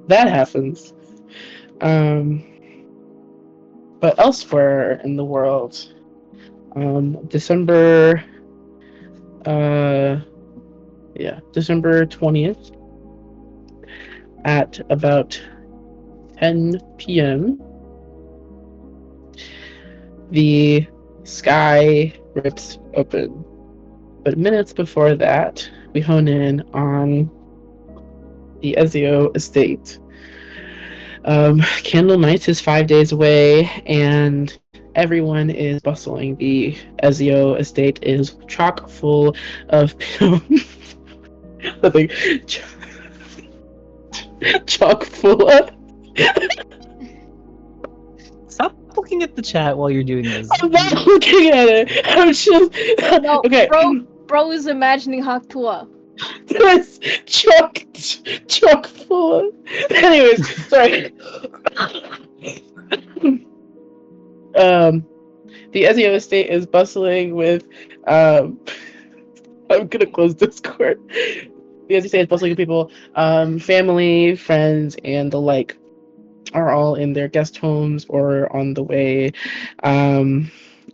that happens. Um, but elsewhere in the world, December, uh, yeah, December 20th at about 10 p.m., the sky rips open. But minutes before that, we hone in on the Ezio estate. Candle Nights is 5 days away, and everyone is bustling. The Ezio estate is chock full of nothing, chock full of. Stop looking at the chat while you're doing this. I'm not looking at it. I'm just No, okay. bro is imagining Haktua. That's chock full of. Anyways, sorry. um, the Ezio estate is bustling with. I'm gonna close Discord. The Ezio estate is bustling with people, family, friends, and the like are all in their guest homes or on the way.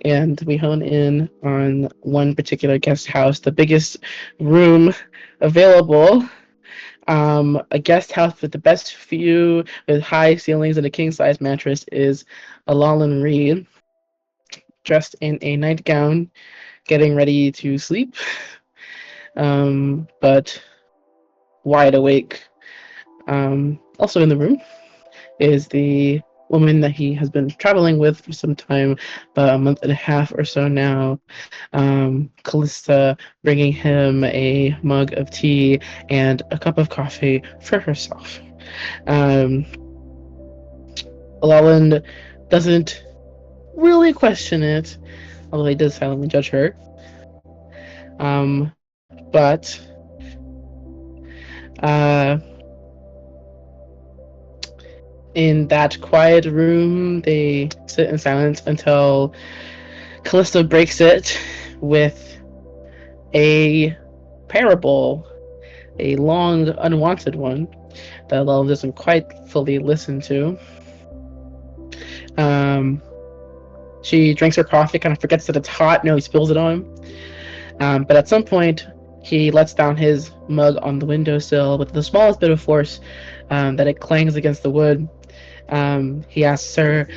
And we hone in on one particular guest house, the biggest room available. A guest house with the best view, with high ceilings and a king size mattress, is Alalan Reed, dressed in a nightgown, getting ready to sleep, but wide awake. Also in the room is the woman that he has been traveling with for some time, about a month and a half or so now. Callista bringing him a mug of tea and a cup of coffee for herself. Um, Laland doesn't really question it, although he does silently judge her. But uh, in that quiet room, they sit in silence until Callisto breaks it with a parable, a long, unwanted one that Love doesn't quite fully listen to. She drinks her coffee, kind of forgets that it's hot. No, he spills it on him. But at some point, he lets down his mug on the windowsill with the smallest bit of force that it clangs against the wood. He asks her,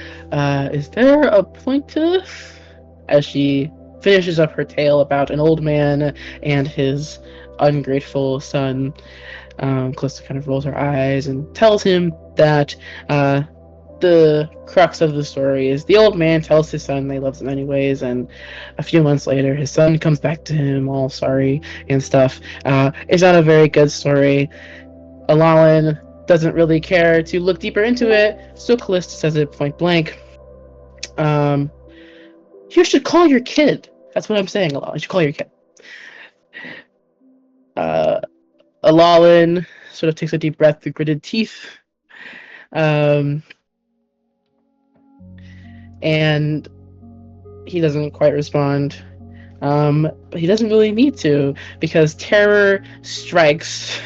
"Is there a pointer?" As she finishes up her tale about an old man and his ungrateful son. Calista kind of rolls her eyes and tells him that the crux of the story is the old man tells his son they loves him anyways, and a few months later his son comes back to him all sorry and stuff. It's not a very good story. Alalan doesn't really care to look deeper into it, so Callista says it point blank. You should call your kid. That's what I'm saying, Alalan. You should call your kid. Alalan sort of takes a deep breath through gritted teeth. And he doesn't quite respond. But he doesn't really need to, because terror strikes.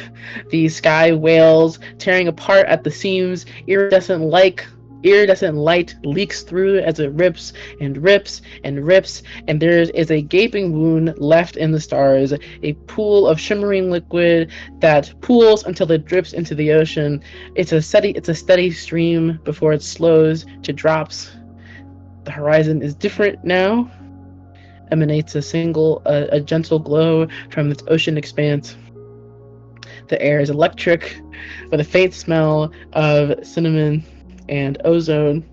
The sky wails, tearing apart at the seams. Iridescent light leaks through as it rips and rips and rips, and there is a gaping wound left in the stars, a pool of shimmering liquid that pools until it drips into the ocean. It's a steady stream before it slows to drops. The horizon is different now. Emanates a gentle glow from its ocean expanse. The air is electric, with a faint smell of cinnamon and ozone.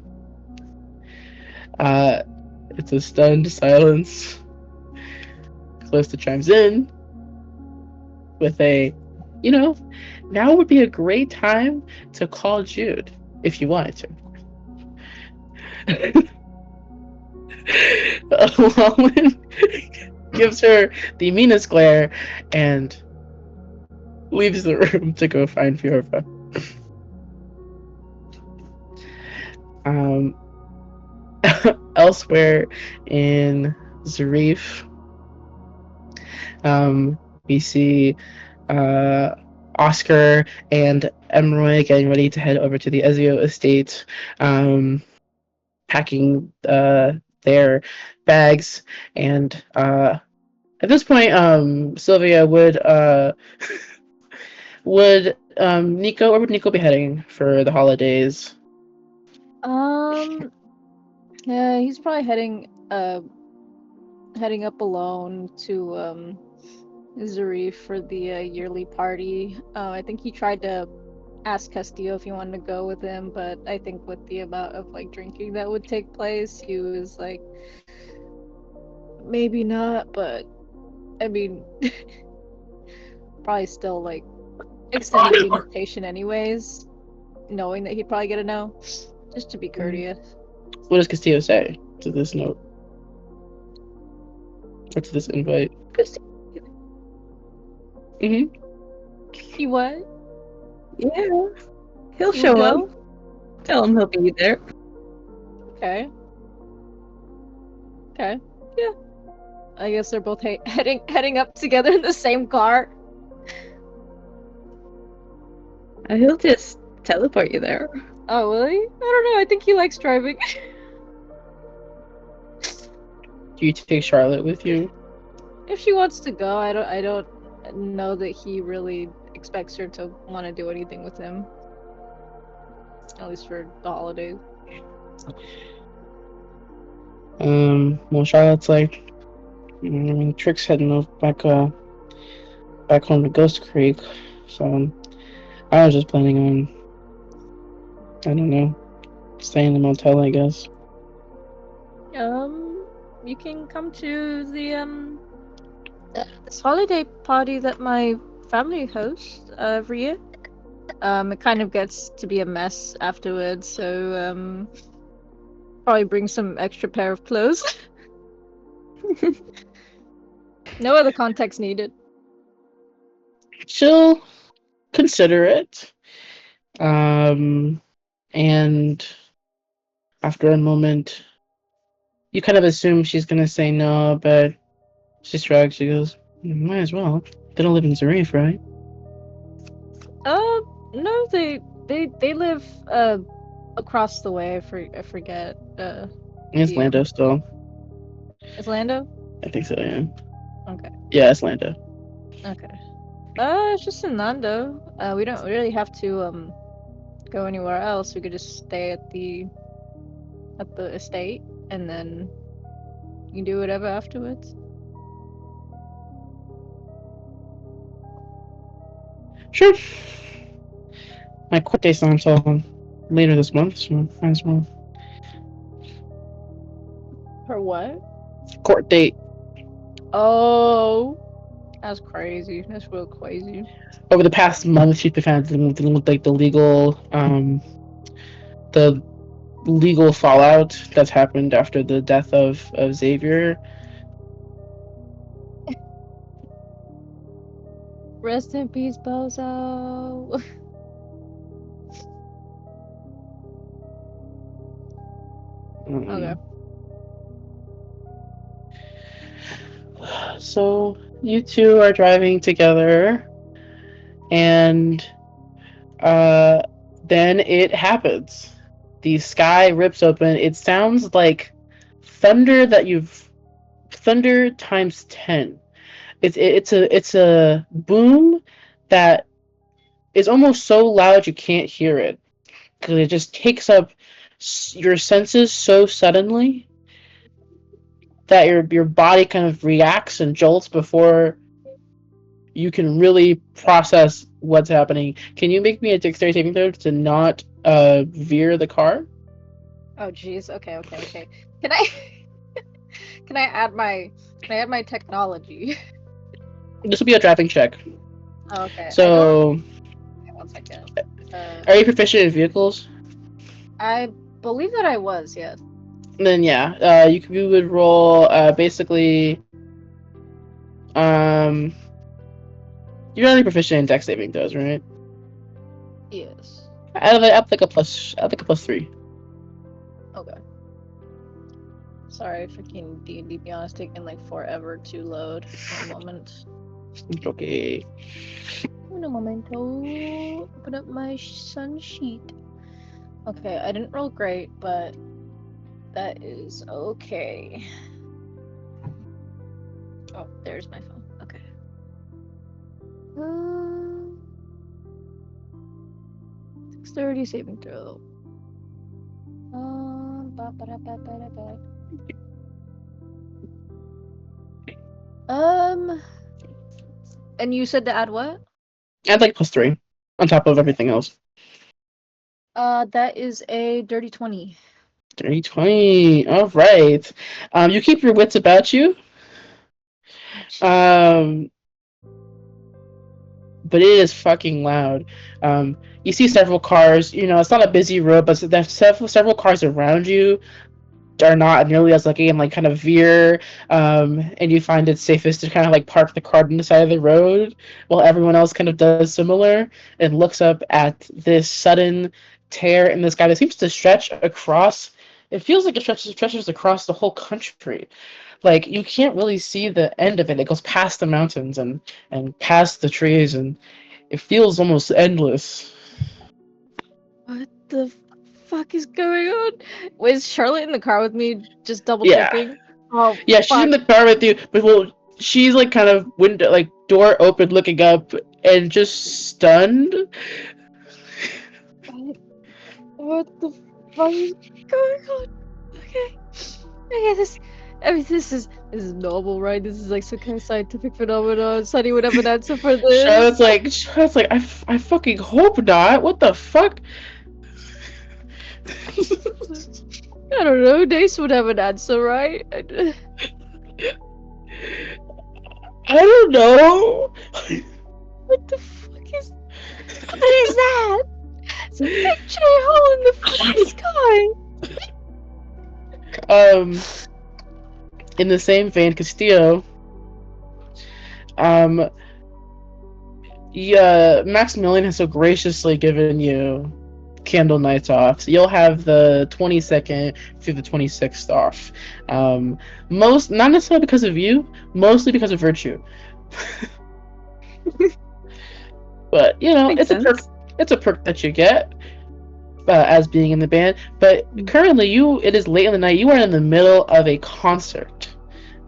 It's a stunned silence. Calista chimes in with now would be a great time to call Jude, if you wanted to. Lowen gives her the meanest glare and leaves the room to go find Fiorva. Elsewhere in Zarif, we see Oscar and Emroy getting ready to head over to the Ezio estate, packing their bags, and at this point, Sylvia would Nico, where would Nico be heading for the holidays? Yeah, he's probably heading up alone to Zuri for the yearly party. I think he tried to ask Castillo if he wanted to go with him, but I think with the amount of like drinking that would take place, he was like, maybe not. But I mean, probably still like extended the invitation anyways, knowing that he'd probably get a no, just to be courteous. What does Castillo say to this note? Or to this invite? Mm-hmm. He what? Yeah. He'll He show would up. go? Tell him he'll be there. Okay. Okay. Yeah. I guess they're both heading up together in the same car. He'll just teleport you there. Oh, will he? I don't know. I think he likes driving. Do you take Charlotte with you? If she wants to go, I don't know that he really expects her to want to do anything with him. At least for the holidays. Well, Charlotte's like, I mean, Trick's heading back home to Ghost Creek, so I was just planning on, I don't know, staying in the motel, I guess. You can come to the this holiday party that my family hosts every year. It kind of gets to be a mess afterwards, so probably bring some extra pair of clothes. No other context needed. She'll consider it. And after a moment, you kind of assume she's gonna say no, but she shrugs. She goes, "Might as well. They don't live in Zarif, right?" No, they live across the way. I forget. It's Yeah. Lando still. Is Lando? I think so, yeah. Okay. Yeah, it's Lando. Okay. It's just in Lando. We don't really have to go anywhere else. We could just stay at the estate, and then you can do whatever afterwards. Sure. My court date's not until later this month, so might as well. For what? Court date. Oh, that's crazy. That's real crazy. Over the past month, she's been dealing with like the legal fallout that's happened after the death of Xavier. Rest in peace, Bozo. Okay. So you two are driving together, and then it happens. The sky rips open. It sounds like thunder thunder times 10. It's a boom that is almost so loud you can't hear it, because it just takes up your senses so suddenly that your body kind of reacts and jolts before you can really process what's happening. Can you make me a dexterity saving throw to not veer the car? Oh, jeez. Okay. Can I can I add my technology? This will be a driving check. Oh, okay. So, Okay, 1 second. are you proficient in vehicles? I believe that I was, yes. Then yeah, you would roll basically. You're only proficient in dex saving throws, right? Yes. I'd like a +3. Okay. Sorry, freaking D&D Beyond is taking like forever to load. One moment. Okay. Un momento. Open up my sun sheet. Okay, I didn't roll great, but that is okay. Oh, there's my phone. Okay. 630 saving throw. Ba-ba-da-ba-ba-da-ba. And you said to add what? Add like +3 on top of everything else. That is a dirty 20. 30/20. All right. You keep your wits about you. But it is fucking loud. You see several cars. You know, it's not a busy road, but there's several cars around you are not nearly as lucky and like kind of veer. And you find it safest to kind of like park the car on the side of the road while everyone else kind of does similar and looks up at this sudden tear in the sky that seems to stretch across. It feels like it stretches across the whole country. Like you can't really see the end of it. It goes past the mountains and past the trees, and it feels almost endless. What the fuck is going on? Was Charlotte in the car with me, just double Yeah, checking? Oh, yeah. She's in fuck. the car with you, but well, she's like kind of window, like door open, looking up, and just stunned. What the fuck is going on? Okay. Okay, this is normal, right? This is like some kind of scientific phenomenon. Sunny would have an answer for this. Charlotte's like, I fucking hope not. What the fuck? I don't know. Dace would have an answer, right? I don't know. What the fuck is? What is that? It's a big giant hole in the fucking sky. In the same vein, Castillo. Yeah, Maximilian has so graciously given you candle nights off. So you'll have the 22nd through the 26th off. Most, not necessarily because of you, mostly because of Virtue. But you know, Makes it's a perk. sense. It's a perk that you get as being in the band. But currently, it is late in the night. You are in the middle of a concert.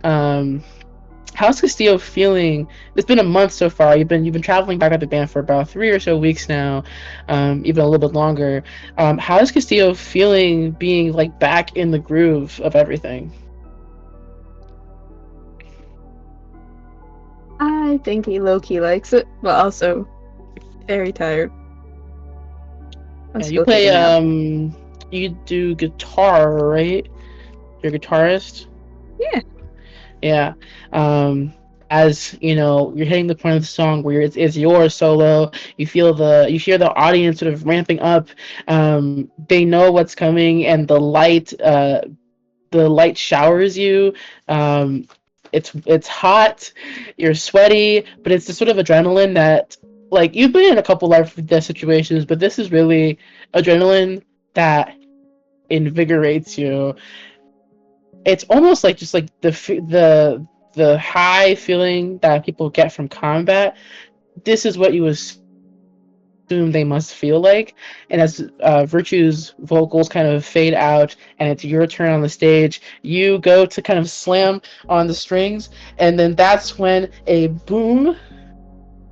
How's Castillo feeling? It's been a month so far. You've been traveling back with the band for about 3 or so weeks now, even a little bit longer. How is Castillo feeling being like back in the groove of everything? I think he low-key likes it, but also very tired. I'm Yeah, you still play taking a nap. you do guitar, right? You're a guitarist? Yeah. Yeah. As you know, you're hitting the point of the song where it's your solo. You hear the audience sort of ramping up. They know what's coming, and the light showers you. It's hot, you're sweaty, but it's the sort of adrenaline that, like, you've been in a couple life or death situations, but this is really adrenaline that invigorates you. It's almost like just like the high feeling that people get from combat. This is what you assume they must feel like. And as Virtue's vocals kind of fade out and it's your turn on the stage, you go to kind of slam on the strings, and then that's when a boom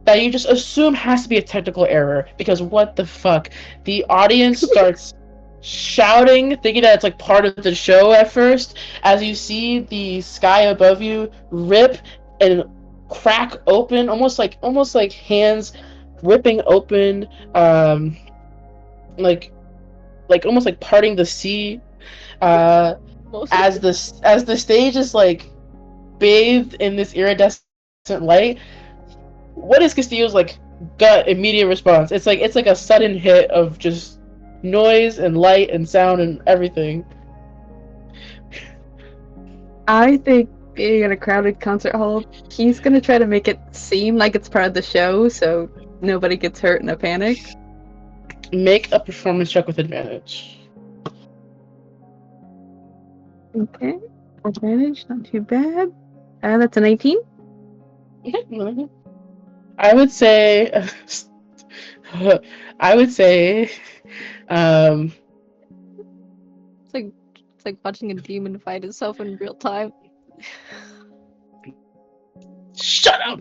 that you just assume has to be a technical error, because what the fuck? The audience starts shouting, thinking that it's like part of the show at first, as you see the sky above you rip and crack open, almost like hands ripping open, like almost like parting the sea, as the stage is like bathed in this iridescent light. What is Castillo's like gut immediate response? It's like a sudden hit of just noise and light and sound and everything. I think being in a crowded concert hall, he's gonna try to make it seem like it's part of the show, so nobody gets hurt in a panic. Make a performance check with advantage. Okay. Advantage, not too bad. That's an 18. Okay. I would say, I would say, um, It's like watching a demon fight itself in real time. shut up.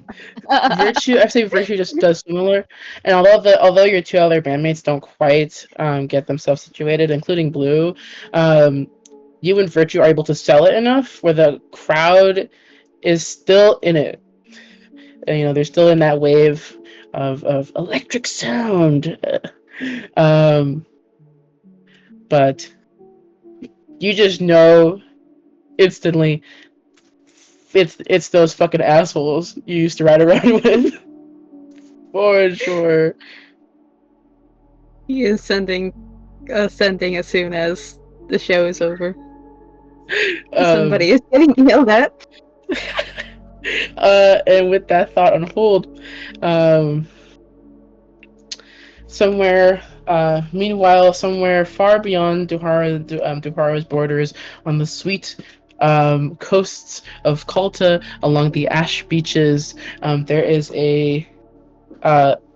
Virtue, I say Virtue just does similar, and although your two other bandmates don't quite get themselves situated, including Blue, you and Virtue are able to sell it enough where the crowd is still in it. And, they're still in that wave of electric sound. Um, but you just know instantly it's those fucking assholes you used to ride around with. For sure. He is sending as soon as the show is over. Somebody is getting yelled at. And with that thought on hold, meanwhile, somewhere far beyond Duhara's borders, on the sweet coasts of Kalta, along the ash beaches, there is a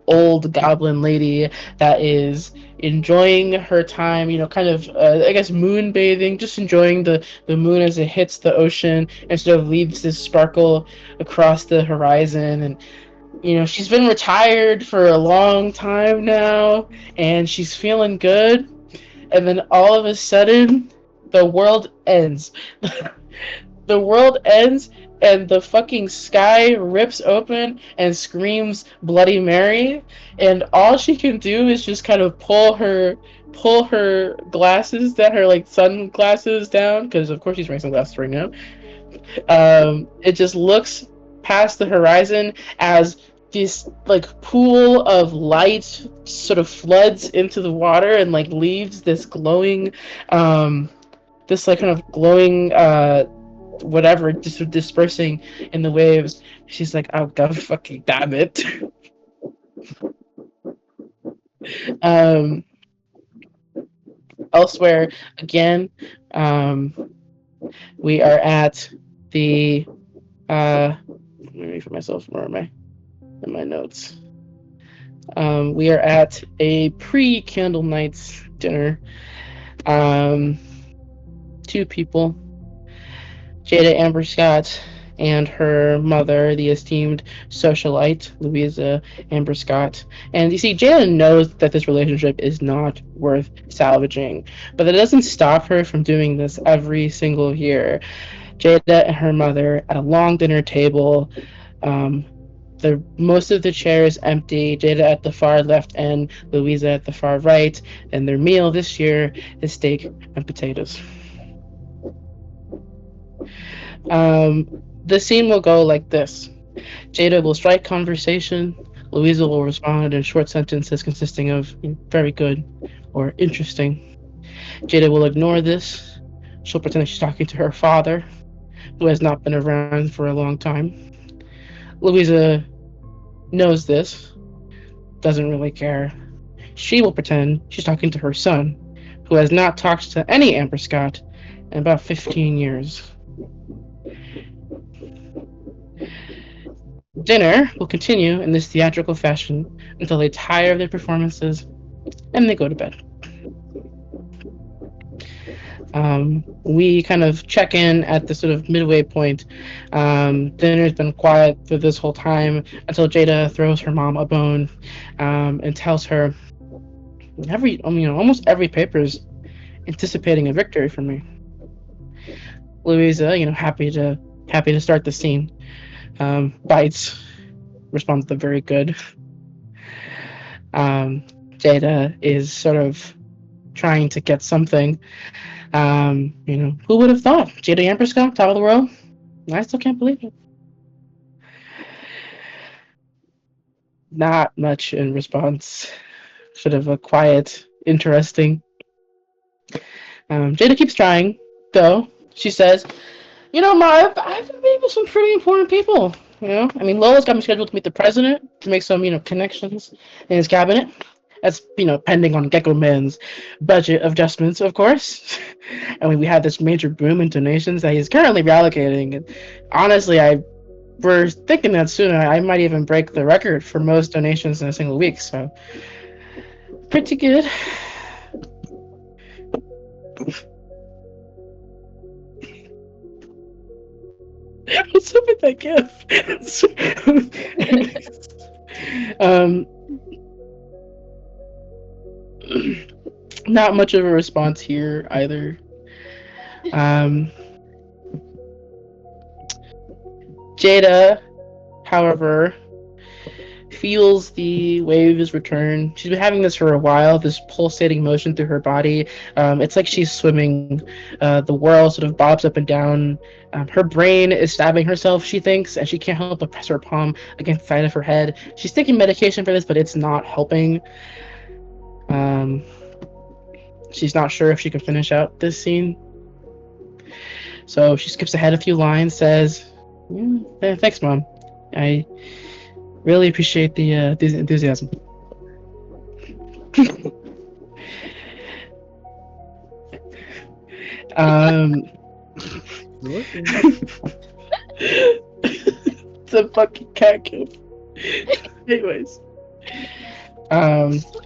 old goblin lady that is enjoying her time, kind of, I guess, moon bathing, just enjoying the moon as it hits the ocean and sort of leaves this sparkle across the horizon. And she's been retired for a long time now, and she's feeling good. And then all of a sudden, the world ends. The world ends, and the fucking sky rips open and screams Bloody Mary. And all she can do is just kind of pull her glasses down, her like sunglasses down, because of course she's wearing sunglasses right now. It just looks past the horizon as this like pool of light sort of floods into the water and like leaves this glowing this like kind of glowing whatever just dispersing in the waves. She's like, oh god fucking damn it. Elsewhere again, we are at the let me read for myself. Where am I in my notes? We are at a pre-Candle Nights dinner. Two people, Jada Amber Scott and her mother, the esteemed socialite Louisa Amber Scott. And you see, Jada knows that this relationship is not worth salvaging, but that doesn't stop her from doing this every single year. Jada and her mother at a long dinner table. Most of the chairs empty. Jada at the far left end, Louisa at the far right, and their meal this year is steak and potatoes. The scene will go like this. Jada will strike conversation. Louisa will respond in short sentences consisting of very good or interesting. Jada will ignore this. She'll pretend that she's talking to her father, who has not been around for a long time. Louisa knows this, doesn't really care. She will pretend she's talking to her son, who has not talked to any Amber Scott in about 15 years. Dinner will continue in this theatrical fashion until they tire of their performances and they go to bed. We kind of check in at the sort of midway point. Dinner's been quiet for this whole time until Jada throws her mom a bone and tells her almost every paper is anticipating a victory from me. Louisa, happy to start the scene, bites, responds to very good. Jada is sort of trying to get something. Who would have thought? Jada Amber Scott, top of the world? I still can't believe it. Not much in response. Sort of a quiet, interesting. Jada keeps trying, though. She says, Ma, I've been meeting with some pretty important people. Lola's got me scheduled to meet the president to make some, connections in his cabinet. That's, pending on Gecko Man's budget adjustments, of course. We have this major boom in donations that he's currently reallocating. And honestly, I we're thinking that soon I might even break the record for most donations in a single week, so pretty good. What's up with that gif? Not much of a response here either. Jada, however, feels the waves return. She's been having this for a while, this pulsating motion through her body. It's like she's swimming. The whirl sort of bobs up and down. Her brain is stabbing herself, she thinks, and she can't help but press her palm against the side of her head. She's taking medication for this, but it's not helping. She's not sure if she can finish out this scene. So she skips ahead a few lines, says, thanks, Mom. I really appreciate the enthusiasm. It's a fucking cat kill. Anyways.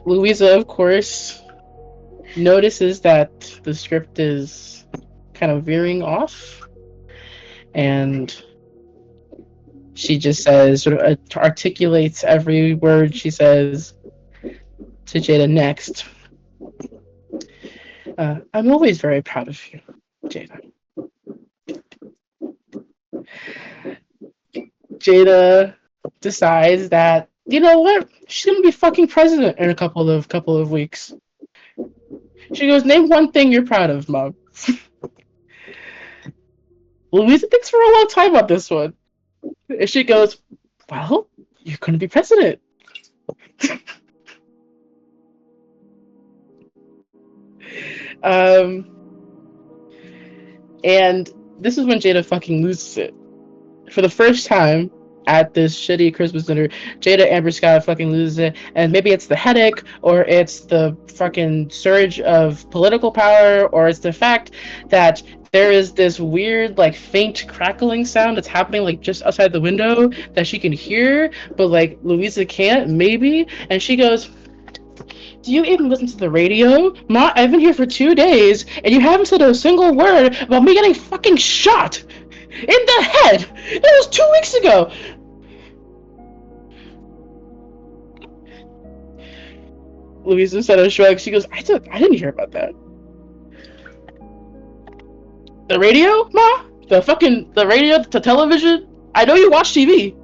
Louisa, of course, notices that the script is kind of veering off, and she just says, sort of articulates every word she says to Jada next. I'm always very proud of you, Jada. Jada decides that, you know what, she's gonna be fucking president in a couple of weeks. She goes, name one thing you're proud of, Mom. Louisa thinks for a long time about this one. And she goes, well, you're gonna be president. And this is when Jada fucking loses it. For the first time at this shitty Christmas dinner, Jada Amber Scott fucking loses it. And maybe it's the headache, or it's the fucking surge of political power, or it's the fact that there is this weird, like, faint crackling sound that's happening, like, just outside the window that she can hear, but, like, Louisa can't, maybe. And she goes, do you even listen to the radio? Ma, I've been here for 2 days, and you haven't said a single word about me getting fucking shot in the head. It was 2 weeks ago. Louisa said a shrug. She goes, I didn't hear about that. The radio, Ma? The radio, the television? I know you watch TV.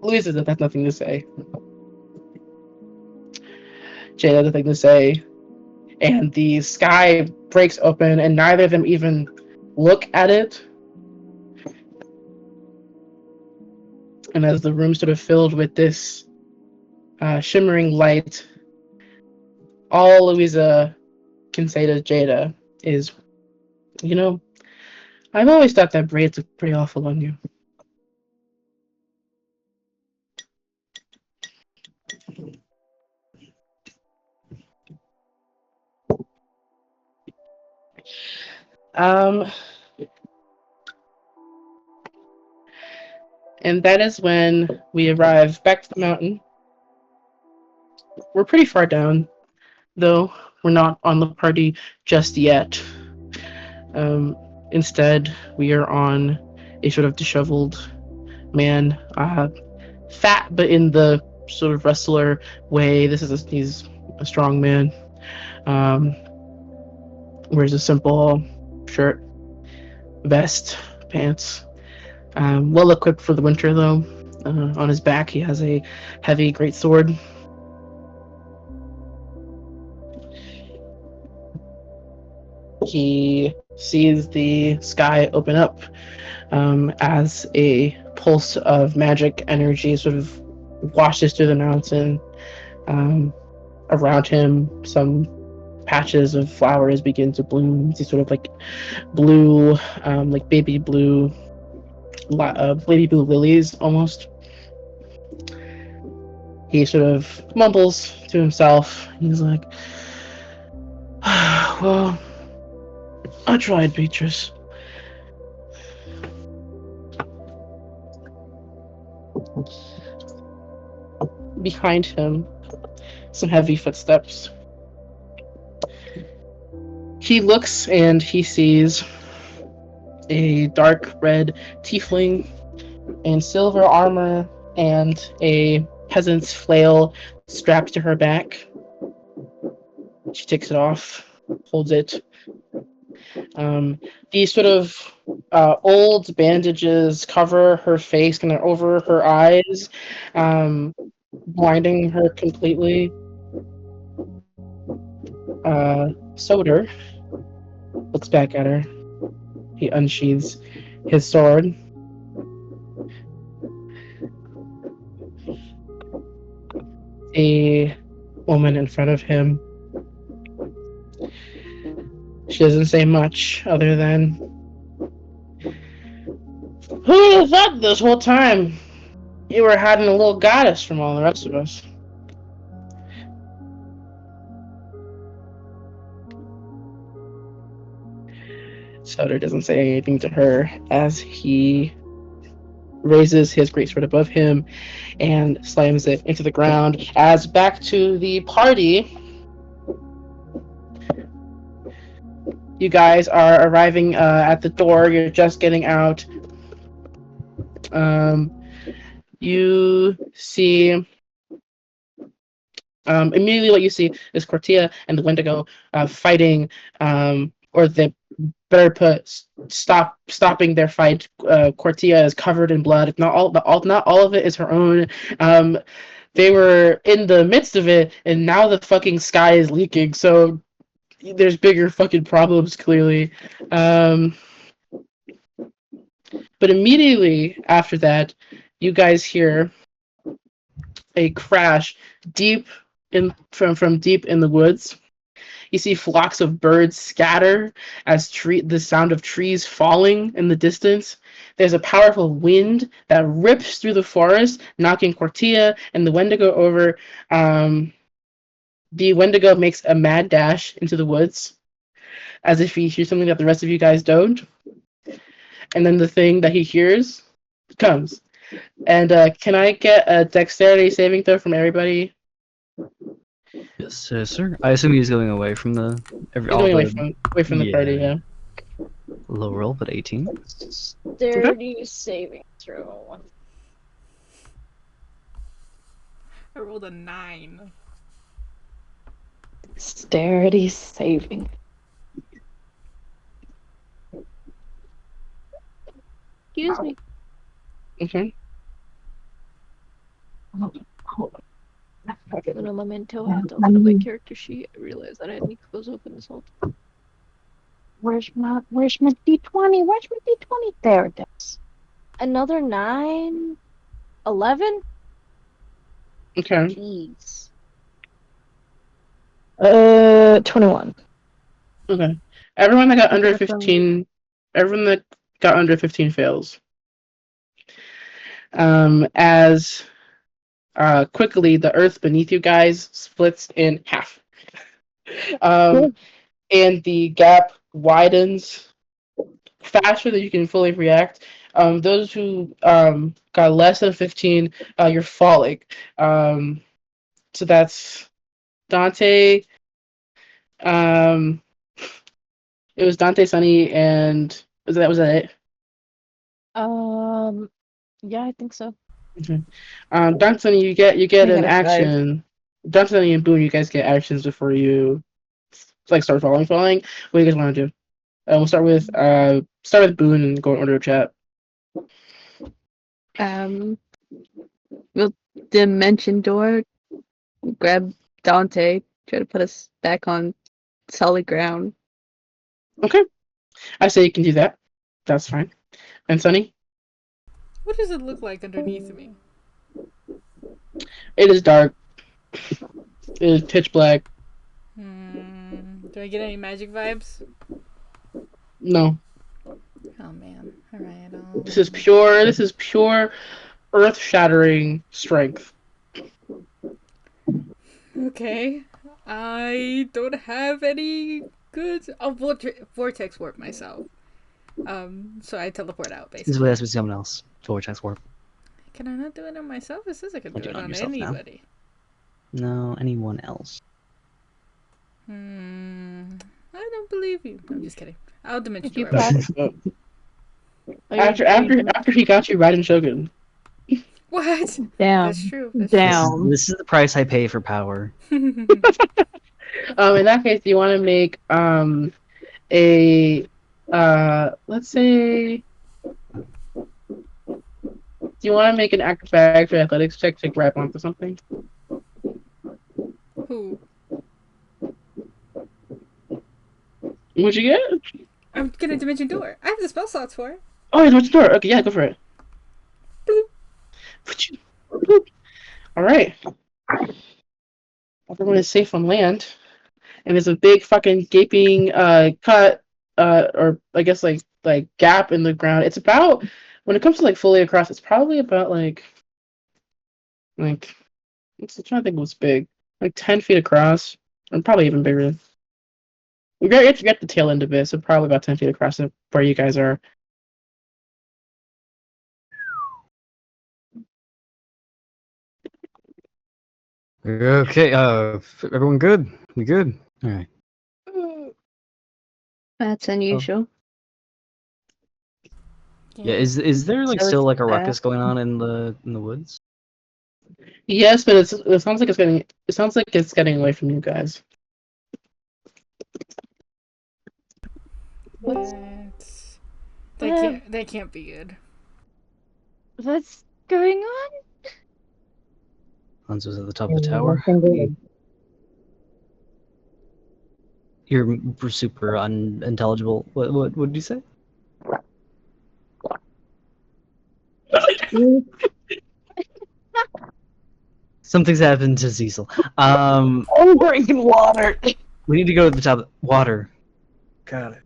Louisa has nothing to say. Jada has nothing to say. And the sky breaks open, and neither of them even look at it. And as the room sort of filled with this shimmering light, all Louisa can say to Jada is, you know, I've always thought that braids look pretty awful on you. And that is when we arrive back to the mountain. We're pretty far down, though. We're not on the party just yet. Instead, we are on a sort of disheveled man, fat, but in the sort of wrestler way. He's a strong man. Wears a simple shirt, vest, pants. Well equipped for the winter, though. On his back, he has a heavy greatsword. He sees the sky open up as a pulse of magic energy sort of washes through the mountain. Around him, some patches of flowers begin to bloom. These sort of like blue, like baby blue lilies almost. He sort of mumbles to himself. He's like, well, I tried, Beatrice. Behind him, some heavy footsteps. He looks and he sees a dark red tiefling in silver armor and a peasant's flail strapped to her back. She takes it off, holds it. These sort of old bandages cover her face, kind of over her eyes, blinding her completely. Soder looks back at her. He unsheathes his sword. The woman in front of him. She doesn't say much other than, who would have thought this whole time you were hiding a little goddess from all the rest of us? Soder doesn't say anything to her as he raises his greatsword above him and slams it into the ground. As back to the party, you guys are arriving at the door. You're just getting out. You see immediately what you see is Cortia and the Wendigo fighting, or the better put, stopping their fight. Cortia is covered in blood. Not all of it is her own. They were in the midst of it, and now the fucking sky is leaking. So there's bigger fucking problems, clearly. But immediately after that, you guys hear a crash from deep in the woods. You see flocks of birds scatter as the sound of trees falling in the distance. There's a powerful wind that rips through the forest, knocking Cortia and the Wendigo over. The Wendigo makes a mad dash into the woods, as if he hears something that the rest of you guys don't. And then the thing that he hears comes. And can I get a dexterity saving throw from everybody? Yes, sir. I assume he's going away from the. He's going away from the party, yeah. Low roll, but 18. Dexterity saving throw. I rolled a 9. Dexterity saving. Excuse me. Okay. In a memento, I have to open up my character sheet. I realize that I had Nico's open this whole time. Where's my D20? Where's my D20? There it is. Another 9? 11? Okay. Jeez. 21. Okay. Everyone that got under 15 fails. As quickly the earth beneath you guys splits in half. And the gap widens faster than you can fully react. Those who got less than 15, you're falling. So that's Dante. It was Dante, Sunny, and was that it? Yeah, I think so. Okay. Dante, Sunny, you get an action. Dante, Sunny, and Boone, you guys get actions before you start falling. What do you guys want to do? We'll start with Boone and go in order of chat. We'll dimension door, grab Dante, try to put us back on solid ground. Okay. I say you can do that. That's fine. And Sunny? What does it look like underneath me? It is dark. It is pitch black. Do I get any magic vibes? No. Oh man. Alright. This is pure earth-shattering strength. Okay. I don't have any good. I'll vortex warp myself. So I teleport out This basically. has to be someone else. Vortex warp. Can I not do it on myself? It says I can Don't do do it it on on yourself now. anybody. No, anyone else. I don't believe you. I'm just kidding. I'll dimension Did you door. pass? Uh, Are you after he got you Raiden Shogun. What? Down. That's true. That's Down. This is the price I pay for power. true. In that case, you want to make a let's say, do you want to make an acrobatics or athletics check to grab onto something? Who? What'd you get? I'm gonna dimension door. I have the spell slots for it. Oh, it's the door. Okay, yeah, go for it. Bloop. Boop. All right. Everyone is safe on land, and there's a big fucking gaping cut or I guess like gap in the ground. It's about, when it comes to like fully across, it's probably about like I'm trying to think what's big, like 10 feet across, or probably even bigger. You have to get the tail end of it, so probably about 10 feet across where you guys are. Okay, everyone good? We good? Alright. That's unusual. Yeah, is there like So still it's like a bad. ruckus going on in the woods? Yes, but it sounds like it's getting away from you guys. That's... That can't be good. What's going on? Hanzo's at the top of the tower. You're super unintelligible. What did you say? Something's happened to Cecil. Oh, drinking water. We need to go to the top of the water. Got it.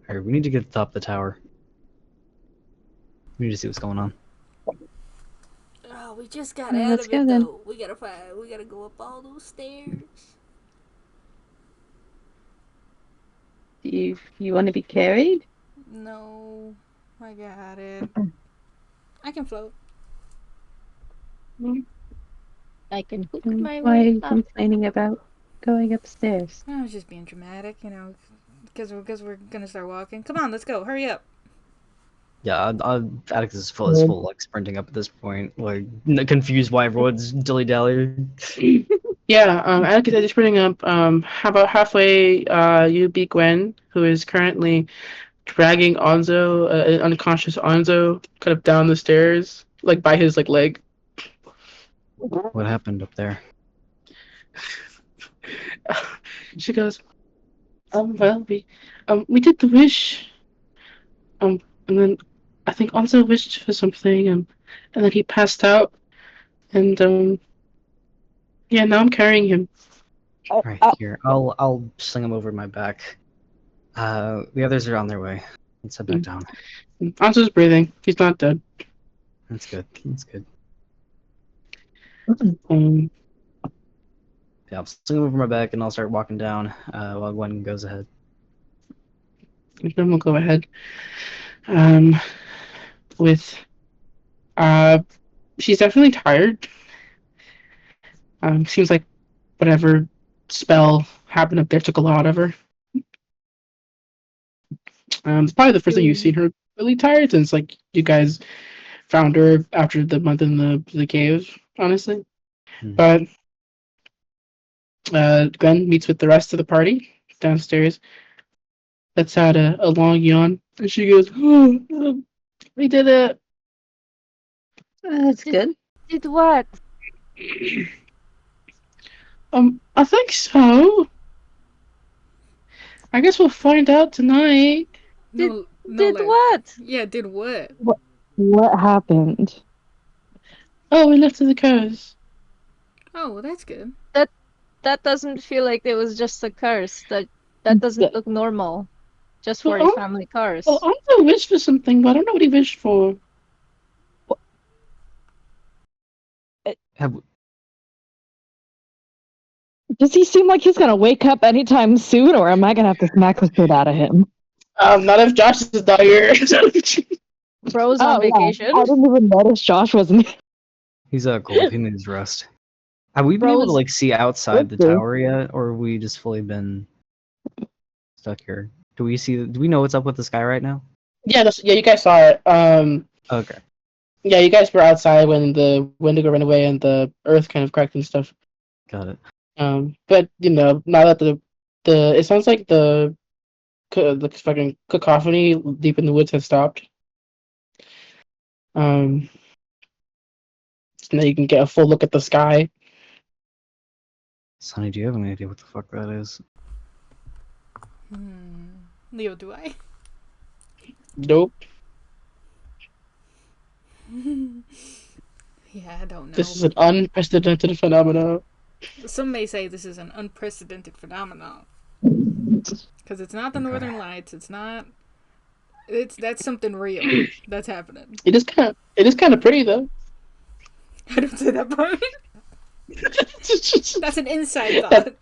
Alright, we need to get to the top of the tower. We need to see what's going on. Oh, we just got Well, out let's of go it then. though. We gotta go up all those stairs. Do you want to be carried? No, I got it. I can float. I can hook Then my why are way you up. complaining about going upstairs? I was just being dramatic, because we're gonna start walking. Come on, let's go. Hurry up. Yeah, Atticus is full like sprinting up at this point, like confused why everyone's dilly dally. Yeah, Atticus is just bringing up. How about halfway? You beat Gwen, who is currently dragging Onzo, unconscious Onzo, kind of down the stairs, like by his leg. What happened up there? She goes, well, we did the wish, and then I think Onzo wished for something, and then he passed out, and yeah, now I'm carrying him. Right here, I'll sling him over my back. The others are on their way. Let's head back down. Onzo's breathing. He's not dead. That's good. That's good. Yeah, I'll sling him over my back and I'll start walking down while Gwen goes ahead. Then we'll go ahead. With she's definitely tired. Seems like whatever spell happened up there took a lot of her. It's probably the first time you've seen her really tired since you guys found her after the month in the caves, honestly. But Gwen meets with the rest of the party downstairs. Lets out a long yawn, and she goes, "Oh, we did it." That's good. Did what? I think so. I guess we'll find out tonight. No, Did what? Yeah, did what? What happened? Oh, we left to the coast. Oh, well, that's good. That doesn't feel like it was just a curse. That doesn't look normal. Just for a family curse. Well, Anzo wished for something, but I don't know what he wished for. Have Does he seem like he's gonna wake up anytime soon, or am I gonna have to smack the shit out of him? Not if Josh is not here. Bro's Oh, on vacation. yeah. I didn't even notice Josh wasn't. He's cold. He needs rest. Have we been Bro able to is- like see outside the Let's see. tower yet, or have we just fully been stuck here? Do we know what's up with the sky right now? Yeah, you guys saw it. Okay. Yeah, you guys were outside when the Wendigo ran away and the Earth kind of cracked and stuff. Got it. But now that the it sounds like the fucking cacophony deep in the woods has stopped. So now you can get a full look at the sky. Sonny, do you have any idea what the fuck that is? Leo, do I? Nope. Yeah, I don't know. This is an unprecedented phenomenon. Some may say this is an unprecedented phenomenon. Because it's not the Northern Lights. It's not. That's something real that's happening. It is kind of pretty though. I don't say that part. That's an inside thought.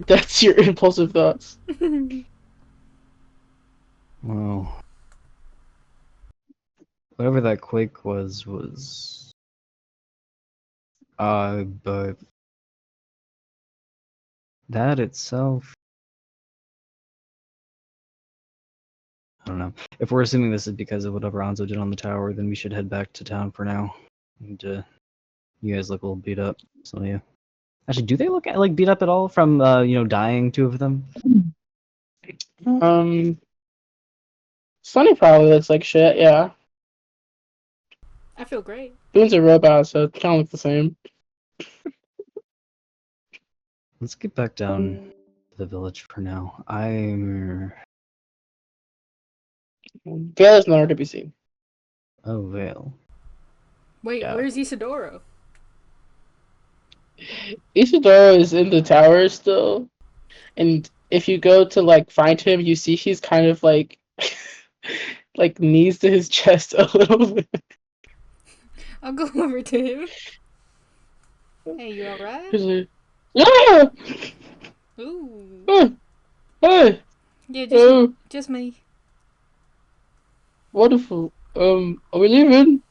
That's your impulsive thoughts. Well, whatever that quake was but that itself, I don't know. If we're assuming this is because of whatever Anzo did on the tower, then we should head back to town for now. And you guys look a little beat up, so yeah. Actually, do they look like beat up at all from dying, two of them? Sunny probably looks like shit. Yeah, I feel great. Boone's a robot, so it kind of looks the same. Let's get back down to the village for now. Vale is nowhere to be seen. Oh, Vale. Wait, Yeah. where's Isidoro? Isidoro is in the tower still, and if you go to like find him, you see he's kind of like like knees to his chest a little bit. I'll go over to him. Hey, you alright? He's like, yeah, Ooh. hey, Yeah, oh, just me. wonderful. Are we leaving?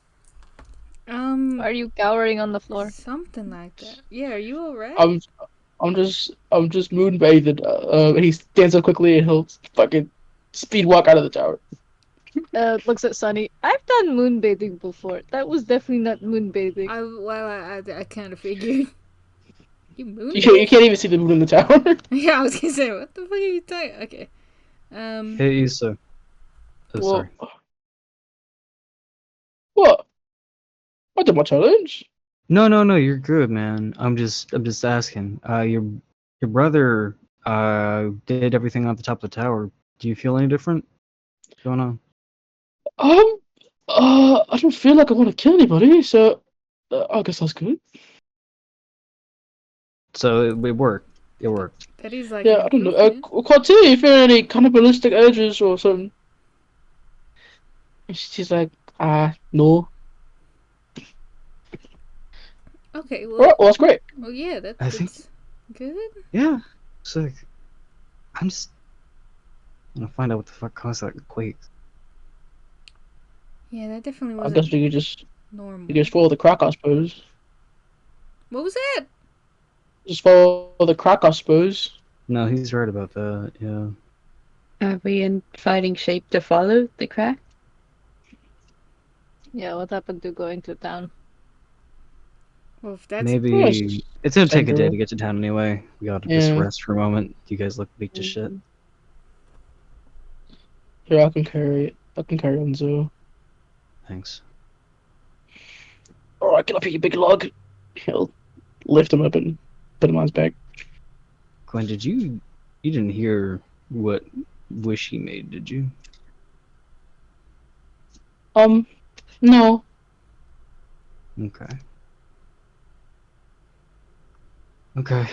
Are you cowering on the floor? Something like that. Yeah, are you alright? I'm just moonbathing. He stands up quickly and he'll fucking speed walk out of the tower. Looks at Sunny. I've done moonbathing before. That was definitely not moonbathing. I kind of figured. You moon? You can't even see the moon in the tower. Yeah, I was gonna say, what the fuck are you talking? Okay. Hey, Issa. Oh, Well, sorry. what? I did my challenge. No, you're good, man. I'm just asking. Your brother did everything on the top of the tower. Do you feel any different? What's going on? I don't feel like I want to kill anybody, so I guess that's good. So it worked. It worked. that is like. Yeah, I don't know. improvement. Continue if you feel any cannibalistic urges or something. And she's like, no. Okay, Well, that's great. well, yeah, I that's think- good. Yeah. Sick. I'm just gonna find out what the fuck caused that quake. Yeah, that definitely I wasn't guess you normal. just follow the Krakow pose. What was that? Just follow the Krakow pose. No, he's right about that. Yeah. Are we in fighting shape to follow the crack? Yeah, what happened to going to town? Well, if that's Maybe Yes. it's gonna take a day Tender. to get to town anyway. We gotta just Yeah. rest for a moment. You guys look beat to shit. Here, I can carry it. I can carry Enzo. Thanks. Alright, get up here, you big log. He'll lift him up and put him on his back. Gwen, you didn't hear what wish he made, did you? No. Okay. Okay.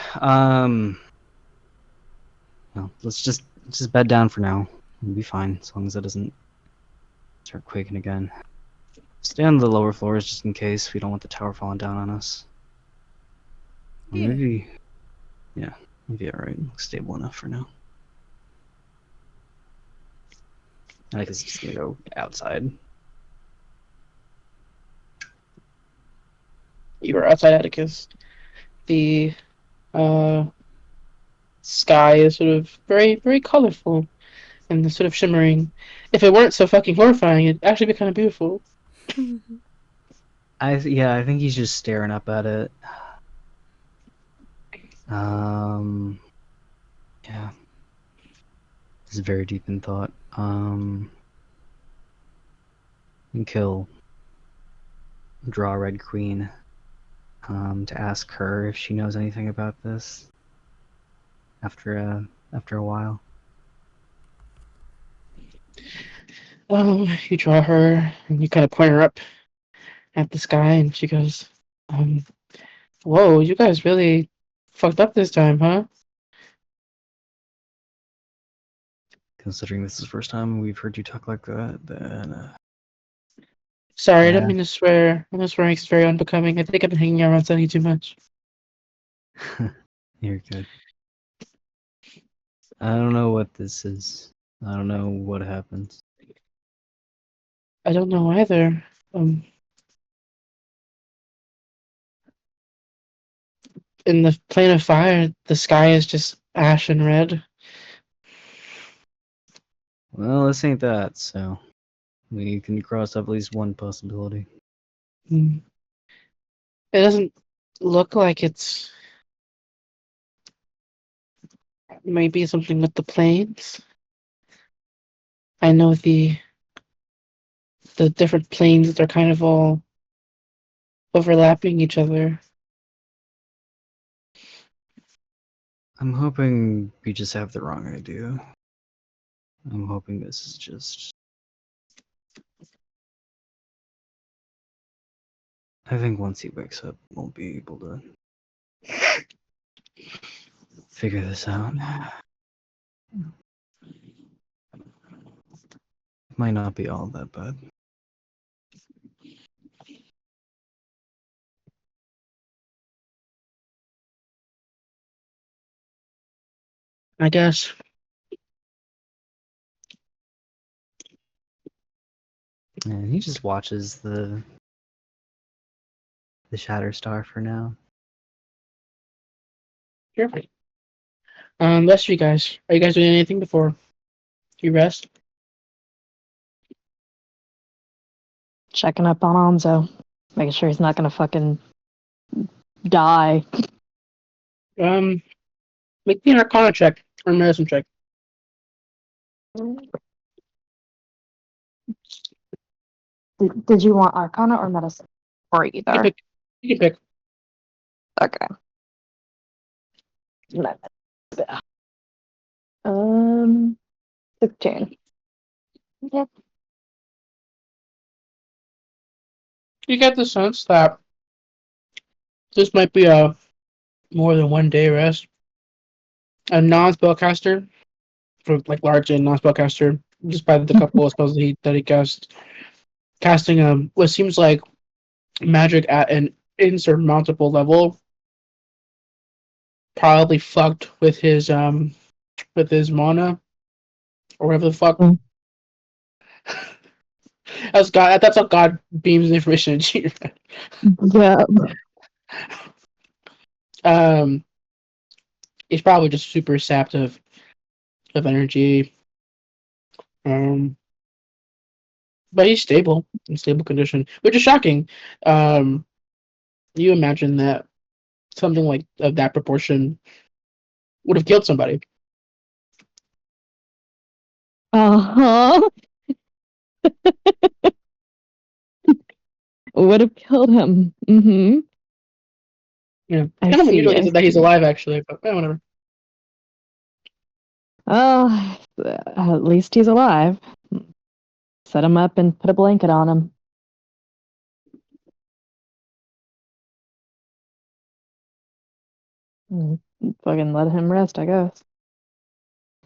Well, let's just bed down for now. We'll be fine as long as it doesn't start quaking again. Stay on the lower floors just in case we don't want the tower falling down on us. Or Yeah. maybe Maybe alright. Looks stable enough for now. I guess just gonna go outside. You are outside Atticus. The sky is sort of very, very colorful and sort of shimmering. If it weren't so fucking horrifying, it'd actually be kind of beautiful. I think he's just staring up at it. Yeah. He's very deep in thought. And kill. Draw Red Queen. To ask her if she knows anything about this. After a while. You draw her and you kind of point her up at the sky, and she goes, "Whoa, you guys really fucked up this time, huh?" Considering this is the first time we've heard you talk like that, then Sorry, I Yeah. don't mean to swear. I know swearing is very unbecoming. I think I've been hanging around Sunny too much. you're good. I don't know what this is. I don't know what happens. I don't know either. In the plane of fire, the sky is just ash and red. Well, this ain't that, so we can cross up at least one possibility. Hmm. It doesn't look like it's maybe something with the planes. I know the different planes, they're kind of all overlapping each other. I'm hoping we just have the wrong idea. I'm hoping this is just... I think once he wakes up, we'll be able to figure this out. It might not be all that bad. I guess. And he just watches the Shatterstar for now. Sure. Rest of you guys. Are you guys doing anything before you rest? Checking up on Anzo. Making sure he's not gonna fucking die. Make me an Arcana check or medicine check. Did you want Arcana or Medicine? Or You can either? pick. You can pick. Okay. Um, 16. Yep. You get the sense that this might be a more than 1 day rest. A non-spellcaster, for like large and non-spellcaster, just by the couple of spells that he cast, casting what seems like magic at an insurmountable level, probably fucked with his mana or whatever the fuck. Mm. That's how God beams information into you. Yeah. He's probably just super sapped of energy. But he's stable in stable condition, which is shocking. You imagine that something like of that proportion would have killed somebody. Uh-huh. Would have killed him. Mm-hmm. Yeah, I kind of see, unusual I that he's see. alive actually, but whatever. Oh, at least he's alive. Set him up and put a blanket on him. Mm, Fucking let him rest, I guess.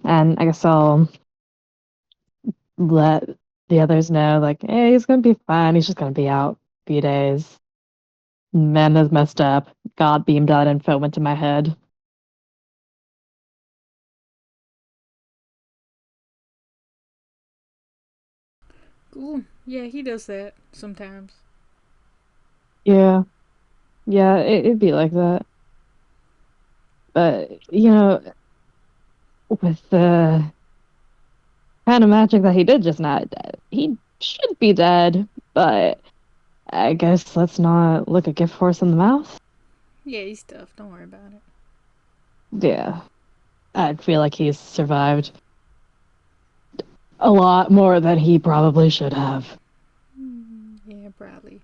And I guess I'll let the others know, like, hey, he's gonna be fine. He's just gonna be out a few days. Man is messed up. God beamed that info into my head. Cool. Yeah, he does that sometimes. Yeah. Yeah, it'd be like that. But, with the kind of magic that he did just now, he should be dead. But I guess let's not look a gift horse in the mouth. Yeah, he's tough. Don't worry about it. Yeah. I feel like he's survived a lot more than he probably should have. Yeah, probably.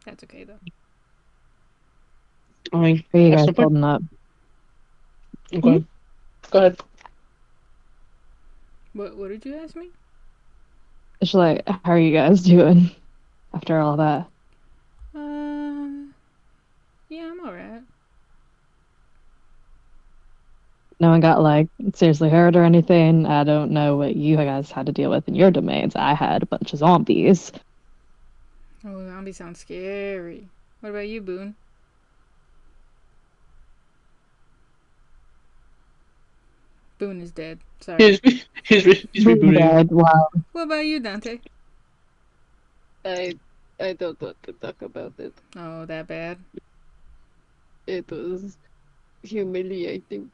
That's okay though. I mean, Are you at guys some point. holding up? Okay. Go ahead. What did you ask me? It's like, how are you guys doing after all that? Yeah, I'm alright. No one got like seriously hurt or anything. I don't know what you guys had to deal with in your domains. I had a bunch of zombies. Oh, zombie sounds scary. What about you, Boone? Boone is dead. Sorry. He's rebooting. Dead. Wow. What about you, Dante? I don't want to talk about it. Oh, that bad. It was humiliating.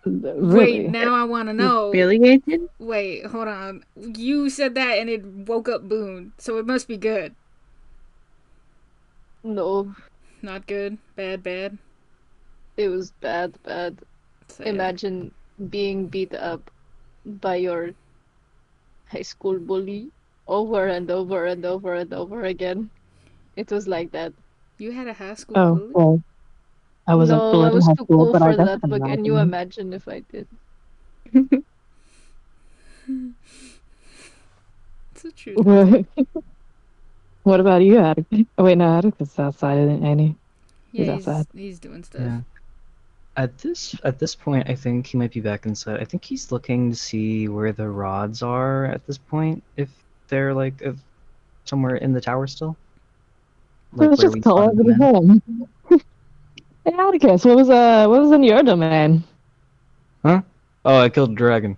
Really? Wait, now I want to know. Humiliated? Wait, hold on. You said that and it woke up Boone, so it must be good. No, Not good. Bad. it was bad. Sad. Imagine being beat up by your high school bully over and over and over and over again. It was like that. You had a high school Oh, bully? well, I wasn't No, I bullied in was high too school, cool but I for guess that. I can But can you imagine. imagine if I did? It's a truth. What about you, Atticus? Oh, wait, no, Atticus is outside, isn't he? He's Yeah, outside. he's doing stuff. Yeah. At this point, I think he might be back inside. I think he's looking to see where the rods are at this point. If they're like somewhere in the tower still, like Let's where just we call spotted them it in. home. Hey, Atticus, what was in your domain? Huh? Oh, I killed a dragon.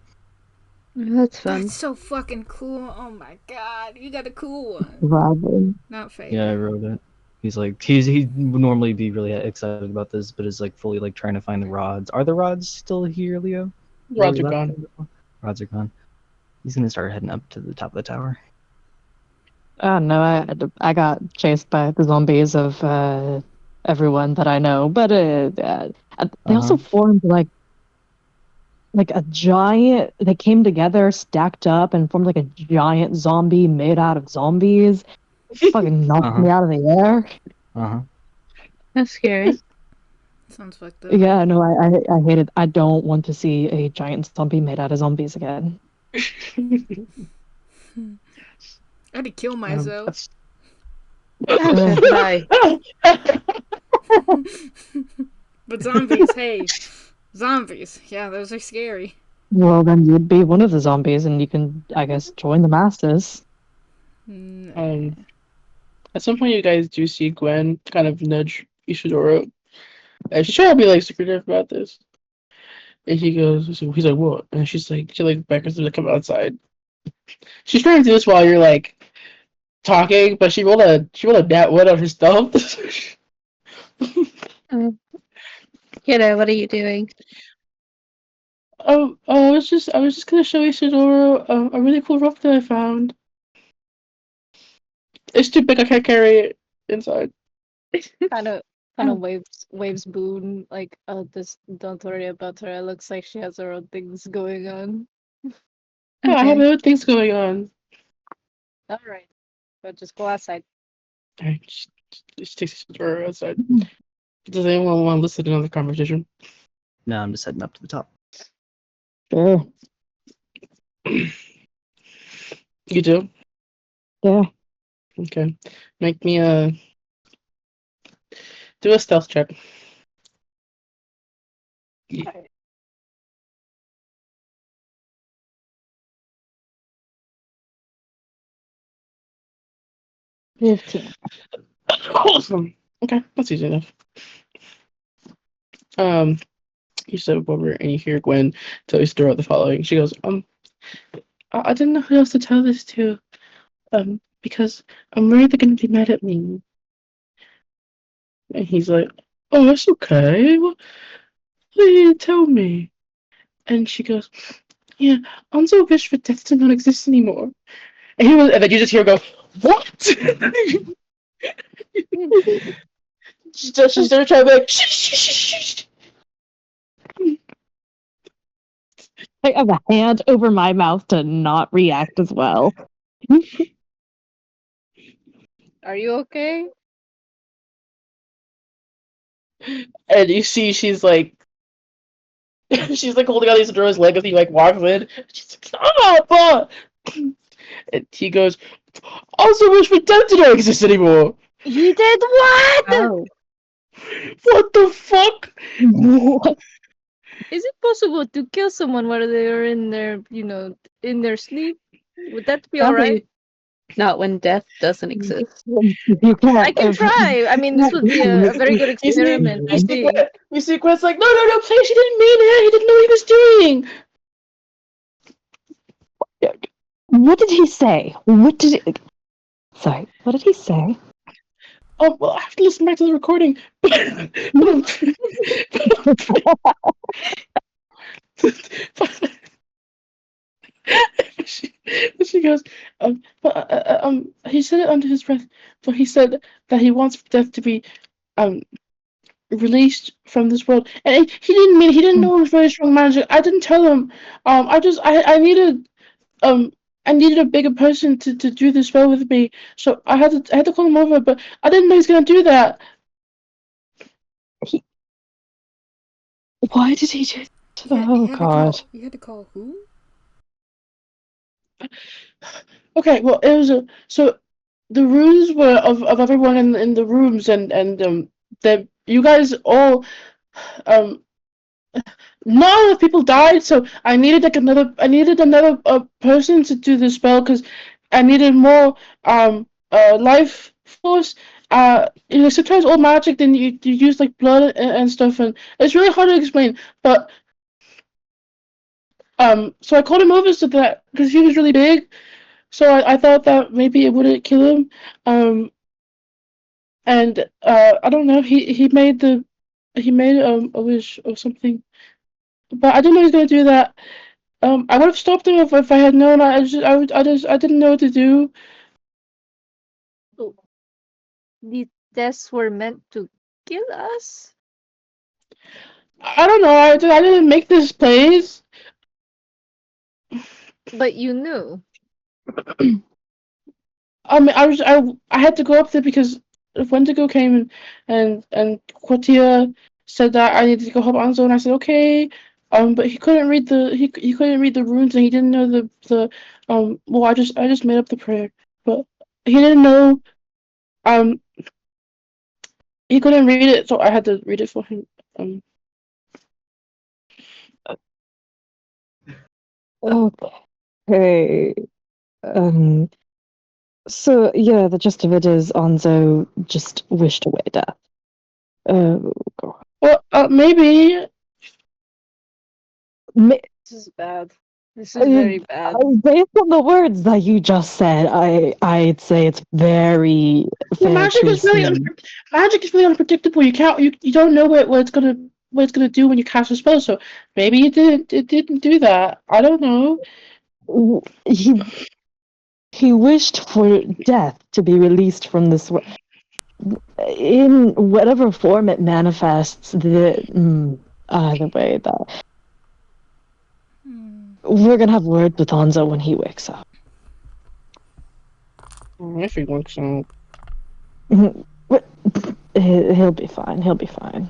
That's fun. That's so fucking cool. Oh my god, you got a cool one. Robin. Not fake. Yeah, I wrote it. He's like he'd normally be really excited about this, but is like fully like trying to find the rods. Are the rods still here, Leo? Where Rods we are left gone. them before? Rods are gone. He's gonna start heading up to the top of the tower. Oh no, I got chased by the zombies of everyone that I know, but they also formed like a giant. They came together, stacked up, and formed like a giant zombie made out of zombies. Fucking knocked me out of the air. That's scary. Sounds fucked up. Yeah, no, I hate it. I don't want to see a giant zombie made out of zombies again. I had to kill myself. Bye. But zombies, hey. Zombies. Yeah, those are scary. Well, then you'd be one of the zombies, and you can, I guess, join the masters. At some point, you guys do see Gwen kind of nudge Ishidoro. And she's trying to be like secretive about this. And he's like, what? And she like beckons him to come outside. She's trying to do this while you're like talking, but she rolled a nat one on her stealth. Kiddo, what are you doing? I was just gonna show Ishidoro a really cool rope that I found. It's too big, I can't carry it inside. Kind of waves Boone like, oh, this, don't worry about her. It looks like she has her own things going on. Yeah, I have other things going on. All right, but just go outside. Alright, just takes Ishidoro outside. Does anyone want to listen to another conversation? No, I'm just heading up to the top. Sure. You do? Yeah. Okay. Make me do a stealth check. Awesome. Okay, that's easy enough. You step over and you hear Gwen tell Ishidoro the following. She goes, I didn't know who else to tell this to, because I'm worried they're gonna be mad at me. And he's like, oh, that's okay. What did you tell me? And she goes, yeah, Anzo wished for death to not exist anymore. And then you just hear her go, what? She's trying to be like, shh, shh, shh, shh. I have a hand over my mouth to not react as well. Are you okay? And you see she's like holding on to Isodoro's leg as he like walks in. She's like, stop! And he goes, also wish for death to not exist anymore. He did what? Oh. What the fuck? What? Is it possible to kill someone while they're in their, in their sleep? Would that be alright? Not when death doesn't exist. You can't. I can try. I mean, this would be a very good experiment to see. You see Quest's like, no, please, he didn't mean it. He didn't know what he was doing. What did he say? Sorry, what did he say? Oh, well, I have to listen back to the recording. she goes, he said it under his breath, but he said that he wants death to be, released from this world. And he didn't know it was very strong magic. I didn't tell him. I needed a bigger person to do this spell with me. So I had to call him over, but I didn't know he was gonna do that. Why did he do? Oh God! You had to call who? Okay, well, it was so the rules were of everyone in the rooms, and that you guys all none of the people died, so I needed another person to do the spell because I needed more life force. Sometimes all magic, then you use like blood and stuff, and it's really hard to explain. But so I called him over so that because he was really big, so I thought that maybe it wouldn't kill him. And I don't know. He made a wish or something, but I didn't know he was gonna do that. I would have stopped him if I had known. I didn't know what to do. These tests were meant to kill us? I don't know. I didn't make this place. But you knew. I had to go up there because Wendigo came and Quartia said that I needed to go help Anzo, and I said okay. But he couldn't read the runes, and he didn't know the well, I just made up the prayer, but he didn't know. He couldn't read it, so I had to read it for him. Okay. So yeah, the gist of it is Anzo just wished away death. Oh God. Well, maybe. Ma- This is bad. This is very bad. Based on the words that you just said, I'd say it's very fair Magic to is really assume. magic is really unpredictable. You don't know what it's gonna do when you cast a spell. So maybe it didn't do that. I don't know. He wished for death to be released from this world in whatever form it manifests. Either way, that we're gonna have words with Hanzo when he wakes up. If he works out. He'll be fine. He'll be fine.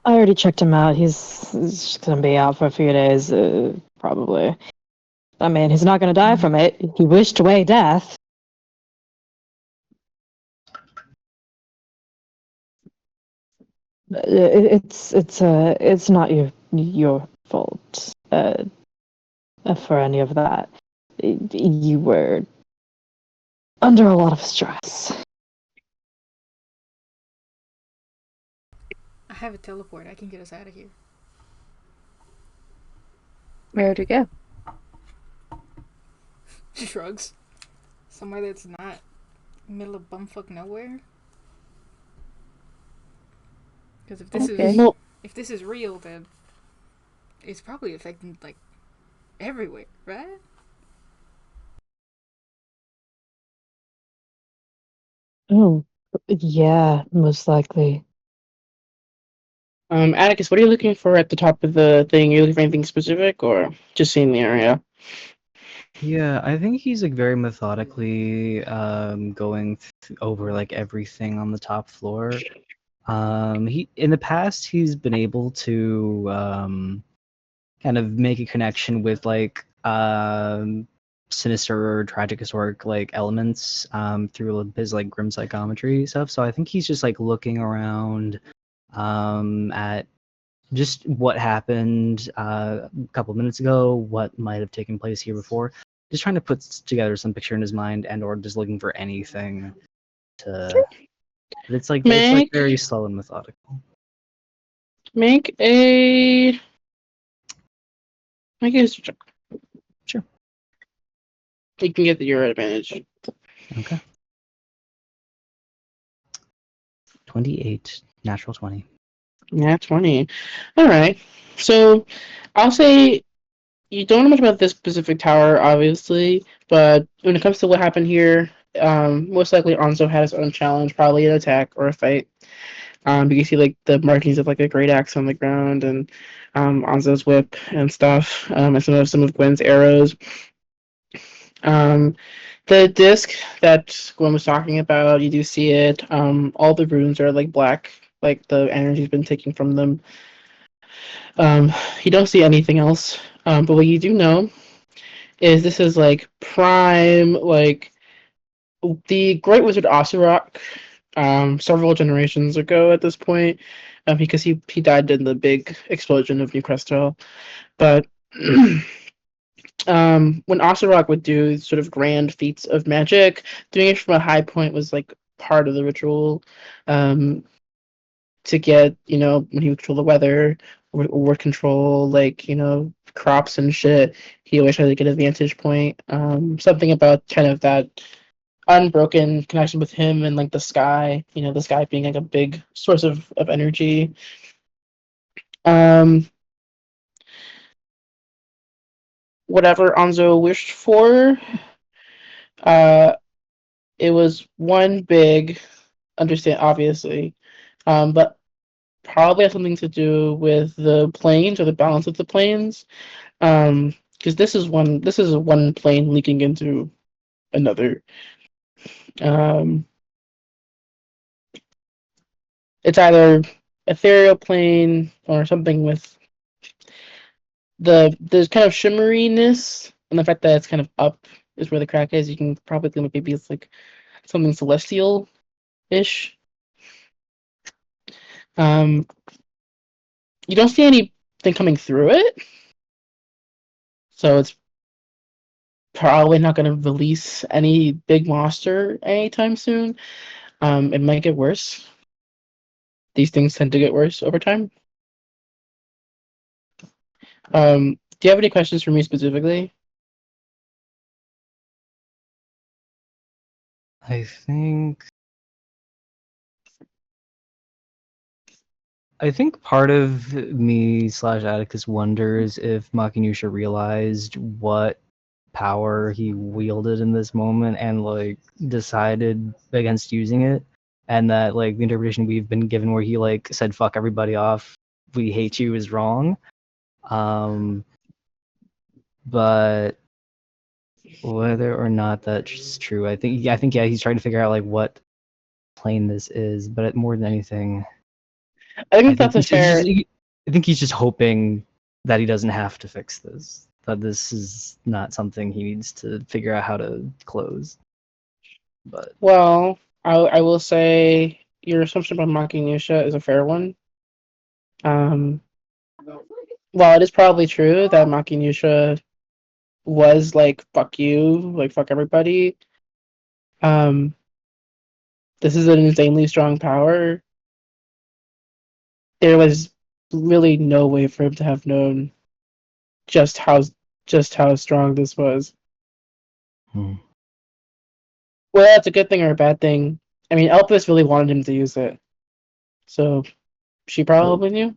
I already checked him out. He's just gonna be out for a few days, probably. I mean, he's not gonna die from it. He wished away death. It's not your fault for any of that. You were under a lot of stress. I have a teleport. I can get us out of here. Where'd you go? Shrugs. Somewhere that's not middle of bumfuck nowhere. Because Okay. Well, if this is real, then it's probably affecting like everywhere, right? Oh, yeah, most likely. Atticus, what are you looking for at the top of the thing? Are you looking for anything specific, or just seeing the area? Yeah, I think he's like very methodically going over like everything on the top floor. He in the past he's been able to kind of make a connection with like sinister or tragic historic like elements through his like grim psychometry stuff. So I think he's just like looking around at just what happened a couple minutes ago, what might have taken place here before. Just trying to put together some picture in his mind, and or just looking for anything to. But it's like Make very slow and methodical. make a make a history check. Sure. You can get your advantage. Okay. 28, natural 20. Yeah, 20. All right. So I'll say you don't know much about this specific tower, obviously, but when it comes to what happened here, most likely Anzo had his own challenge, probably an attack or a fight. You can see like the markings of like a great axe on the ground and Anzo's whip and stuff, and some of Gwen's arrows. Um, the disc that Gwen was talking about, you do see it. All the runes are like black, like the energy's been taken from them. You don't see anything else. But what you do know is this is like prime, like the Great Wizard Osurok, several generations ago at this point, because he died in the big explosion of New Crystal. But when Osurok would do sort of grand feats of magic, doing it from a high point was like part of the ritual. Um, to get, when he would control the weather or control like, crops and shit, he always tried to get a vantage point. Something about kind of that unbroken connection with him and like the sky, the sky being like a big source of energy. Um, whatever Anzo wished for, uh, it was one big, understand obviously, but probably has something to do with the planes or the balance of the planes. Because this is one plane leaking into another. Um, it's either ethereal plane or something with there's kind of shimmeriness, and the fact that it's kind of up is where the crack is. You can probably think maybe it's like something celestial ish. Um, you don't see anything coming through it, so it's probably not going to release any big monster anytime soon. It might get worse. These things tend to get worse over time. Do you have any questions for me specifically? I think part of me slash Atticus wonders if Makinusha realized what power he wielded in this moment and like decided against using it, and that like the interpretation we've been given where he like said fuck everybody off, we hate you, is wrong. But whether or not that's true, I think yeah, he's trying to figure out like what plane this is, but more than anything, I I think think that's a fair. I think he's just hoping that he doesn't have to fix this. That this is not something he needs to figure out how to close. But Well, I will say your assumption about Makinisha is a fair one. Um, while it is probably true that Makinisha was like fuck you, like fuck everybody. Um, this is an insanely strong power. There was really no way for him to have known just how strong this was. Hmm. Well, that's a good thing or a bad thing. I mean, Elpis really wanted him to use it, so she probably knew.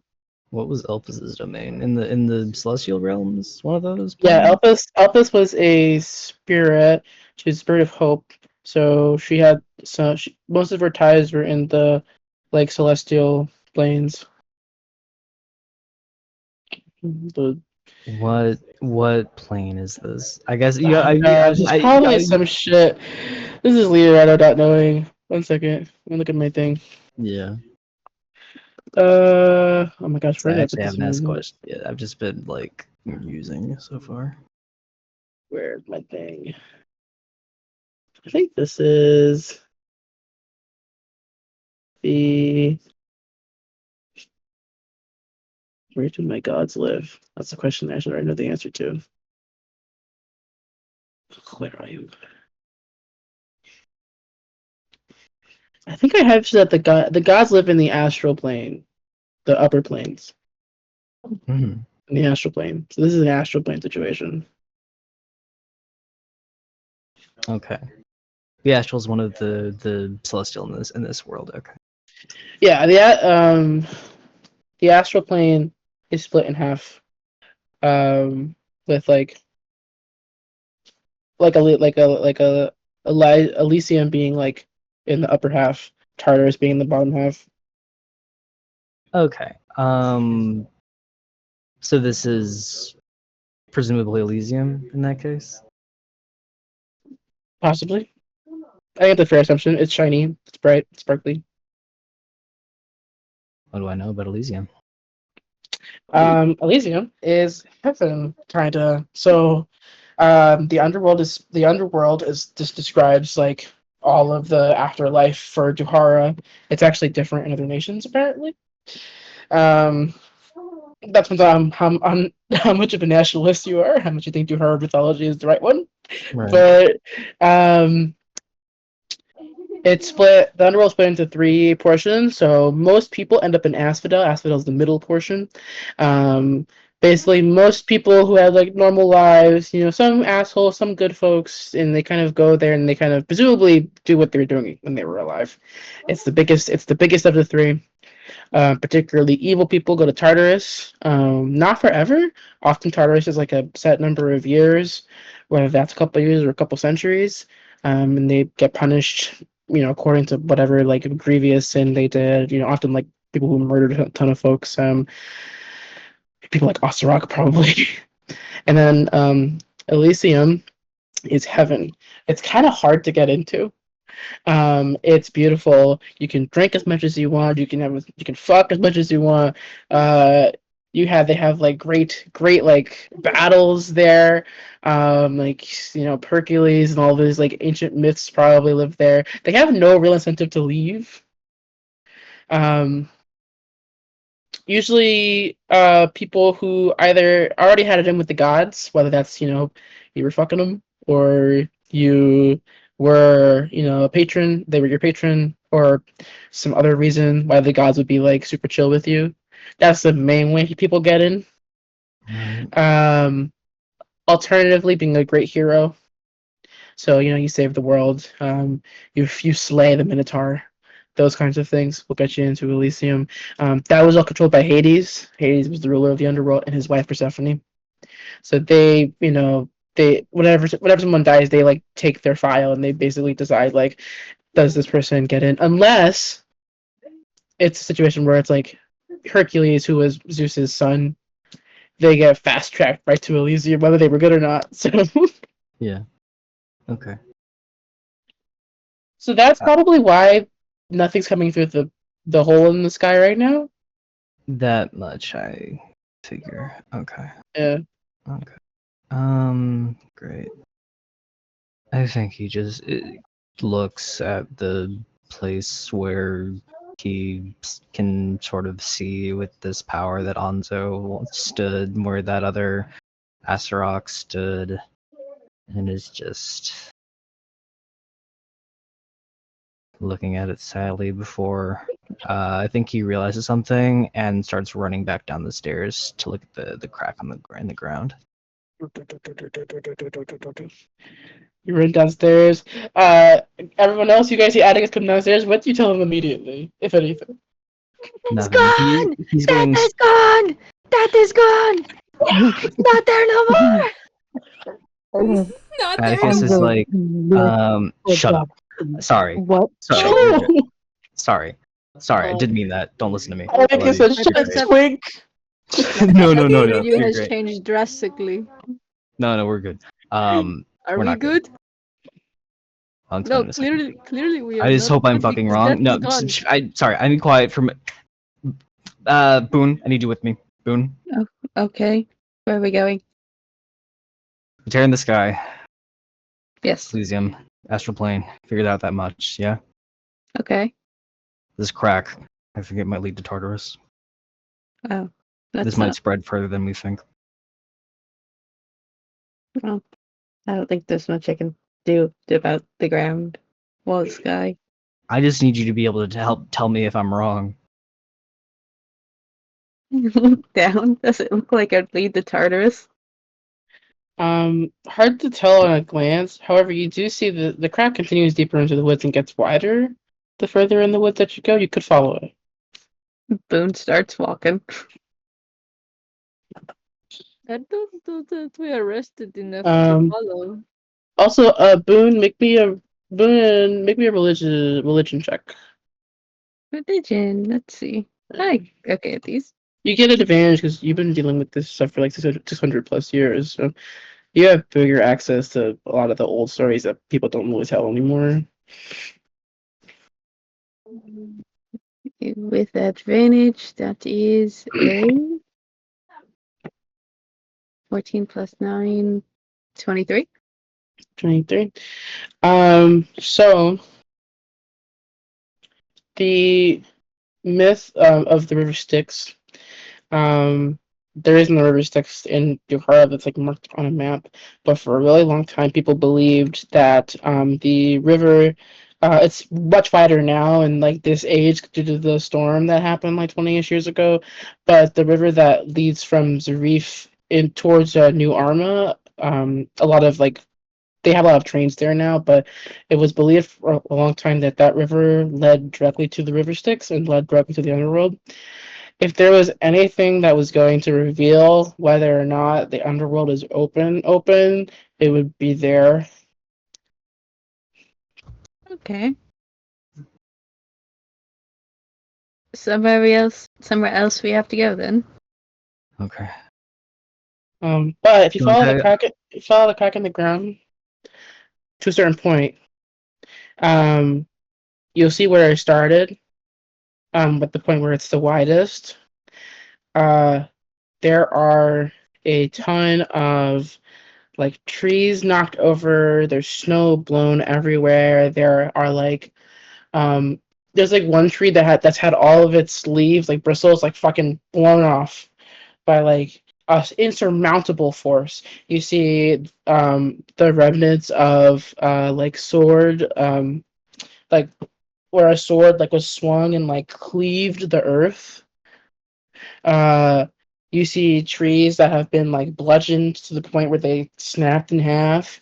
What was Elpis's domain in the celestial realms? One of those. Yeah, planets? Elpis was a spirit. She was a spirit of hope. So she had most of her ties were in the like celestial planes. The What plane is this? I guess oh gosh, it's probably some shit. This is Leonardo not knowing. 1 second. Let me look at my thing. yeah. Oh my gosh, where I did I put actually this haven't asked one? questions yet. I've just been like using so far. Where's my thing? I think this is the. Where do my gods live? That's the question I should already know the answer to. Where are you? I think I have that the gods live in the astral plane, the upper planes, Mhm. in the astral plane. So this is an astral plane situation. Okay. The astral is one of the celestial in this world. Okay. Yeah, the astral plane is split in half, with Elysium being like in the upper half, Tartarus being in the bottom half. Okay. So this is presumably Elysium in that case. Possibly. I think that's a fair assumption. It's shiny, it's bright, it's sparkly. What do I know about Elysium? Elysium is heaven, kinda. So, the underworld is just describes like all of the afterlife for Duhara. It's actually different in other nations, apparently. Um, that depends on how much of a nationalist you are, how much you think Duhara mythology is the right one. Right. But it's split. The underworld split into 3 portions. So most people end up in Asphodel. Asphodel is the middle portion. Basically, most people who have like normal lives, some assholes, some good folks, and they kind of go there and they kind of presumably do what they were doing when they were alive. It's the biggest. It's the biggest of the 3. Particularly evil people go to Tartarus. Not forever. Often Tartarus is like a set number of years, whether that's a couple of years or a couple centuries, and they get punished, according to whatever like grievous sin they did. Often like people who murdered a ton of folks. People like Osterok probably, and then Elysium is heaven. It's kind of hard to get into. It's beautiful. You can drink as much as you want. You can fuck as much as you want. Uh, they have like great like battles there. Like Hercules and all these like ancient myths probably live there. They have no real incentive to leave. Um, Usually, people who either already had it in with the gods, whether that's you were fucking them or you were a patron, they were your patron, or some other reason why the gods would be like super chill with you. That's the main way people get in. Right. Alternatively, being a great hero. So you save the world. You slay the Minotaur. Those kinds of things will get you into Elysium. That was all controlled by Hades. Hades was the ruler of the underworld, and his wife Persephone. So whenever someone dies, they like take their file and they basically decide like, does this person get in? Unless it's a situation where it's like Hercules, who was Zeus's son, they get fast tracked right to Elysium, whether they were good or not. So. Yeah. Okay. So that's probably why nothing's coming through the hole in the sky right now. That much I figure. Okay. Yeah. Okay. Great. I think he just looks at the place where he can sort of see with this power that Anzo stood, where that other Asarock stood, and is just looking at it sadly before I think he realizes something and starts running back down the stairs to look at the crack on in the ground. You run downstairs. Everyone else, you guys see Atticus come downstairs. What do you tell him immediately, if anything? It's Nothing. gone! He's Death going. is gone! Death is gone! It's not there no more! Not there. Atticus is like, shut up. Sorry. What? Sorry. you're good. Sorry. Sorry. I Oh. didn't mean that. Don't listen to me. Atticus said, "Shut You're up, twink." no, no, no, no. Review You're has great. changed drastically. No, we're good. Are We're we not good? I'll No, explain in a second. clearly we are. I just not hope I'm good fucking because wrong. Death No, is gone. sorry. I need quiet from. Boone, I need you with me. Boone, Okay. Where are we going? tear in the sky. Yes. Elysium, astral plane. Figured out that much. Yeah. Okay. This crack, I think it might lead to Tartarus. Oh. That's This might spread further than we think. I don't think there's much I can do about the ground. Well, the sky. I just need you to be able to help tell me if I'm wrong. Look down. Does it look like I'd lead to Tartarus? Hard to tell on a glance. However, you do see the crack continues deeper into the woods and gets wider. The further in the woods that you go, you could follow it. Boone starts walking. I don't know that we are rested enough Um, to follow. Also, Boone, make me a religion check. Religion. Let's see. Hi. Okay, at these. You get an advantage because you've been dealing with this stuff for like 600 plus years. So you have bigger access to a lot of the old stories that people don't really tell anymore. With advantage, that is a 14 plus 9, 23. 23. So the myth of the river Styx. There isn't a river Styx in Bukhara that's like marked on a map, but for a really long time, people believed that the river. It's much wider now in like this age due to the storm that happened like 20ish years ago, but the river that leads from Zarif in towards New Arma, a lot of like they have a lot of trains there now, but it was believed for a long time that that river led directly to the river Styx and led directly to the underworld. If there was anything that was going to reveal whether or not the underworld is open, it would be there. Okay. Somewhere else we have to go then. Okay. But if you follow the Okay. crack in the ground to a certain point, you'll see where I started. At the point where it's the widest. There are a ton of like trees knocked over. There's snow blown everywhere. There are like there's like one tree that's had all of its leaves like bristles like fucking blown off by like a insurmountable force. You see the remnants of like sword like where a sword like was swung and like cleaved the earth. You see trees that have been like bludgeoned to the point where they snapped in half.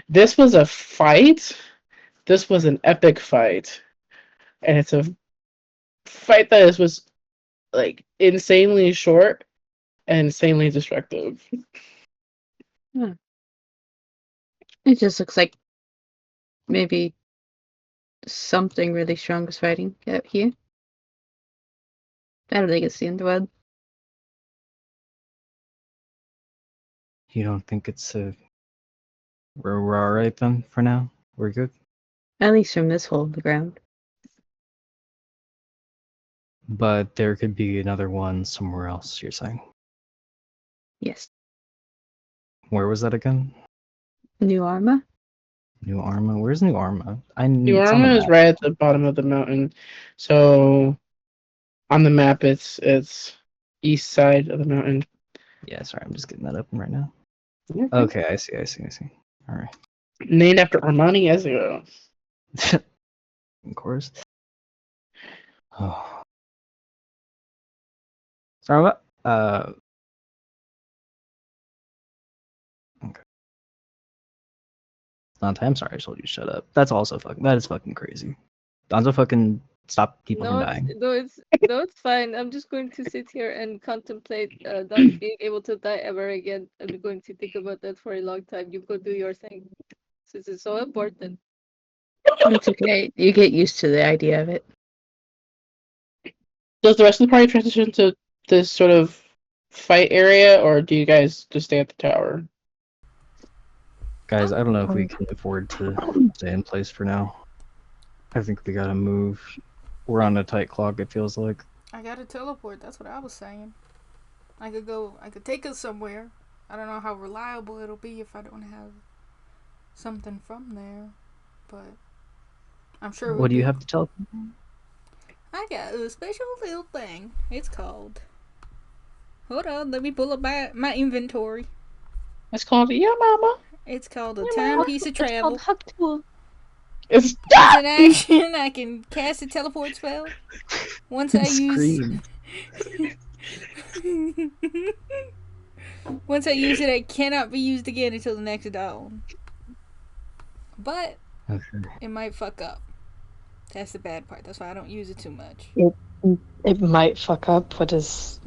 This was a fight. This was an epic fight, and it's a fight that was like insanely short and insanely destructive. It just looks like maybe something really strong is fighting out here. I don't think it's the underworld. You don't think it's we're all right then for now? We're good? At least from this hole in the ground. But there could be another one somewhere else, you're saying? Yes. Where was that again? New Arma? New Arma? Where's New Arma? New It's on the Arma is map. right at the bottom of the mountain, so on the map it's east side of the mountain. Yeah, sorry, I'm just getting that open right now. Okay. Okay, I see. Alright. Named after Armani Ezio. Of course. Oh. Sorry, what? Okay. Dante, I'm sorry I told you to shut up. That is fucking crazy. Donzo fucking stop people from dying. No, it's fine. I'm just going to sit here and contemplate not being able to die ever again. I'm going to think about that for a long time. You go do your thing. This is so important. It's okay. You get used to the idea of it. Does the rest of the party transition to this sort of fight area, or do you guys just stay at the tower? Guys, I don't know if we can afford to stay in place for now. I think we gotta move. We're on a tight clock, it feels like. I gotta teleport. That's what I was saying. I could take us somewhere. I don't know how reliable it'll be if I don't have something from there, but I'm sure. What do you have to tell? I got a special little thing. It's called. Hold on, let me pull up my inventory. It's called Mama. It's called a timepiece of travel. It's called Hug Tool. It's As an action, I can cast a teleport spell. Once I use. Once I use it, it cannot be used again until the next dawn. But it might fuck up. That's the bad part. That's why I don't use it too much. It might fuck up. What is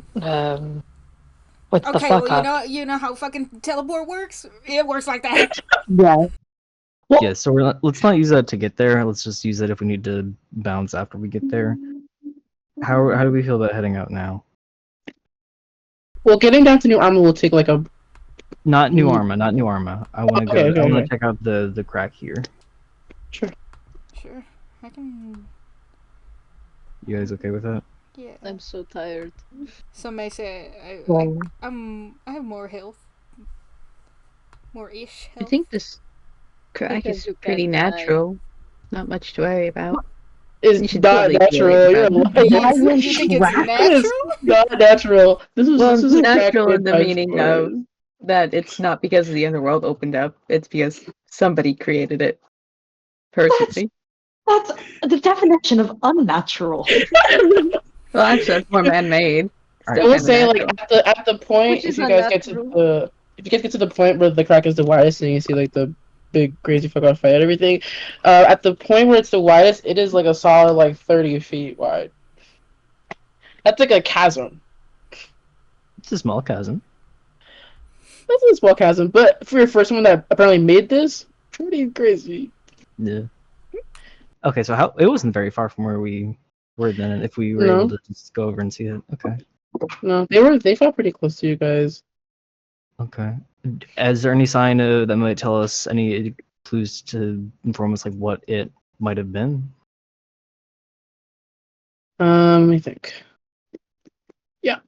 what's the Okay, fuck well, up? you know how fucking teleport works? It works like that. Yeah. Yeah, so let's not use that to get there. Let's just use it if we need to bounce after we get there. How do we feel about heading out now? Well, getting down to New Arma will take like a. Not New Arma. I want to Okay, I want okay. to check out the crack here. Sure. Sure, I can. You guys okay with that? Yeah. I'm so tired. Some may say I have more health, more-ish health. I think this crack Because is you pretty can die. natural. Not much to worry about. It's You should not totally be natural. worried You're about lying. You think it's It's natural? not natural. This Well, is it's a crack natural in the made by meaning of Spurs. that it's not because the underworld opened up. It's because somebody created it personally. That's the definition of unnatural. Well, actually, it's more man-made. Alright. I will say, like at the point, Which is if you guys get to the point where the crack is the widest, and you see like the big crazy fuck off fight and everything, at the point where it's the widest, it is like a solid like 30 feet wide. That's like a chasm. It's a small chasm. That's a small chasm, but for someone that apparently made this, pretty crazy. Yeah. Okay, so it wasn't very far from where we were then. If we were able to just go over and see it, okay. No, they felt pretty close to you guys. Okay. Is there any sign that might tell us any clues to inform us like what it might have been? Let me think. Yeah,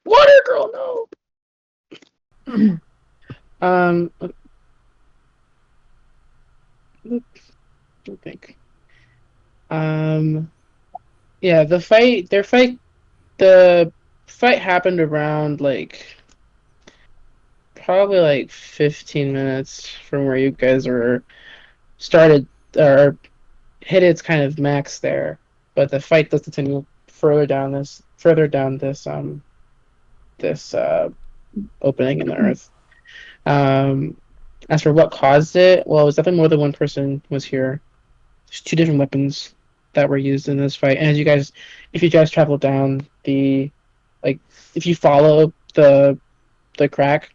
water girl, no. Let me think. Yeah, the fight happened around like probably like 15 minutes from where you guys were started or hit its kind of max there, but the fight does continue further down this opening in the earth. As for what caused it, well, it was definitely more than one person was here. There's two different weapons that were used in this fight, and if you guys travel down if you follow the crack,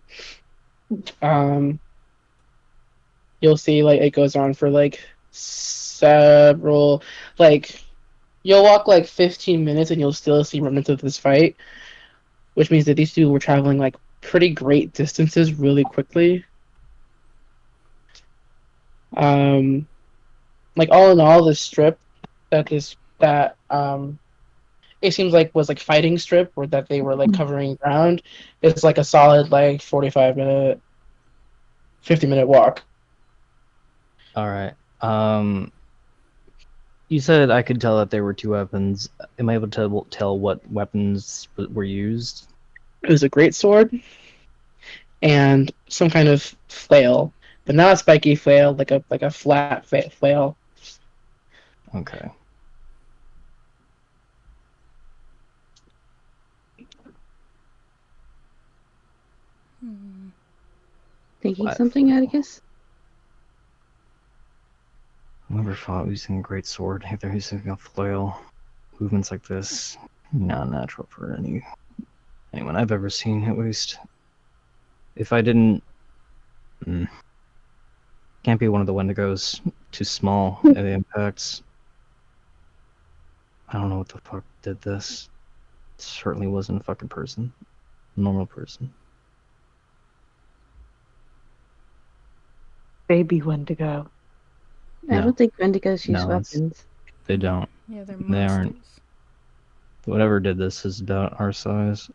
you'll see like it goes on for like several you'll walk like 15 minutes and you'll still see remnants of this fight, which means that these two were traveling like pretty great distances really quickly. Like all in all, this strip it seems like was like fighting strip or that they were like covering ground. It's like a solid like 45-minute, 50-minute walk. All right. You said I could tell that there were two weapons. Am I able to tell what weapons were used? It was a great sword and some kind of flail, but not a spiky flail, like a flat flail. Okay. Thinking Flat something, flail. Atticus? Whoever fought using a great sword, if they're using a flail, movements like this, not natural for anyone I've ever seen, at least. If I didn't... Can't be one of the Wendigos. Too small at the impacts. I don't know what the fuck did this. Certainly wasn't a fucking person. Normal person. Baby Wendigo. I No. don't think Wendigos use No, weapons. they don't. Yeah, they're They aren't. monsters. Whatever did this is about our size.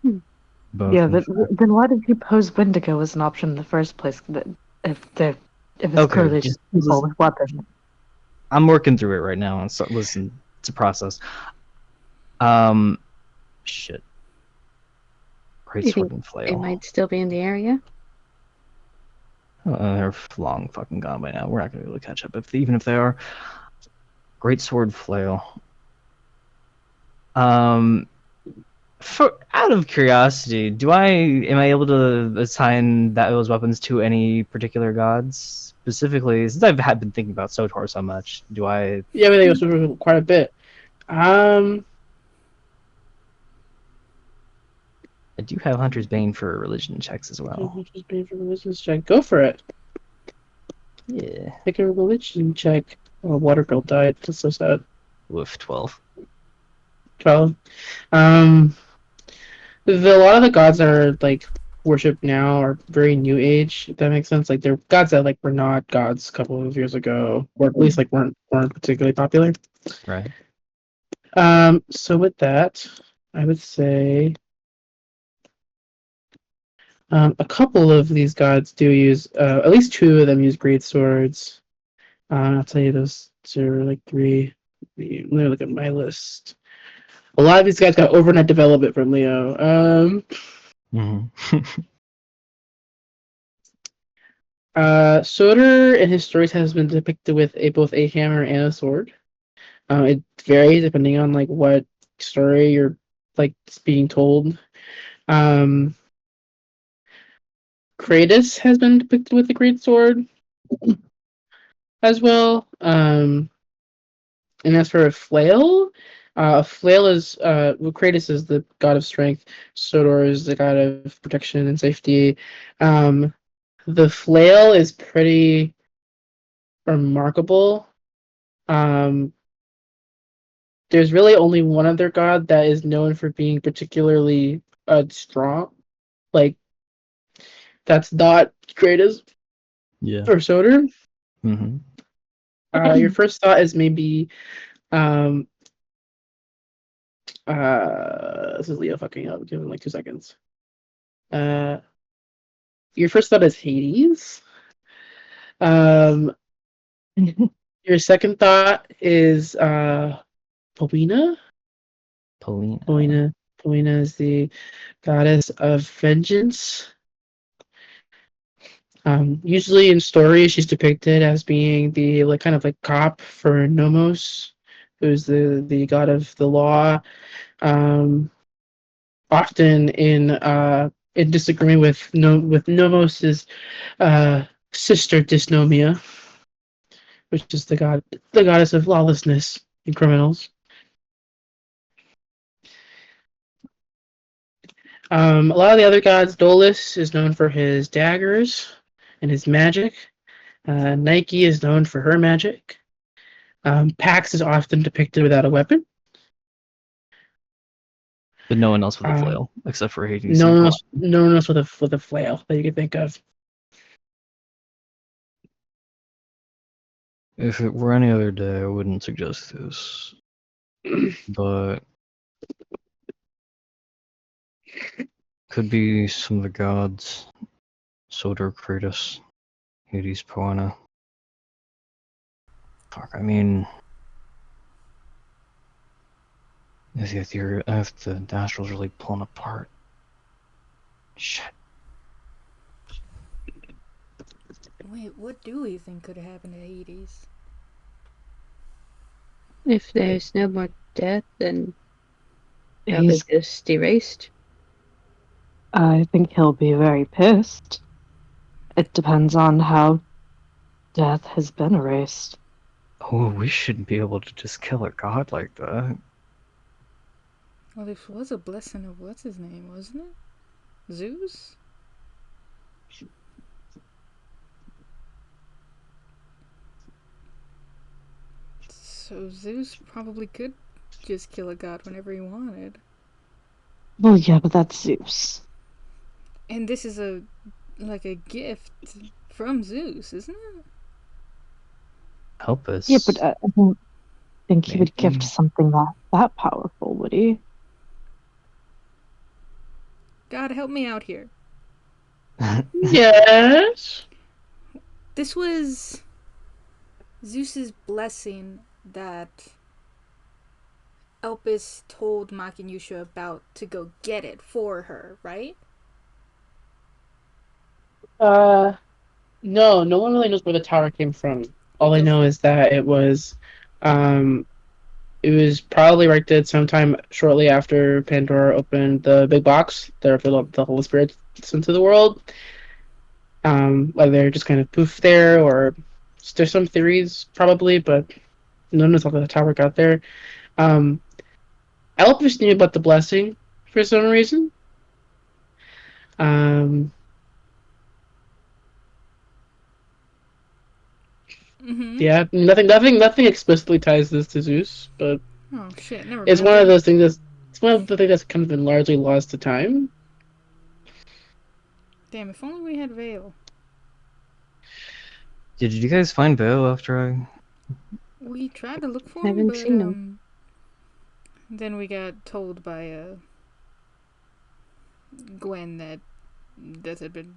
Hmm. Both, Yeah, in but fact. then why did you pose Wendigo as an option in the first place? If it's Okay, clearly just people listen. with weapons. I'm working through it right now, and so listen, it's a process. Shit. Great You sword think and they flail. might still be in the area? They're long fucking gone by now. We're not gonna be able to catch up. Even if they are, great sword flail. Out of curiosity, am I able to assign those weapons to any particular gods? Specifically, since I've been thinking about SWTOR so much, do I? Yeah, but they go through quite a bit. I do have Hunter's Bane for religion checks as well. Check. Go for it. Yeah. Take a religion check. Oh, water girl died. That's so sad. Woof, 12. 12. A lot of the gods that are like worshipped now are very new age, if that makes sense. Like they're gods that like were not gods a couple of years ago, or at least like weren't particularly popular. Right. So with that, I would say a couple of these gods do use at least two of them use great swords. I'll tell you those two are like three. Let me look at my list. A lot of these guys got overnight development from Leo. Soder in his stories has been depicted with both a hammer and a sword. It varies depending on like what story you're like being told. Kratos has been depicted with a great sword as well. And as for a flail is Kratos is the god of strength. Sodor is the god of protection and safety. The flail is pretty remarkable. There's really only one other god that is known for being particularly strong. Like that's not Kratos Yeah. or Sodor. Mm-hmm. Your first thought is maybe this is Leo fucking up. Give him like 2 seconds. Your first thought is Hades. Your second thought is Polina. Polina. Polina is the goddess of vengeance. Usually in stories, she's depicted as being the like kind of like cop for Nomos, who's the god of the law. Often in disagreement with Nomos's sister Dysnomia, which is the goddess of lawlessness and criminals. A lot of the other gods, Dolus is known for his daggers and his magic. Nike is known for her magic. Pax is often depicted without a weapon. But no one else with a flail, except for Hades. No one else with a flail that you can think of. If it were any other day, I wouldn't suggest this. But could be some of the gods. Sodor, Kratos, Hades, Poana. Fuck, I mean... If the astral's really pulling apart. Shit. Wait, what do we think could happen to Hades? If there's no more death, then they'll be He's, just erased. I think he'll be very pissed. It depends on how death has been erased. Oh, we shouldn't be able to just kill a god like that. Well, this was a blessing of what's his name, wasn't it? Zeus? So Zeus probably could just kill a god whenever he wanted. Well, yeah, but that's Zeus. And this is a gift from Zeus, isn't it? Help us. Yeah, but I don't think he would Maybe. gift something that powerful, would he? God help me out here. Yes. This was Zeus's blessing that Elpis told Makinusha about to go get it for her, right? No, no one really knows where the tower came from. All I know is that um, it was probably erected sometime shortly after Pandora opened the big box that filled up the Holy Spirit into the world. Whether they're just kind of poof there, or there's some theories probably, but no one knows how the tower got there. Elpis knew about the blessing for some reason. Um, Mm-hmm. yeah, nothing explicitly ties this to Zeus, but Oh shit, never it's mind. one of those things it's one of the things that's kind of been largely lost to time. Damn, if only we had Veil. Did you guys find Vale after I... We tried to look for him, Haven't but seen him. then we got told by Gwen that had been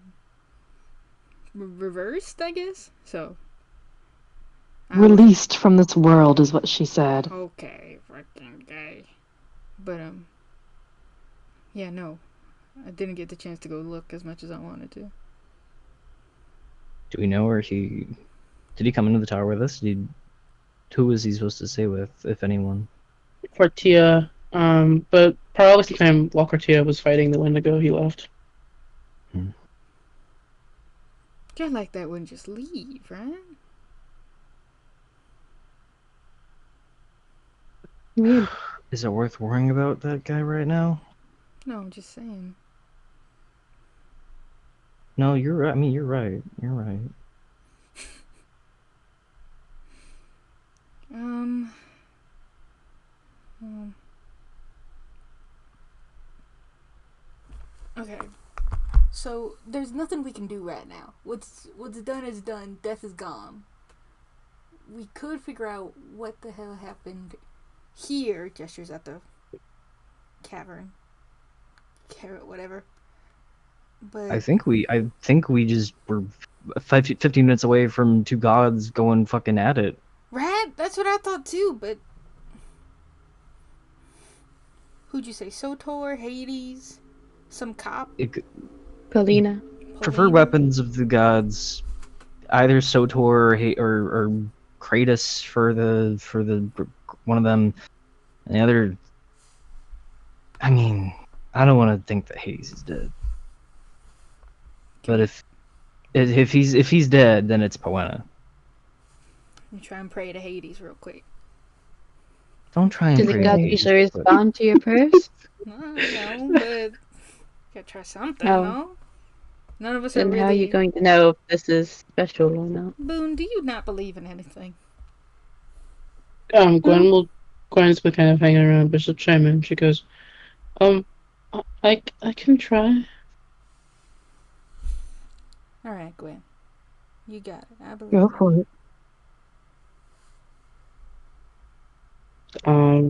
reversed, I guess. So I was- Released from this world is what she said. Okay, fucking gay. But yeah, no, I didn't get the chance to go look as much as I wanted to. Do we know where he... Did he come into the tower with us? Who was he supposed to stay with, if anyone? Quartia, but probably sometime while Quartia was fighting the Wendigo, he left. Guy like that wouldn't just leave, right? Weird. Is it worth worrying about that guy right now? No, I'm just saying. No, you're right. I mean, you're right. You're right. Okay. So there's nothing we can do right now. What's done is done. Death is gone. We could figure out what the hell happened here. Gestures at the cavern. Carrot, whatever. But I think we just were 15 minutes away from two gods going fucking at it. right? That's what I thought too. But who'd you say? Sotor, Hades, some cop. Polina. Prefer Polina? weapons of the gods, either Sotor or Kratos for the one of them, and the other. I mean, I don't want to think that Hades is dead, but if he's dead, then it's Poena. Let me try and pray to Hades real quick. Don't try and Do the pray to gods Hades, usually but- respond to your prayers? No, but gotta try something, Oh. no? None of us are Then really. how are you going to know if this is special or not? Boone, do you not believe in anything? Gwen's been kind of hanging around Bishop Chapman. She goes, I can try. All right, Gwen, you got it. I believe. Go for it.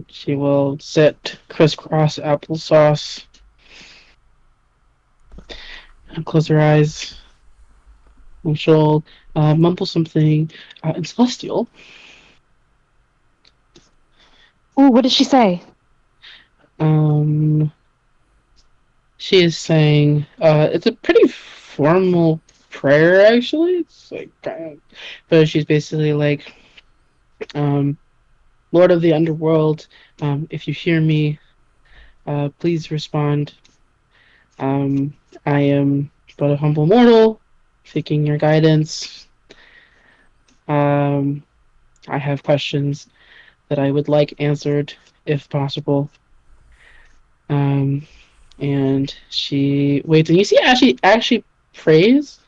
She will sit crisscross applesauce and close her eyes. And she'll mumble something in Celestial. Ooh, what did she say? She is saying, it's a pretty formal prayer, actually. It's like, but she's basically like, Lord of the Underworld, if you hear me, please respond. I am but a humble mortal, seeking your guidance. I have questions that I would like answered, if possible. And she waits, and you see actually prays.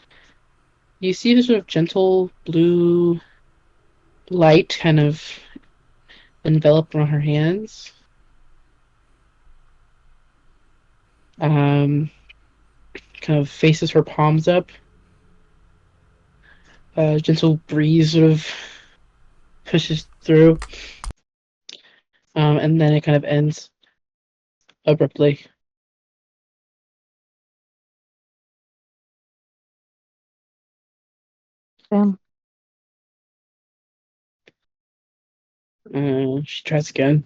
You see this sort of gentle blue light kind of enveloped around her hands. Kind of faces her palms up. A gentle breeze sort of pushes through, and then it kind of ends abruptly. Damn. She tries again.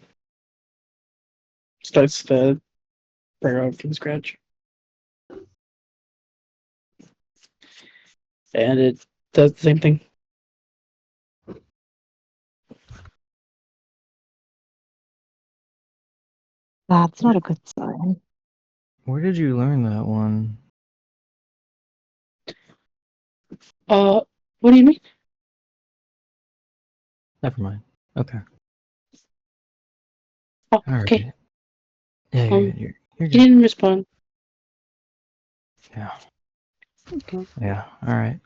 Starts the prayer out from scratch. And it does the same thing. That's not a good sign. Where did you learn that one? What do you mean? Never mind. Okay. Oh, All right. okay. Yeah, Um, you're good. You're He good. didn't respond. Yeah. Okay. Yeah. All right.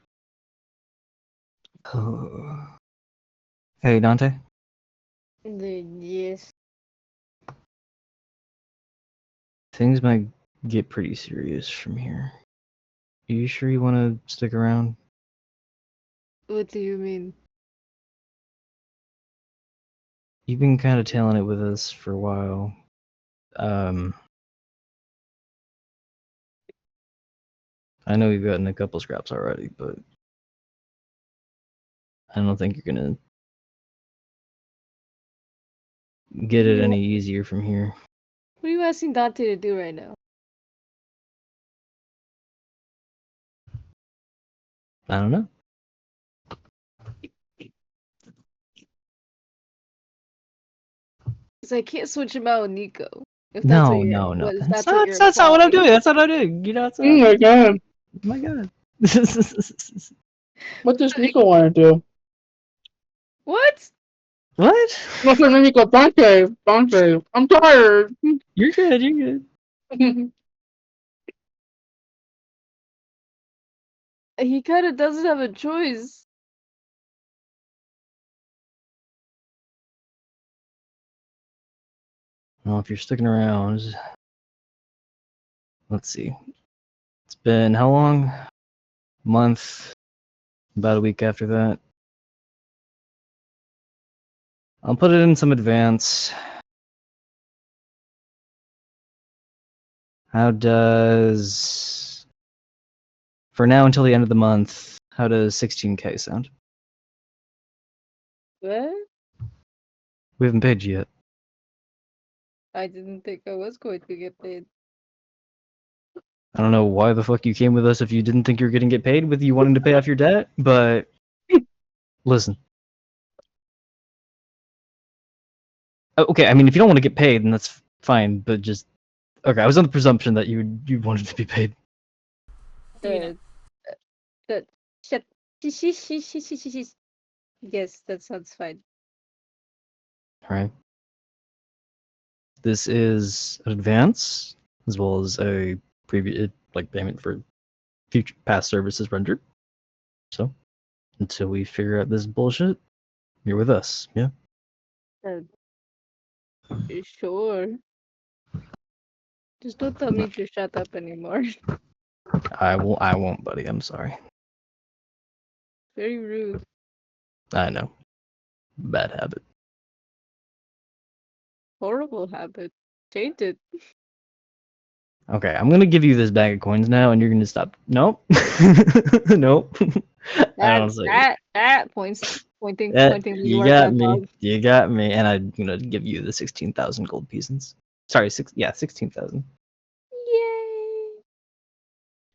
Oh. Hey, Dante. Yes. Things might get pretty serious from here. Are you sure you want to stick around? What do you mean? You've been kind of tailing it with us for a while. I know you've gotten a couple scraps already, but I don't think you're gonna get it any easier from here. What are you asking Dante to do right now? I don't know. Because I can't switch him out with Nico. If that's what No, you're, no, no. if That's that's what not. you're That's not what I'm implying. doing. That's not what I'm doing. You know, that's not. Oh my god. Oh my god. What does Nico want to do? What? What? Look at Nico. Dante. I'm tired. You're good. You're good. He kind of doesn't have a choice. Well, if you're sticking around, let's see. It's been how long? Month. About a week after that. I'll put it in some advance. How does, for now until the end of the month, how does 16K sound? What? We haven't paid you yet. I didn't think I was going to get paid. I don't know why the fuck you came with us if you didn't think you were going to get paid with you wanting to pay off your debt, but listen. Okay, I mean, if you don't want to get paid, then that's fine, but just... Okay, I was on the presumption that you wanted to be paid. Shit. Yes, that sounds fine. Alright. This is an advance, as well as a previous, like, payment for future past services rendered. So, until we figure out this bullshit, you're with us, yeah? Sure. Just don't tell me to shut up anymore. I won't, buddy, I'm sorry. Very rude. I know. Bad habit. Horrible habit. Change it. Okay, I'm gonna give you this bag of coins now, and you're gonna stop. Nope. Nope. I don't say That pointing that. You toward got my me. mug. You got me. And I'm gonna give you the 16,000 gold pieces. Sorry, 16,000. Yay!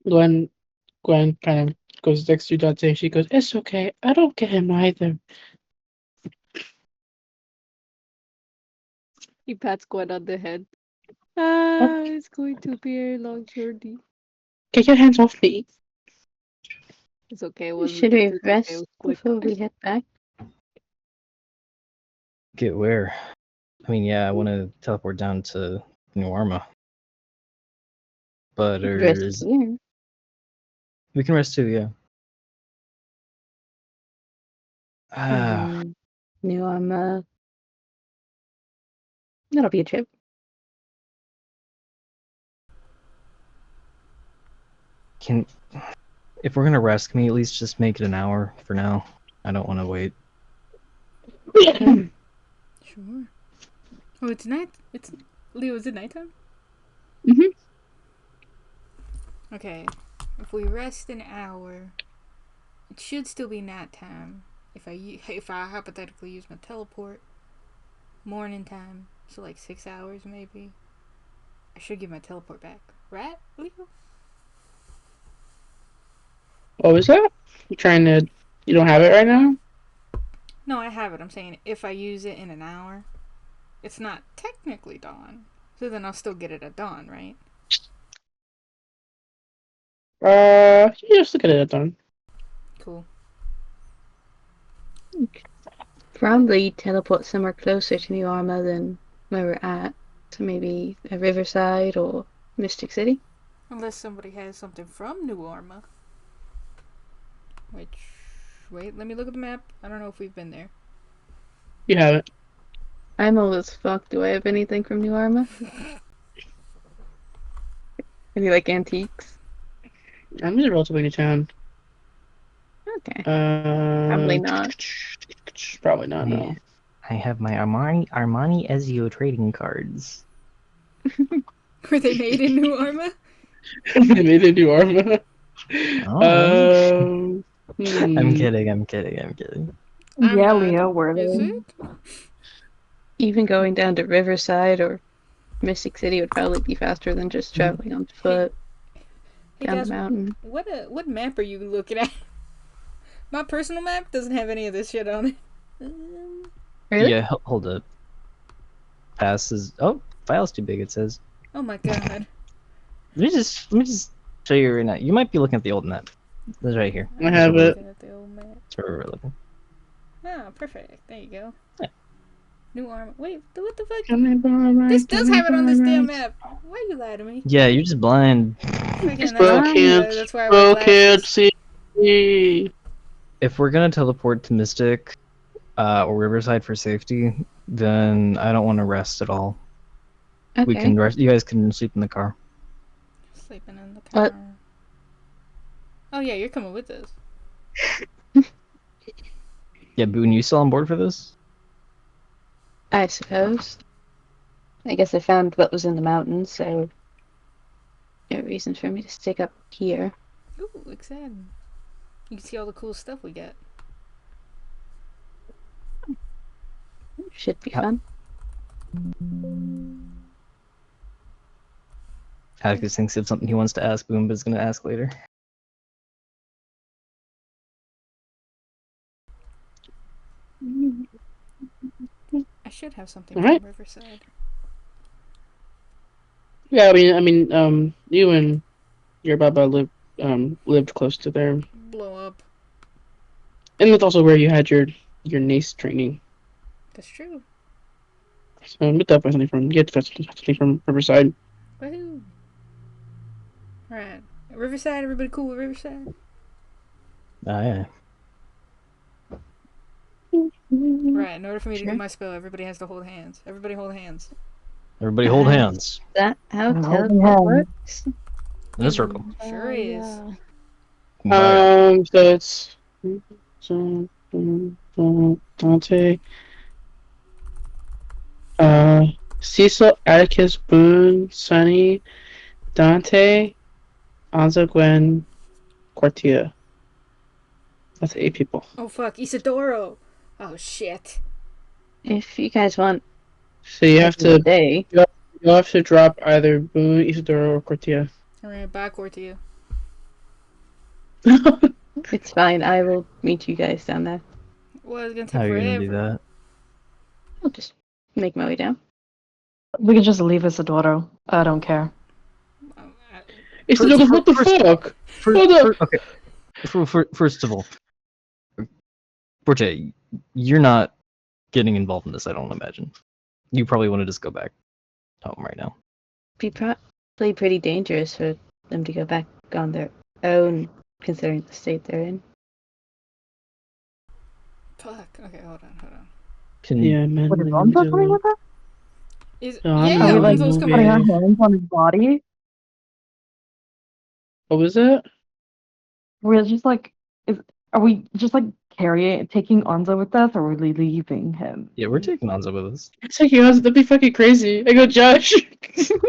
Gwen kind of goes next to Dante. She goes, "It's okay. I don't get him either." He pats Gwen on the head. It's going to be a long journey. Get your hands off me. It's okay. It wasn't. Should we It's okay, it rest was quick. before we head back? Get where? I mean, yeah, I want to teleport down to New Arma. But Rest here. we can rest too, yeah. Ah, New Arma. That'll be a trip. if we're gonna rest, can we at least just make it an hour for now? I don't want to wait. Sure. Oh, it's night. It's Leo. Is it nighttime? Mhm. Okay. If we rest an hour, it should still be nighttime. If I hypothetically use my teleport, morning time, so like 6 hours maybe. I should get my teleport back, right, Leo? What was that? You trying to? You don't have it right now? No, I have it. I'm saying if I use it in an hour, it's not technically dawn. So then I'll still get it at dawn, right? You just look at it done. Cool. Probably teleport somewhere closer to New Arma than where we're at. So maybe a Riverside or Mystic City. Unless somebody has something from New Arma. Which, wait, let me look at the map. I don't know if we've been there. You have it. I'm old as fuck. Do I have anything from New Arma? Any like antiques? I'm just a relatively new town. Okay. Probably not. Probably not. No. I have my Armani Ezio trading cards. Were they made in New Arma? They made a new armor. Oh. Hmm. I'm kidding. I'm Yeah, not. Leo, were Is they? it? Even going down to Riverside or Mystic City would probably be faster than just traveling on foot Hey down guys, the mountain. what map are you looking at? My personal map doesn't have any of this shit on it. Really? Yeah, hold up. Passes. Oh, file's too big. It says. Oh my god. Let me just show you right now. You might be looking at the old map. It's right here. I have it. Looking at the old map. That's where we're looking. Ah, perfect. There you go. Yeah. New Arma. Wait, what the fuck? Can I borrow This rights? does Can I have it on this borrow damn rights? map. Why you lie to me? Yeah, you're just blind. Freaking, Bro can't. that's why I wear Bro can't glasses. see. If we're gonna teleport to Mystic, or Riverside for safety, then I don't want to rest at all. Okay. We can rest. You guys can sleep in the car. Sleeping in the car. What? Oh yeah, you're coming with us. Yeah, Boone, you still on board for this? I suppose. I guess I found what was in the mountains, so no reason for me to stick up here. Ooh, exciting. You can see all the cool stuff we got. Should be Yeah. fun. Atticus thinks it's something he wants to ask Boone, but is gonna ask later. I should have something Alright. from Riverside. Yeah, you and your Baba lived close to there, Blow up. and that's also where you had your NACE training. That's true. So get that something from Riverside. Woohoo. Alright. Riverside, everybody cool with Riverside? Yeah. Right, in order for me to do Sure. my spell, everybody has to hold hands. Everybody hold hands. Everybody hold hands Is that how I'm holding teleport hands. works? in a circle. Sure is. Kumbaya. So it's Dante, Cecil, Atticus, Boone, Sunny, Dante, Anza, Gwen, Quartia. That's 8 people. Oh fuck, Isidoro! Oh shit. If you guys want So you have to day, drop either Boone, Isidoro, or Quartia. Alright, back to you. it's fine. I will meet you guys down there. Well, it's gonna take How are you forever. gonna do that? I'll just make my way down. We can just leave Isidoro. I don't care. Isidoro, what the fuck? Hold up. Okay. First of all, Forte, you're not getting involved in this. I don't imagine. You probably want to just go back home right now. Be probably pretty dangerous for them to go back on their own, considering the state they're in. Fuck. Okay, hold on. Yeah, man. What is we Alonso do coming it. with us? No, I'm Yeah, not Are we like Alonso's coming. putting our Yeah. hands on his body? What was that? We're just like, are we just like taking Onzo with us, or are we leaving him? Yeah, we're taking Anzo with us. It's like you guys, that'd be fucking crazy. I go, Josh.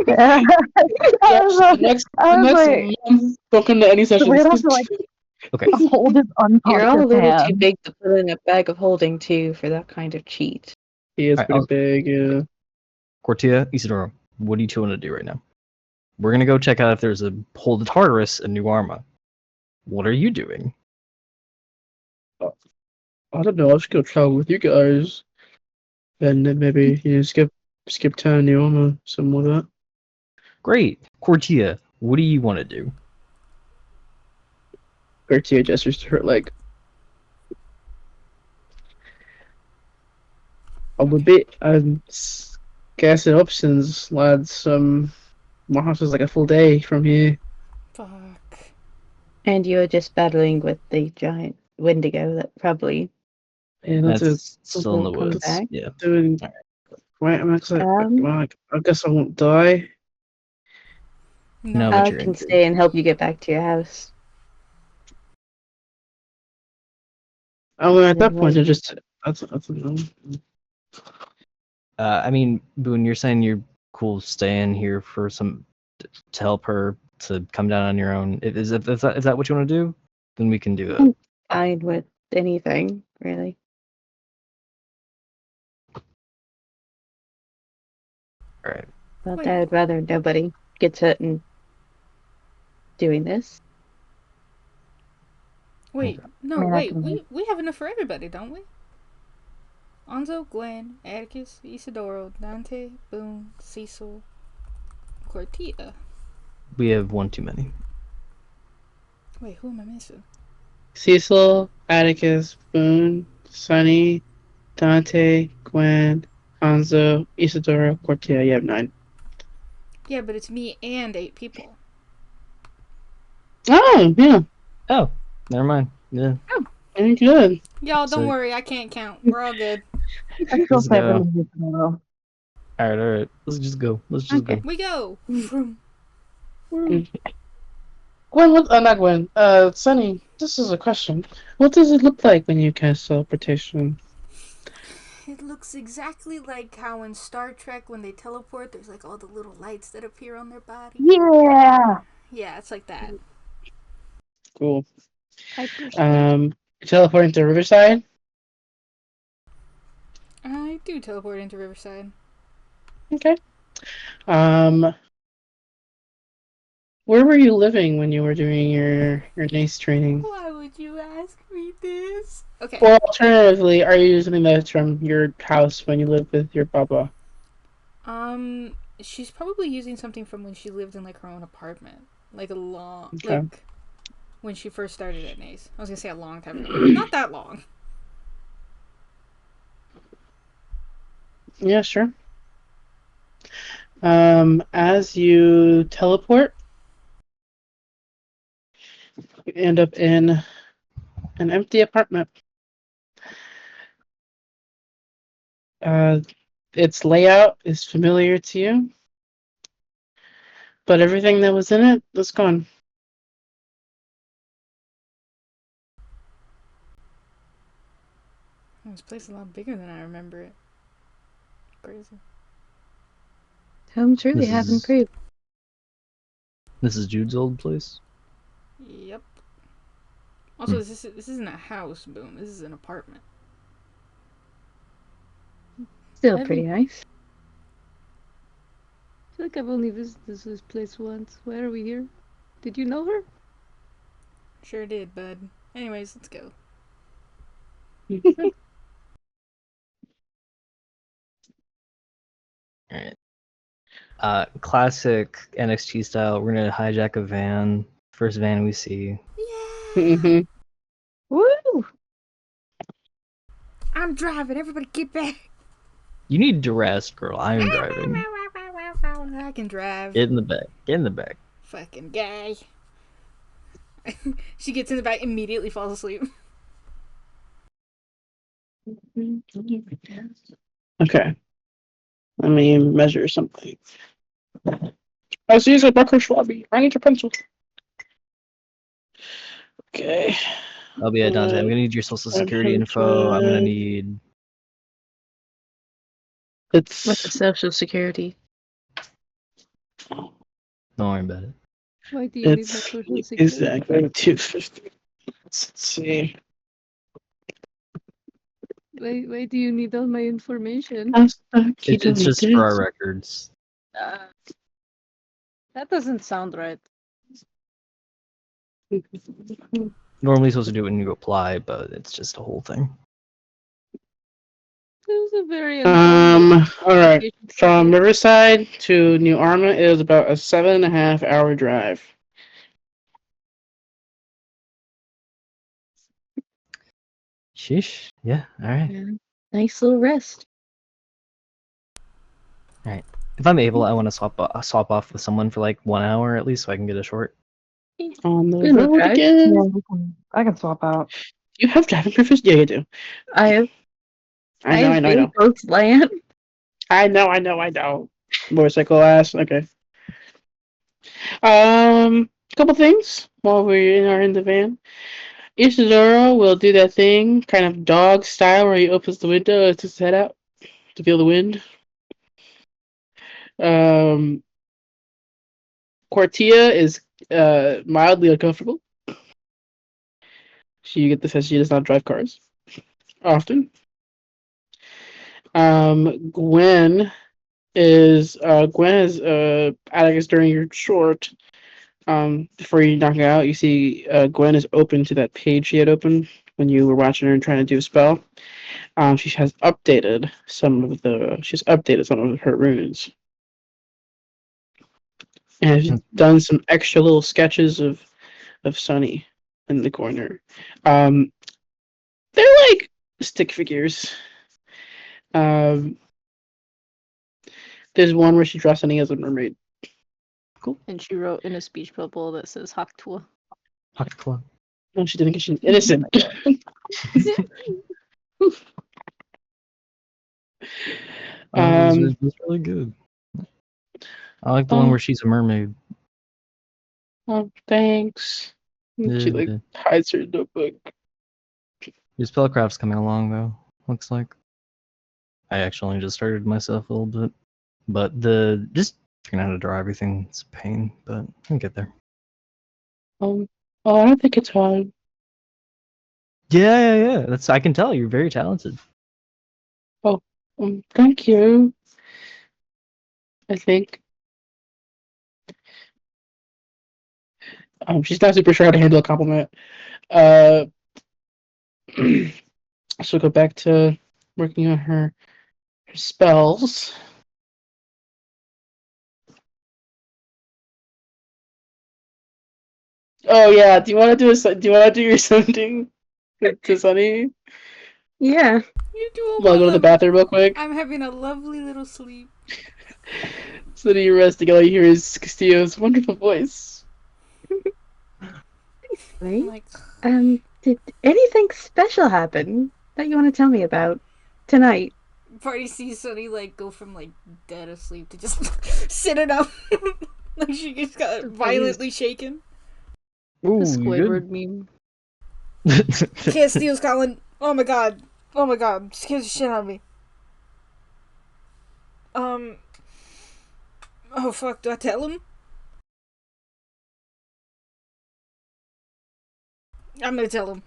Yeah. I was The like, next like, month, don't come to any sessions. we're gonna have to like Okay. hold his You're all a unconscious little too hand. big to put in a bag of holding, too, for that kind of cheat. He is Alright, pretty I'll- big, yeah. Cortia, Isidoro, what do you two want to do right now? We're gonna go check out if there's a Hold the Tartarus in New Arma. What are you doing? I don't know, I'll just go travel with you guys. And then maybe, skip town Neoma, something like that. Great. Cortia, what do you want to do? Gertia gestures to her leg. I'm a bit, gassing up since, lads, my house is like a full day from here. Fuck. And you're just battling with the giant Wendigo that probably Yeah, that's it. That's still in the Come woods. back. Yeah. Doing, right, I'm actually, Um, I guess I won't die. No, but I you're can injured. stay and help you get back to your house. Oh, well, at that Yeah, point, right. I just, that's no. I mean, Boone, you're saying you're cool staying here for to help her to come down on your own. Is that what you want to do? Then we can do that. Fine with anything, really. All right. But Wait. I'd rather nobody gets hurt in doing this. Wait, no, I mean, I wait. can- We have enough for everybody, don't we? Onzo, Gwen, Atticus, Isidoro, Dante, Boone, Cecil, Cortia. We have one too many. Wait, who am I missing? Cecil, Atticus, Boone, Sunny, Dante, Gwen, Hanzo, Isadora, Cortia. You have 9. Yeah, but it's me and 8 people. Oh, yeah. Oh, never mind. Yeah. Very good. Y'all, don't So- worry, I can't count. We're all good. I still Let's say go. we leave Isidoro. All right. Let's just go. Okay. We go. Gwen, not Gwen. Sunny, this is a question. What does it look like when you cast teleportation? It looks exactly like how in Star Trek when they teleport, there's like all the little lights that appear on their body. Yeah. Yeah, it's like that. Cool. Teleporting to Riverside? I do teleport into Riverside. Okay. Where were you living when you were doing your NACE training? Why would you ask me this? Okay. Or alternatively, are you using that from your house when you lived with your papa? She's probably using something from when she lived in like her own apartment, like Okay. like when she first started at NACE. I was gonna say a long time ago, not that long. Yeah, sure. As you teleport, you end up in an empty apartment. Its layout is familiar to you, but everything that was in it was gone. This place is a lot bigger than I remember it. Crazy. Homes really This have is- improved. This is Jude's old place. Yep. Also, this isn't a house, Boom. This is an apartment. Still I pretty haven't- nice. I feel like I've only visited this place once. Why are we here? Did you know her? Sure did, bud. Anyways, let's go. All right. Classic NXT style. We're gonna hijack a van. First van we see. Yeah. hmm Woo! I'm driving. Everybody get back. You need to rest, girl. I am driving. I can drive. Get in the back. Get in the back. Fucking guy. She gets in the back, immediately falls asleep. Okay. Let me measure something. I see a Dr. Schwabi. I need your pencil. Okay. I'll be at Dante. I'm gonna need your social security info. I'm gonna need. What's the It's social security? Don't worry about it. Why do you need my it's social security? exactly 250. Let's see. Why do you need all my information? It's just for our records. That doesn't sound right. Normally supposed to do it when you apply, but it's just a whole thing. It was a very All right. application From process. Riverside to New Arma is about a 7.5-hour drive. Sheesh. Yeah. All right. Yeah. Nice little rest. If I'm able, I want to swap off with someone for like 1 hour at least, so I can get a short. On the Good road drive. again. I can swap out. You have driving privilege? Yeah, you do. I have. I know. made both land. I know. Motorcycle ass. Okay. Couple things while we are in the van. Isidoro will do that thing, kind of dog style, where he opens the window and sticks his head out to feel the wind. Quartia is mildly uncomfortable. You get the sense she does not drive cars often. Gwen is Atticus during your short. Before you knock it out, you see Gwen is open to that page she had opened when you were watching her and trying to do a spell. She has updated some of her runes. And has done some extra little sketches of Sunny in the corner. They're like stick figures. There's one where she draws Sunny as a mermaid. And she wrote in a speech bubble that says Haktua. Hakla. No, she didn't, because she's innocent. It's really good. I like the one where she's a mermaid. Oh, thanks. She like hides her notebook. Your spellcraft's coming along though. Looks like. I actually just started myself a little bit, but just figuring out how to draw everything is a pain, but I'll get there. I don't think it's hard. Yeah. I can tell you're very talented. Thank you. I think. She's not super sure how to handle a compliment. So go back to working on her spells. Oh yeah, do you want to do your something to Sunny? Yeah. You do. Wanna go to the bathroom real quick? I'm having a lovely little sleep. So that you're resting, all you hear is Castillo's wonderful voice. Right? Like, Did anything special happen that you want to tell me about tonight? Party sees Sunny like go from like dead asleep to just sitting up, like she just got violently shaken. Ooh, The you Squidward meme. Castillo's calling. Oh my god, scares the shit out of me. Oh fuck, do I tell him? I'm gonna tell him.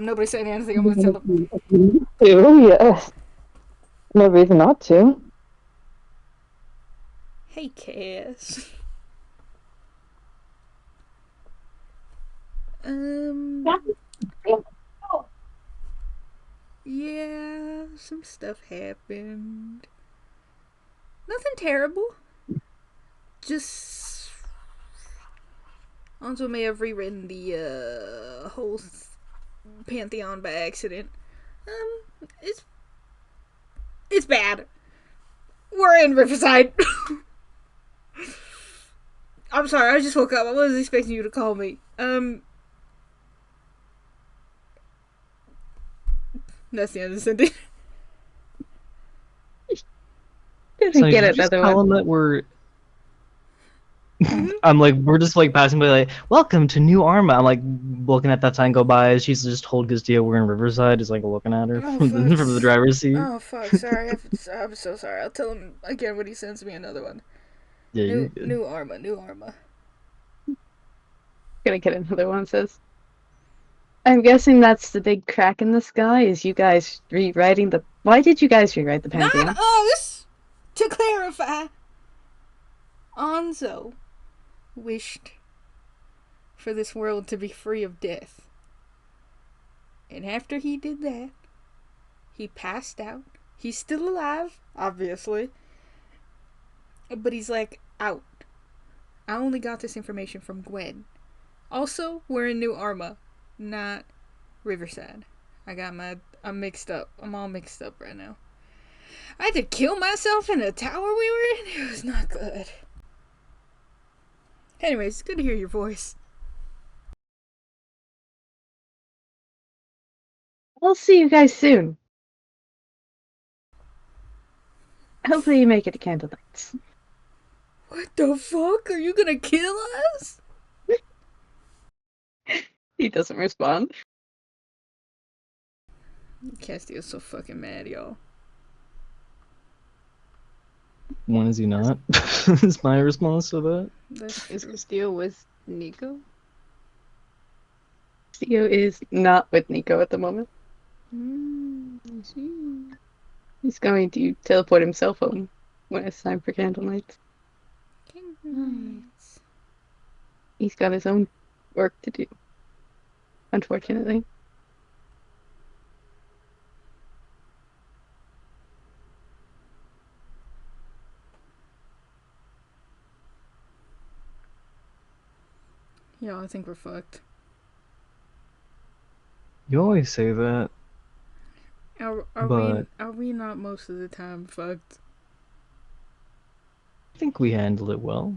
Nobody saying anything. I'm gonna tell him. Yes. No reason not to. Hey, Cass. Yeah, some stuff happened. Nothing terrible. just Anzo may have rewritten the whole pantheon by accident. It's bad. We're in Riverside. I'm sorry, I just woke up. I wasn't expecting you to call me. That's the end of the sentence. Didn't So get you it, just other tell one. him that we're. I'm like, we're just like passing by, like, welcome to New Arma. I'm like looking at that sign go by. As she's just told Castillo we're in Riverside, just like looking at her Oh, from fuck. from the driver's seat. Oh, fuck. Sorry. I'm so sorry. I'll tell him again when he sends me another one. Yeah, you're good. New Arma. Gonna get another one, says. I'm guessing that's the big crack in the sky, is you guys rewriting the... Why did you guys rewrite the Pantheon? Not us! To clarify, Anzo wished for this world to be free of death. And after he did that, he passed out. He's still alive, obviously. But he's like, out. I only got this information from Gwen. Also, we're in New Arma, not Riverside. I'm mixed up. I'm all mixed up right now. I had to kill myself in the tower we were in? It was not good. Anyways, it's good to hear your voice. I'll see you guys soon. Hopefully you make it to Candle Nights. What the fuck? Are you gonna kill us? He doesn't respond. Castio's so fucking mad, y'all. When is he not? Is my response to that. That's Is true. Castillo with Nico? Theo is not with Nico at the moment. I see. He's going to teleport himself home when it's time for Candle Nights. Nice. He's got his own work to do. Unfortunately. Y'all, I think we're fucked. You always say that. Are we not most of the time fucked? I think we handled it well.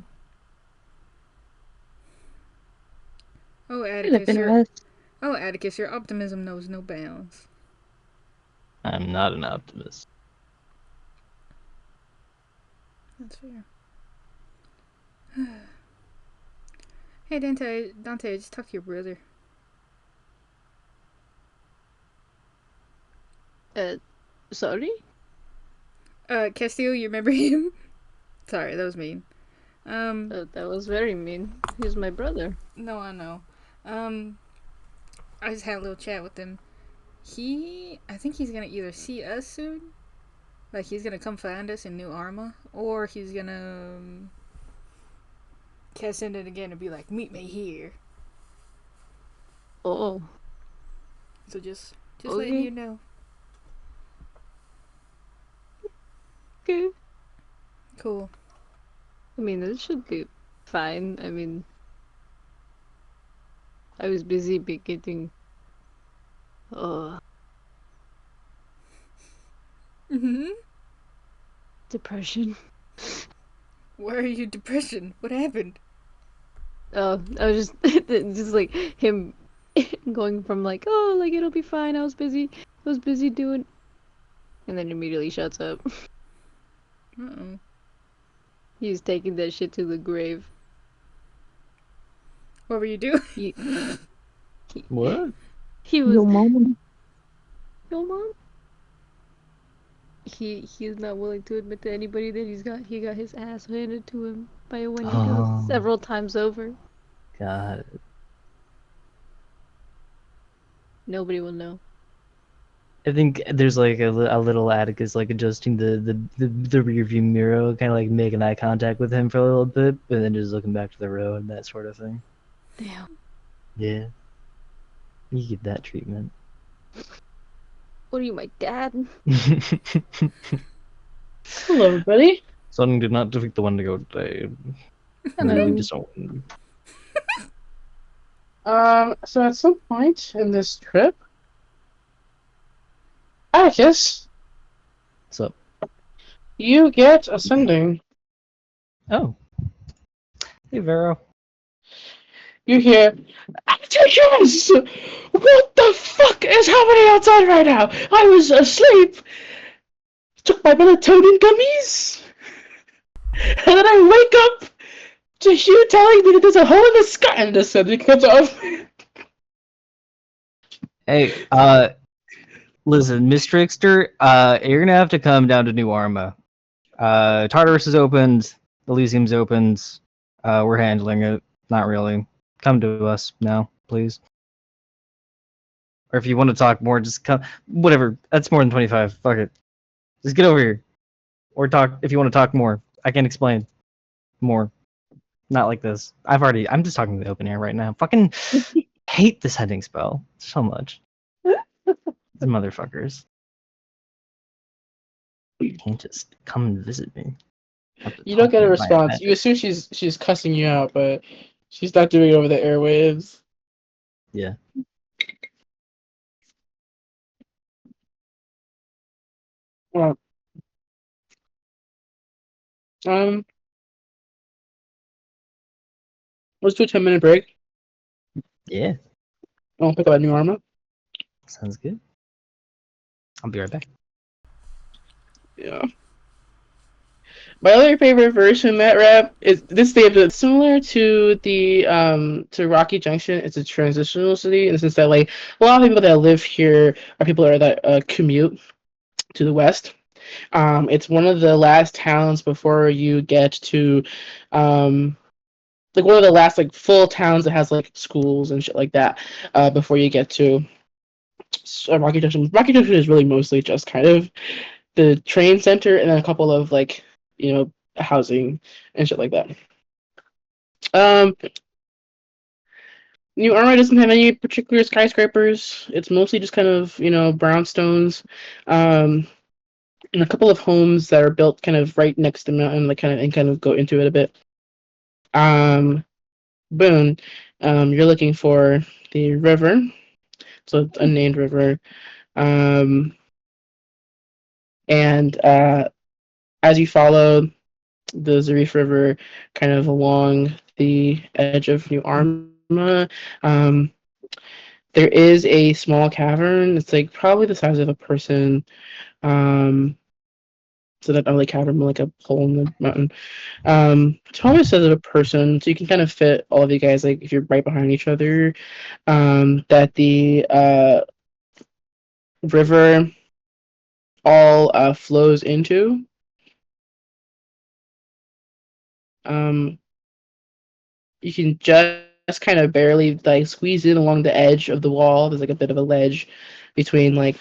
Oh, Could have Atticus, been us. your optimism knows no bounds. I'm not an optimist. That's fair. Hey, Dante, I just talked to your brother. Sorry? Castillo, you remember him? Sorry, that was mean. That was very mean. He's my brother. No, I know. I just had a little chat with him. I think he's gonna either see us soon, like he's gonna come find us in New Arma, or he's gonna cast in it again and be like, meet me here. Oh. So just Okay. letting you know. Okay. Cool. I mean, it should be fine. I mean, I was busy getting Mm-hmm. depression. Why are you depression? What happened? Oh, I was just like him going from like, oh, like it'll be fine. I was busy doing, and then immediately shuts up. Uh-oh. He's taking that shit to the grave. What were you doing? He, What? he was Your mom. Your mom? He's not willing to admit to anybody that he got his ass handed to him by a Wendigo Oh. several times over. Got it. Nobody will know. I think there's like a little Atticus like adjusting the rear view mirror, kind of like making eye contact with him for a little bit, but then just looking back to the road, that sort of thing. Damn. Yeah. You get that treatment. What are you, my dad? Hello, everybody. Sudden did not defeat the Wendigo today. And then you Hello. disown. So at some point in this trip, Atticus, So, you get a sending. oh, hey Vero. You hear, Atticus! What the fuck is happening outside right now? I was asleep. Took my melatonin gummies, and then I wake up to you telling me that there's a hole in the sky, and the sending comes off. Hey, listen, Miss Trickster, you're gonna have to come down to New Arma. Tartarus is opened, Elysium's opened. We're handling it. Not really. Come to us now, please. Or if you want to talk more, just come. Whatever. That's more than 25. Fuck it. Just get over here. Or talk if you want to talk more. I can explain more. Not like this. I'm just talking to the open air right now. Fucking hate this hunting spell so much. The motherfuckers. You can't just come and visit me. You don't get a Talking response. about You assume she's cussing you out, but she's not doing it over the airwaves. Yeah. Well, let's do a 10-minute break. Yeah. I'll pick up a new armor. Sounds good. I'll be right back. Yeah. My other favorite version of that rap is this day, but similar to the to Rocky Junction. It's a transitional city in the sense that like a lot of people that live here are people that commute to the west. It's one of the last towns before you get to like one of the last like full towns that has like schools and shit like that before you get to Rocky Junction. Rocky Junction is really mostly just kind of the train center and then a couple of like housing and shit like that. Um, New Arma doesn't have any particular skyscrapers. It's mostly just kind of brownstones, and a couple of homes that are built kind of right next to the mountain, like kind of go into it a bit. Boone, you're looking for the river, so it's unnamed river. And as you follow the Zarif River kind of along the edge of New Arma, there is a small cavern. It's like probably the size of a person. So that not like cavern, more like a hole in the mountain. It's probably the size of a person, so you can kind of fit all of you guys like if you're right behind each other. That the river all flows into. You can just kind of barely like squeeze in along the edge of the wall. There's like a bit of a ledge between like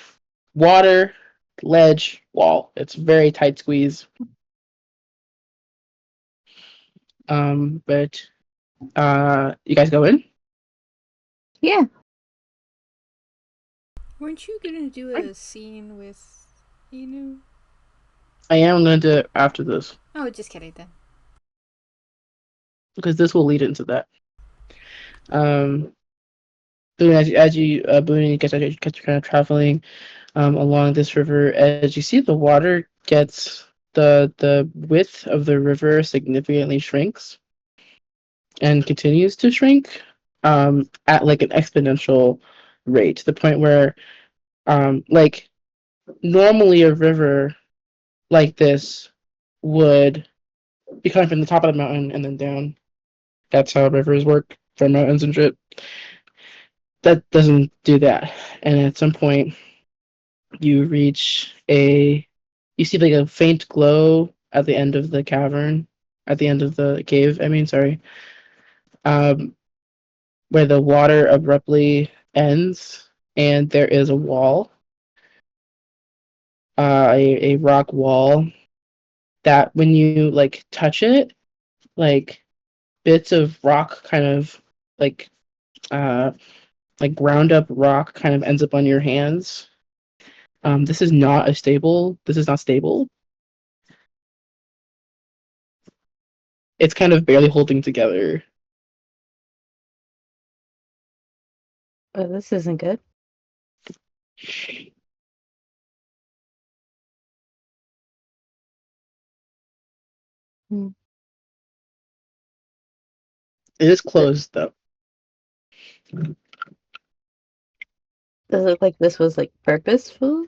water, ledge, wall. It's very tight squeeze. But you guys go in? Yeah. Weren't you gonna do a scene with Inu? I am going to do it after this Oh, just kidding then. because this will lead into that. Boone, as you Boone, you guys are kind of traveling along this river edge. You see the water gets the width of the river significantly shrinks and continues to shrink at like an exponential rate to the point where like normally a river like this would be coming from the top of the mountain and then down. That's how rivers work for mountains and shit. That doesn't do that. And at some point you see like a faint glow at the end of the cavern, at the end of the cave, I mean, sorry. Where the water abruptly ends and there is a wall. A rock wall that when you like touch it, like bits of rock kind of like ground up rock kind of ends up on your hands. This is not stable. it's kind of barely holding together. Oh, this isn't good. It is closed though. Does it look like this was like purposeful?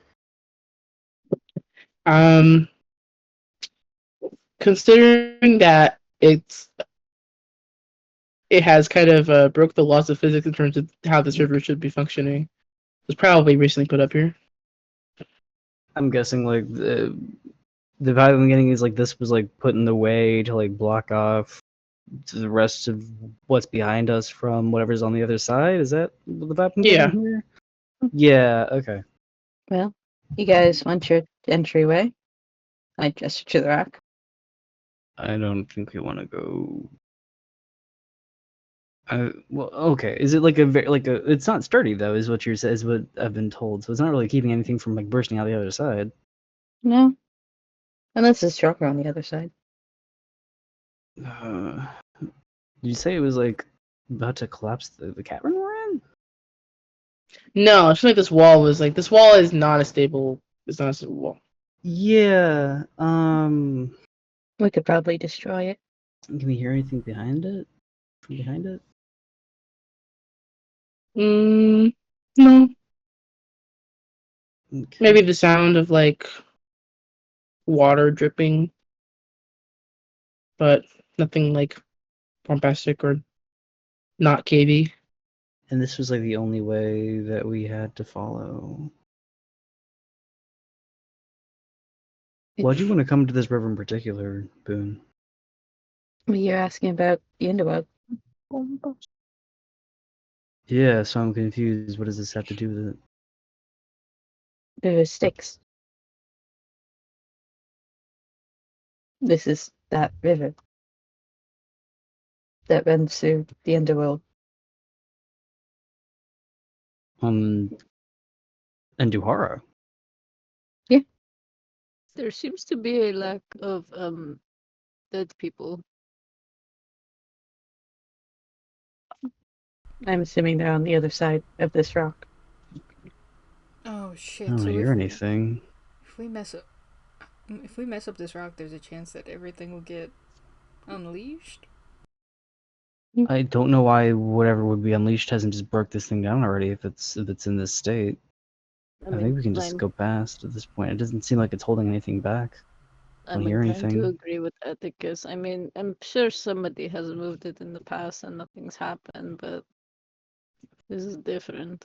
Um, considering that it has kind of broke the laws of physics in terms of how this river should be functioning. It was probably recently put up here. I'm guessing like the vibe I'm getting is like this was like put in the way to like block off to the rest of what's behind us from whatever's on the other side. Is that the vibe I'm Yeah. getting here? Yeah. Okay. Well, you guys want your entryway? I gesture to the rock. I don't think we want to go. Well, okay. Is it like a very like a? It's not sturdy though, is what is what I've been told. So it's not really keeping anything from like bursting out the other side. No. Unless it's stronger on the other side. Did you say it was like about to collapse the cavern we're in? No, it's like this wall was like this wall is not a stable. It's not a stable wall. Yeah. We could probably destroy it. Can we hear anything behind it? From behind it? No. Okay. Maybe the sound of like water dripping, but nothing like bombastic or not cavey. And this was like the only way that we had to follow. Why'd you want to come to this river in particular, Boone? You're asking about the underworld. Yeah, so I'm confused. What does this have to do with it? There are sticks. This is that river that runs through the underworld. And Duhara. There seems to be a lack of dead people. I'm assuming they're on the other side of this rock. Oh shit! I don't So hear anything. if we mess up this rock, there's a chance that everything will get unleashed. I don't know why whatever would be unleashed hasn't just broke this thing down already if it's in this state. I think we can just go past at this point. It doesn't seem like it's holding anything back. I'm hear inclined anything. to agree with Atticus. I mean, I'm sure somebody has moved it in the past and nothing's happened, but this is different.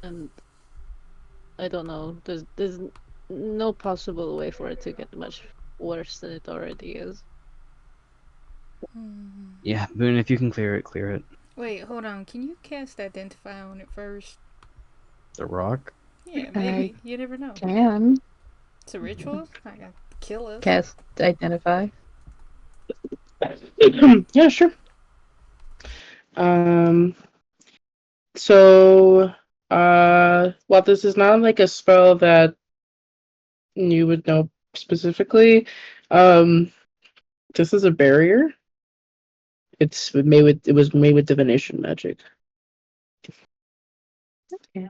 And I don't know. There's no possible way for it to get much worse than it already is. Yeah, Boone, if you can clear it, clear it. Wait, hold on. Can you cast Identify on it first? The rock? Yeah, maybe. You never know. Can It's a ritual. I got kill us. cast Identify. Yeah, sure. So, while this is not like a spell that you would know specifically, this is a barrier. It was made with divination magic. Okay.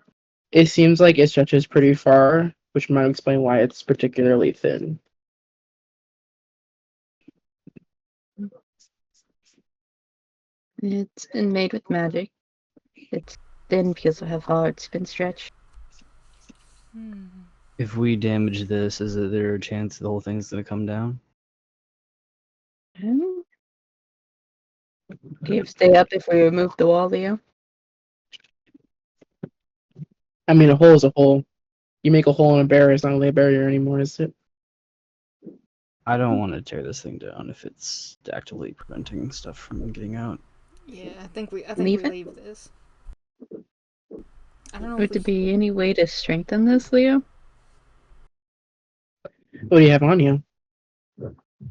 It seems like it stretches pretty far, which might explain why it's particularly thin. It's been made with magic. It's thin because of how far it's been stretched. If we damage this, is there a chance the whole thing's gonna come down? Do you stay up if we remove the wall, Leo? I mean, a hole is a hole. You make a hole in a barrier, it's not really a barrier anymore, is it? I don't want to tear this thing down if it's actively preventing stuff from getting out. Yeah, I think we Leave it? leave this. I don't know Would if there be any way to strengthen this, Leo? What do you have on you?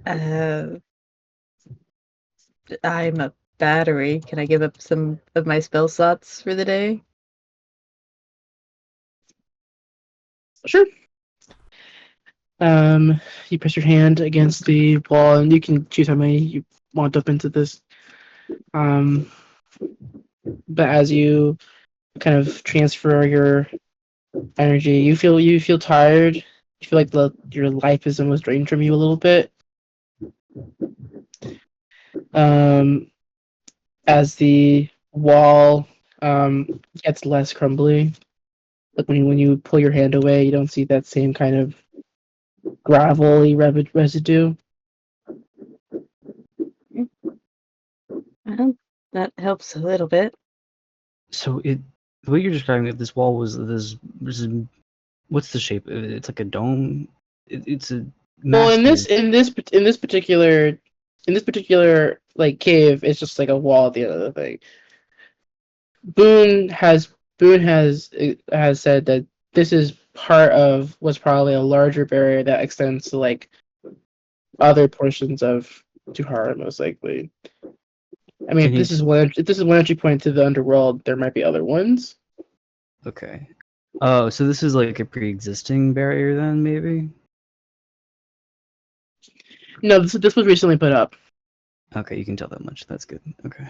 I'm a battery. Can I give up some of my spell slots for the day? Sure. You press your hand against the wall, and you can choose how many you want up into this. But as you kind of transfer your energy, you feel tired. You feel like your life is almost drained from you a little bit. As the wall gets less crumbly, like when you pull your hand away, you don't see that same kind of gravelly residue. Well, that helps a little bit. So the way you're describing it, this wall was what's the shape? It's like a dome. It's a Well, massive. in this particular like cave, it's just like a wall at the end of the thing. Boone has said that this is part of what's probably a larger barrier that extends to like other portions of Tuhara, most likely. I mean, if this is one entry point to the underworld, there might be other ones. Okay. Oh, so this is like a pre-existing barrier then, maybe? No, this was recently put up. Okay, you can tell that much. That's good. Okay.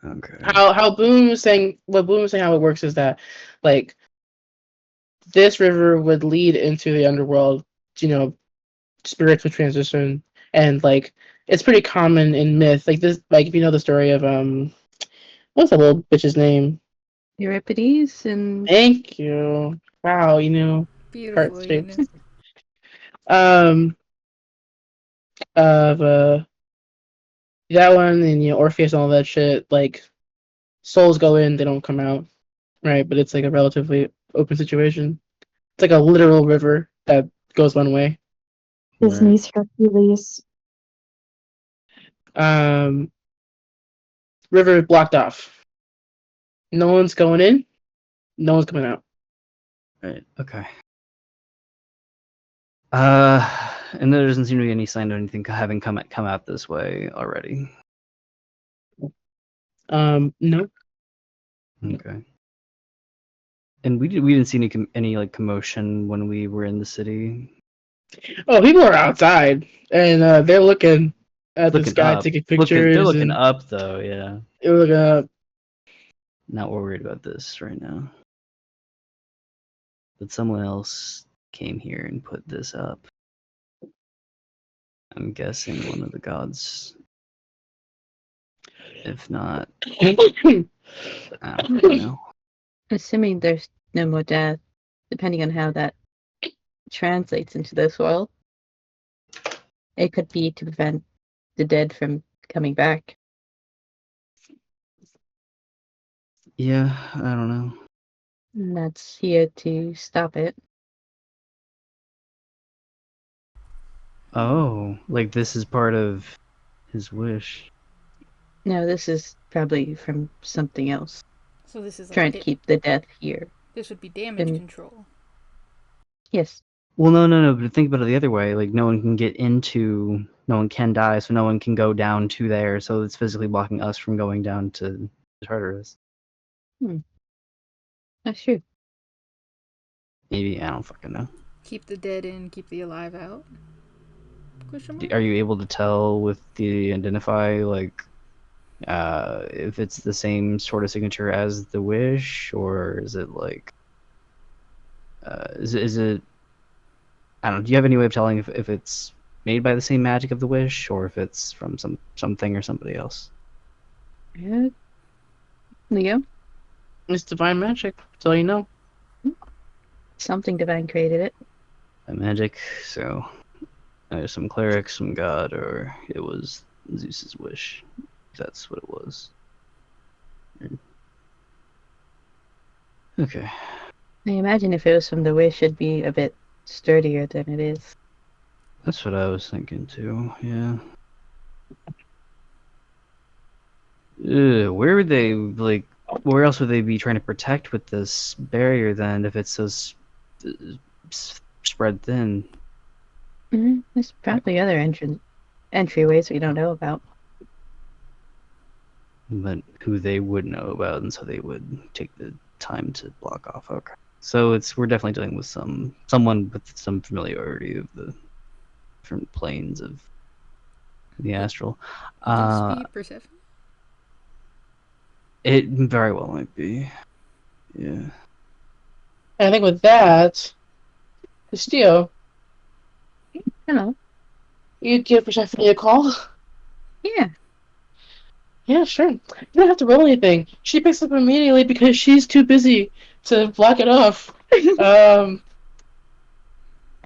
Okay. How Boone was saying, what Boone was saying, how it works is that, like, this river would lead into the underworld. You know, spirits would transition, and like, it's pretty common in myth. Like this, like if you know the story of what's that little bitch's name? Euripides and Thank you. Wow, you know, Beautiful, you heart-shaped. know. Of that one, and you know Orpheus and all that shit. Like souls go in, they don't come out, right? But it's like a relatively open situation. It's like a literal river that goes one way. Disney's Hercules. River blocked off. No one's going in. No one's coming out. Right. Okay. And there doesn't seem to be any sign of anything having come out this way already. No. Okay. And we didn't see any like commotion when we were in the city. Oh, people are outside and they're looking at the sky, up. taking pictures. They're looking up though, yeah. They're looking up. Not worried about this right now. But someone else came here and put this up. I'm guessing one of the gods. If not, I don't know. assuming there's no more death, depending on how that translates into this world, it could be to prevent the dead from coming back. Yeah, I don't know. And that's here to stop it. Oh, like this is part of his wish. No, this is probably from something else. So this is like Trying to keep the death here. This would be damage And- control. Yes. Well, no. But think about it the other way. Like, no one can die, so no one can go down to there. So it's physically blocking us from going down to Tartarus. That's true. Maybe, I don't fucking know. Keep the dead in, keep the alive out. Question mark? Are you able to tell with the identify, like, if it's the same sort of signature as the wish, or is it like, is it? I don't know. Do you have any way of telling if it's made by the same magic of the wish, or if it's from something or somebody else? Yeah. Leo? It's divine magic. That's all you know. Something divine created it. By magic, so either some cleric, some god, or it was Zeus's wish. That's what it was. Okay. I imagine if it was from the wish, it'd be a bit sturdier than it is. That's what I was thinking too, yeah. Where would they, like, where else would they be trying to protect with this barrier then, if it's so spread thin? There's probably other entryways we don't know about. But who they would know about, and so they would take the time to block off. Okay. So we're definitely dealing with someone with some familiarity of the different planes of the astral. Could this be Persephone? It very well might be. Yeah. And I think with that, Castillo, Hello. you give Persephone a call? Yeah. Yeah, sure. You don't have to roll anything. She picks up immediately because she's too busy to block it off.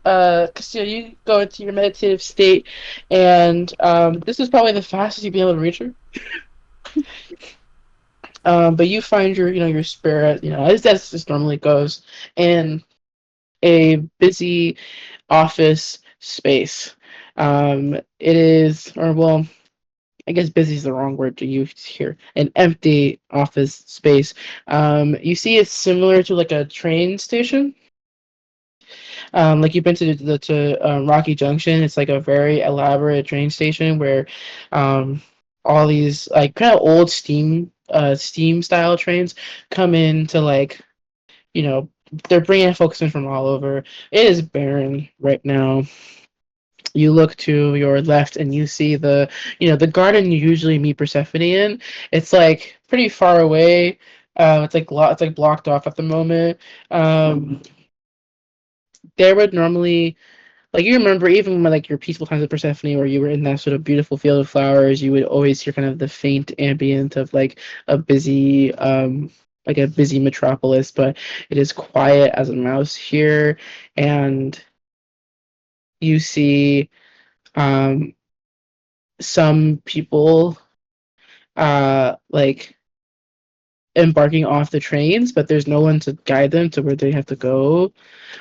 Castillo, you go into your meditative state, and this is probably the fastest you'd be able to reach her. But you find your spirit, as this normally goes, in a busy office space. It is, or well, I guess busy is the wrong word to use here. An empty office space. You see it's similar to like a train station. Like you've been to Rocky Junction. It's like a very elaborate train station where all these like kind of old steam style trains come in to like they're bringing folks in from all over. It is barren right now. You look to your left and you see the garden you usually meet Persephone in. It's like pretty far away. It's like blocked off at the moment. There would normally, like, you remember even when like your peaceful times of Persephone where you were in that sort of beautiful field of flowers, you would always hear kind of the faint ambient of like a busy metropolis, but it is quiet as a mouse here, and you see some people like embarking off the trains, but there's no one to guide them to where they have to go.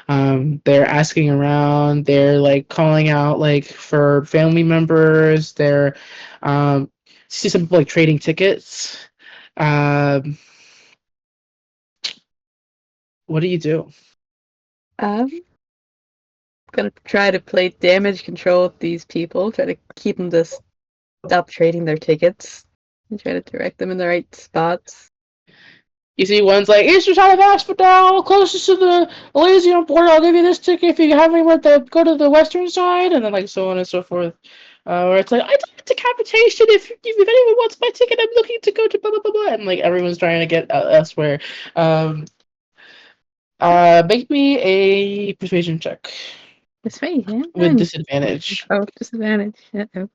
They're asking around, they're like calling out like for family members, they're see some people like trading tickets. What do you do? Gonna try to play damage control with these people, try to keep them to stop trading their tickets, and try to direct them in the right spots. You see one's like, Eastern side of Asphodel, closest to the Elysium border, I'll give you this ticket if you have anywhere to go to the western side, and then like so on and so forth. Where it's like, I'd like decapitation if anyone wants my ticket, I'm looking to go to blah blah blah blah, and like everyone's trying to get elsewhere. Make me a persuasion check Persuasion? with disadvantage. Oh, disadvantage. Uh-oh.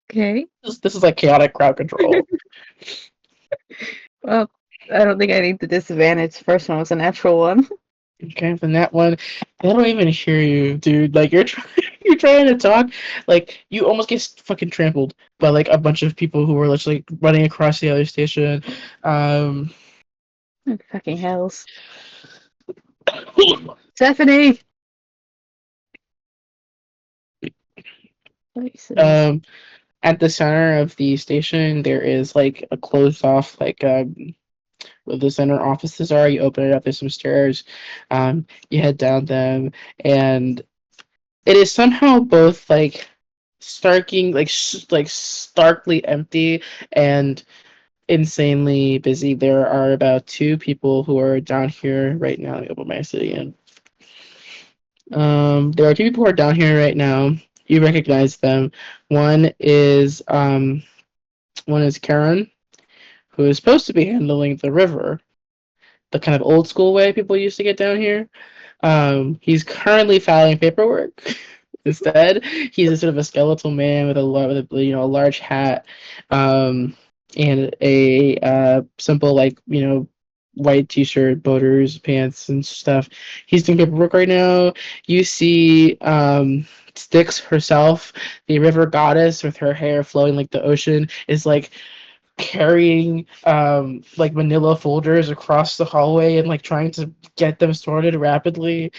Okay. This is like chaotic crowd control. Well, I don't think I need the disadvantage. First one was a natural one. Okay, then that one, they don't even hear you, dude. Like you're you're trying to talk, like you almost get fucking trampled by like a bunch of people who were literally running across the other station. Fucking hells. Stephanie! At the center of the station, there is like a closed off like where the center offices are. You open it up. There's some stairs. You head down them, and it is somehow both like starkly empty and insanely busy. There are about 2 people who are down here right now. Let me open my city in. There are 2 people who are down here right now. You recognize them. One is Karen, who is supposed to be handling the river, the kind of old school way people used to get down here. He's currently filing paperwork. Instead, he's a sort of a skeletal man with a large hat, and a simple white t-shirt, boaters, pants, and stuff. He's doing paperwork right now. You see Styx herself, the river goddess with her hair flowing like the ocean, is like carrying like manila folders across the hallway and like trying to get them sorted rapidly.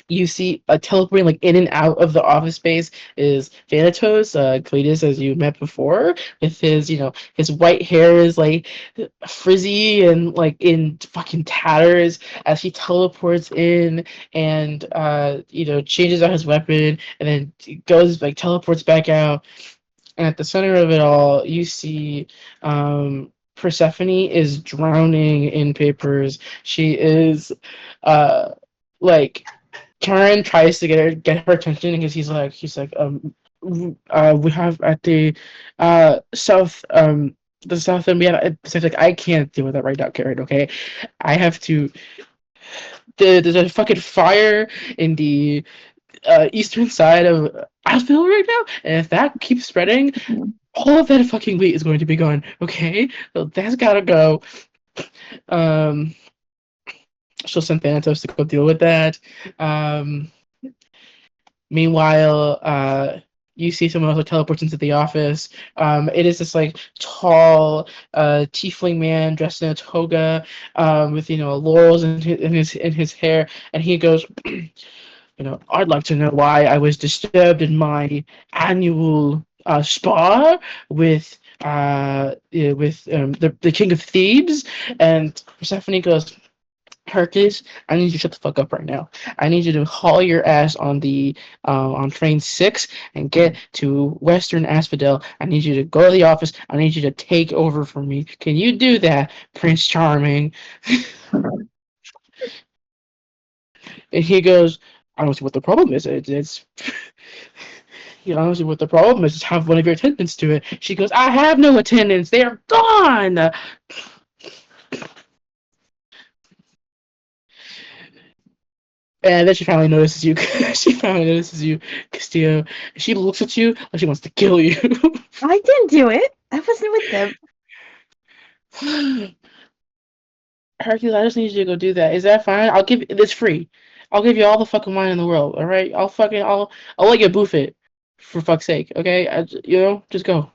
You see teleporting like in and out of the office space is Thanatos, Cletus, as you met before, with his white hair is like frizzy and like in fucking tatters as he teleports in and changes out his weapon and then goes like teleports back out. And at the center of it all, you see Persephone is drowning in papers. She is like Karen tries to get her attention because we have at south the south end we have at Pacific. I can't deal with that right now, Karen. Okay, I have to. There's a fucking fire in the eastern side of Asheville right now, and if that keeps spreading, all of that fucking wheat is going to be gone. Okay, so that's gotta go. Um, she'll send Thanatos to go deal with that. Um, Meanwhile, you see someone else teleports into the office. It is this like tall, tiefling man dressed in a toga, with laurels in his hair, and he goes, I'd like to know why I was disturbed in my annual spa with the King of Thebes, and Persephone goes, Hercules, I need you to shut the fuck up right now. I need you to haul your ass on train 6 and get to Western Asphodel. I need you to go to the office. I need you to take over for me. Can you do that, Prince Charming? And he goes, I don't see what the problem is. It's I don't see what the problem is. Just have one of your attendants do it. She goes, I have no attendants. They are gone. And then she finally notices you. Castillo. She looks at you like she wants to kill you. I didn't do it. I wasn't with them. Hercules, I just need you to go do that. Is that fine? It's free. I'll give you all the fucking wine in the world. All right. I'll let you boof it. For fuck's sake. Okay. Just go.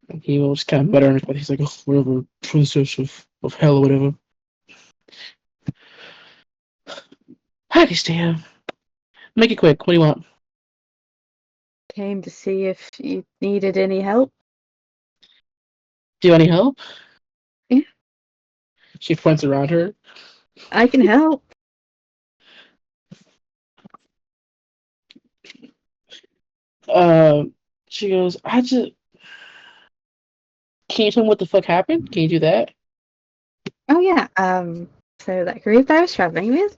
And he will just kind of mutter underneath. He's like, oh, whatever, princess of hell or whatever. Hi, Castillo. Make it quick. What do you want? Came to see if you needed any help. Do you need help? Yeah. She points around her. I can help. She goes, Can you tell me what the fuck happened? Can you do that? Oh yeah. So that group I was traveling with,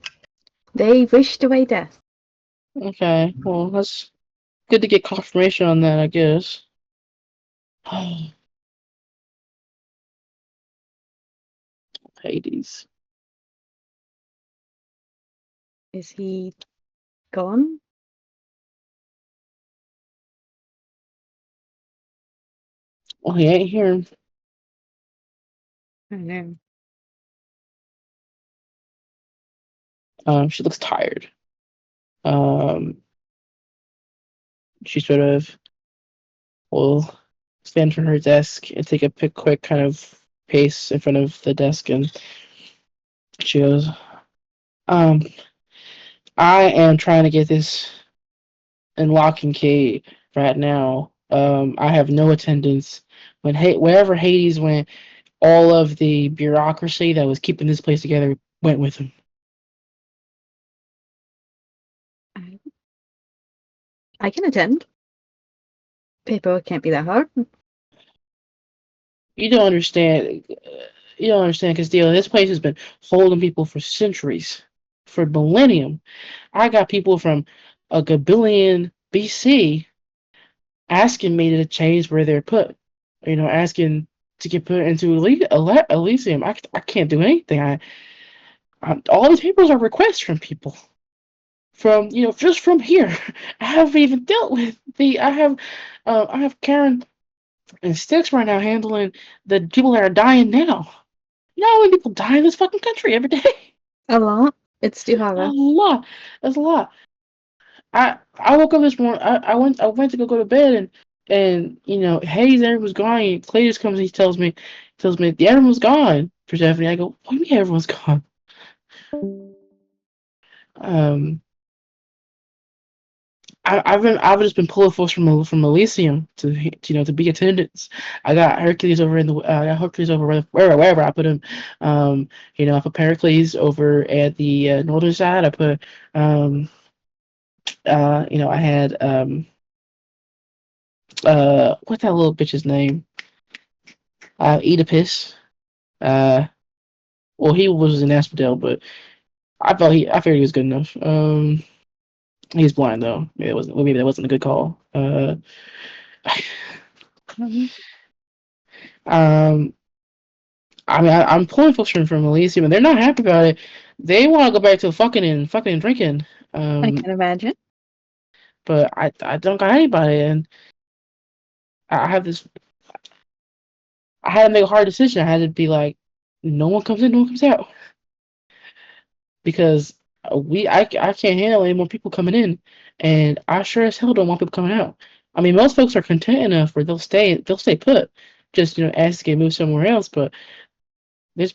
they wished away death. Okay, well, that's good to get confirmation on that, I guess. Hades. Is he gone? Well, he ain't here. I don't know. She looks tired. She sort of will stand from her desk and take a quick kind of pace in front of the desk, and she goes, I am trying to get this in lock and key right now. I have no attendance. Wherever Hades went, all of the bureaucracy that was keeping this place together went with him. I can attend. Paperwork can't be that hard. You don't understand. You don't understand, because this place has been holding people for centuries, for millennium. I got people from a gabillion BC asking me to change where they're put. Asking to get put into Elysium. I can't do anything. All these papers are requests from people. From just from here. I haven't even dealt with I have Karen and Styx right now handling the people that are dying now. You know how many people die in this fucking country every day? A lot. It's too A hard. lot. That's a lot. I woke up this morning. I went to go to bed, and Hayes, everyone's gone. And Cletus comes and he tells me everyone's gone. Persephone. I go, what do you mean everyone's gone? I've just been pulling folks from Elysium to be attendants. I got Hercules over wherever I put him. I put Pericles over at the northern side. I put I had what's that little bitch's name? Oedipus. Well, he was in Asphodel, but I figured he was good enough. He's blind though. Maybe that wasn't a good call. Mhm. Um, I mean, I'm pulling folks from Elysium, and they're not happy about it. They want to go back to fucking and drinking. I can imagine. But I don't got anybody, and I have this. I had to make a hard decision. I had to be like, no one comes in, no one comes out, because I can't handle any more people coming in, and I sure as hell don't want people coming out. I mean, most folks are content enough where they'll stay put, just ask to get moved somewhere else. But there's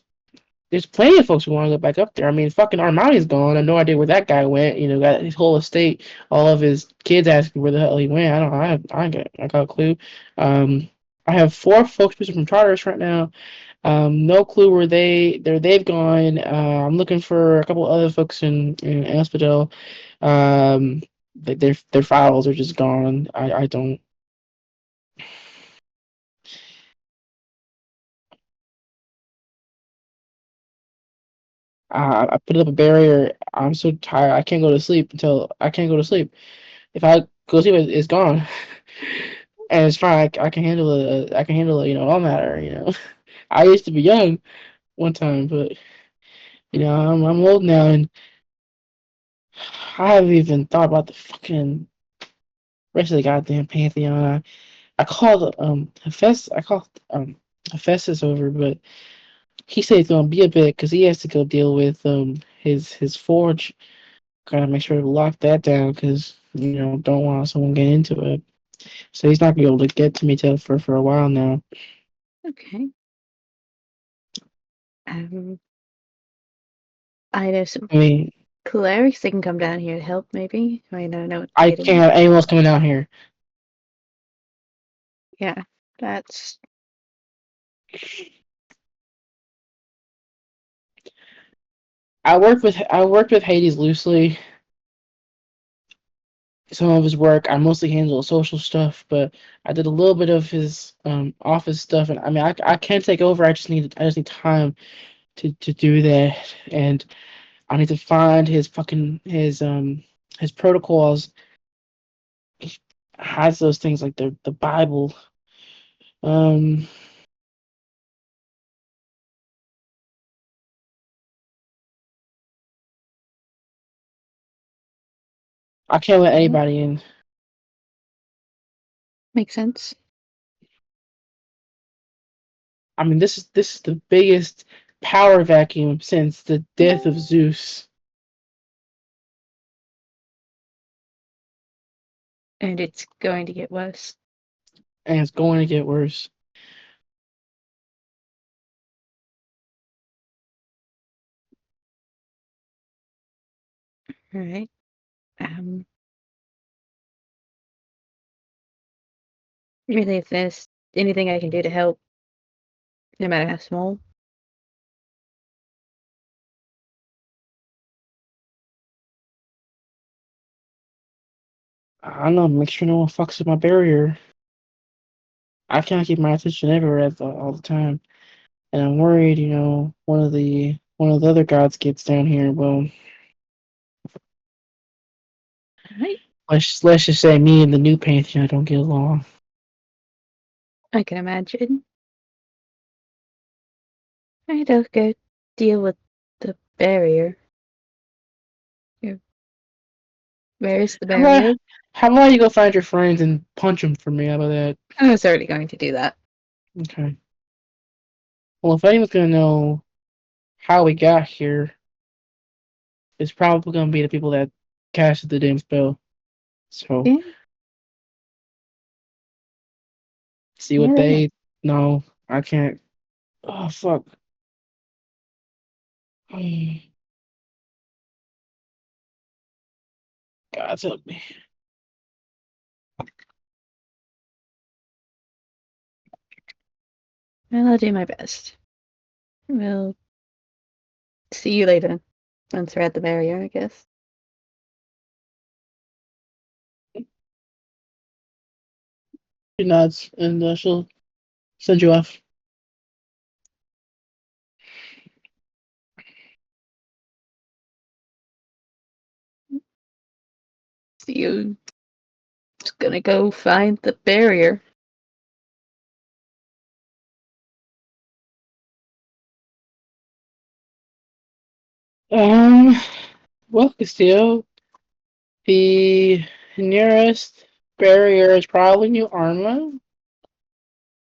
there's plenty of folks who want to go back up there. I mean, fucking Armani's gone. I have no idea where that guy went. Got his whole estate, all of his kids asking where the hell he went. I don't. I got a clue. I have 4 folks missing from Tartarus right now. No clue where they've gone. I'm looking for a couple other folks in Asphodel. Their files are just gone. I don't. I put up a barrier. I'm so tired. I can't go to sleep until I can't go to sleep. If I go to sleep, it's gone, and it's fine. I can handle it. I can handle it. All matter. I used to be young one time, but I'm old now, and I haven't even thought about the fucking rest of the goddamn Pantheon. I called Hephaestus over, but he said it's gonna be a bit because he has to go deal with his forge. Gotta make sure to lock that down because don't want someone getting into it. So he's not gonna be able to get to me till for a while now. Okay. Um, I know some I mean, clerics that can come down here to help, maybe. I mean, I don't know what I they do. can't have anyone else coming down here. Yeah, that's I worked with Hades loosely. Some of his work, I mostly handle social stuff, but I did a little bit of his office stuff, and I mean, I can take over. I just need time to do that, and I need to find his protocols. He has those things like the Bible. Um, I can't let anybody in. makes sense. I mean, this is the biggest power vacuum since the death of Zeus. And it's going to get worse. And it's going to get worse. All right. Really, if there's anything I can do to help, no matter how small. I don't know, make sure no one fucks with my barrier. I can't keep my attention everywhere all the time, and I'm worried. One of the other gods gets down here. Well, All right. let's just say me and the new Pantheon don't get along. I can imagine. I don't go deal with the barrier. Where is the barrier? How about you go find your friends and punch them for me? How about that? I was already going to do that. Okay. Well, if anyone's gonna know how we got here, it's probably gonna be the people that casted the damn spell. So Yeah. see what Yeah. they know. I can't. Oh fuck. God help me. Well, I'll do my best. We'll see you later. Once we're at the barrier, I guess. She nods, and she'll send you off. So you just gonna go find the barrier. Um, well, Castillo, the nearest barrier is probably New Arma.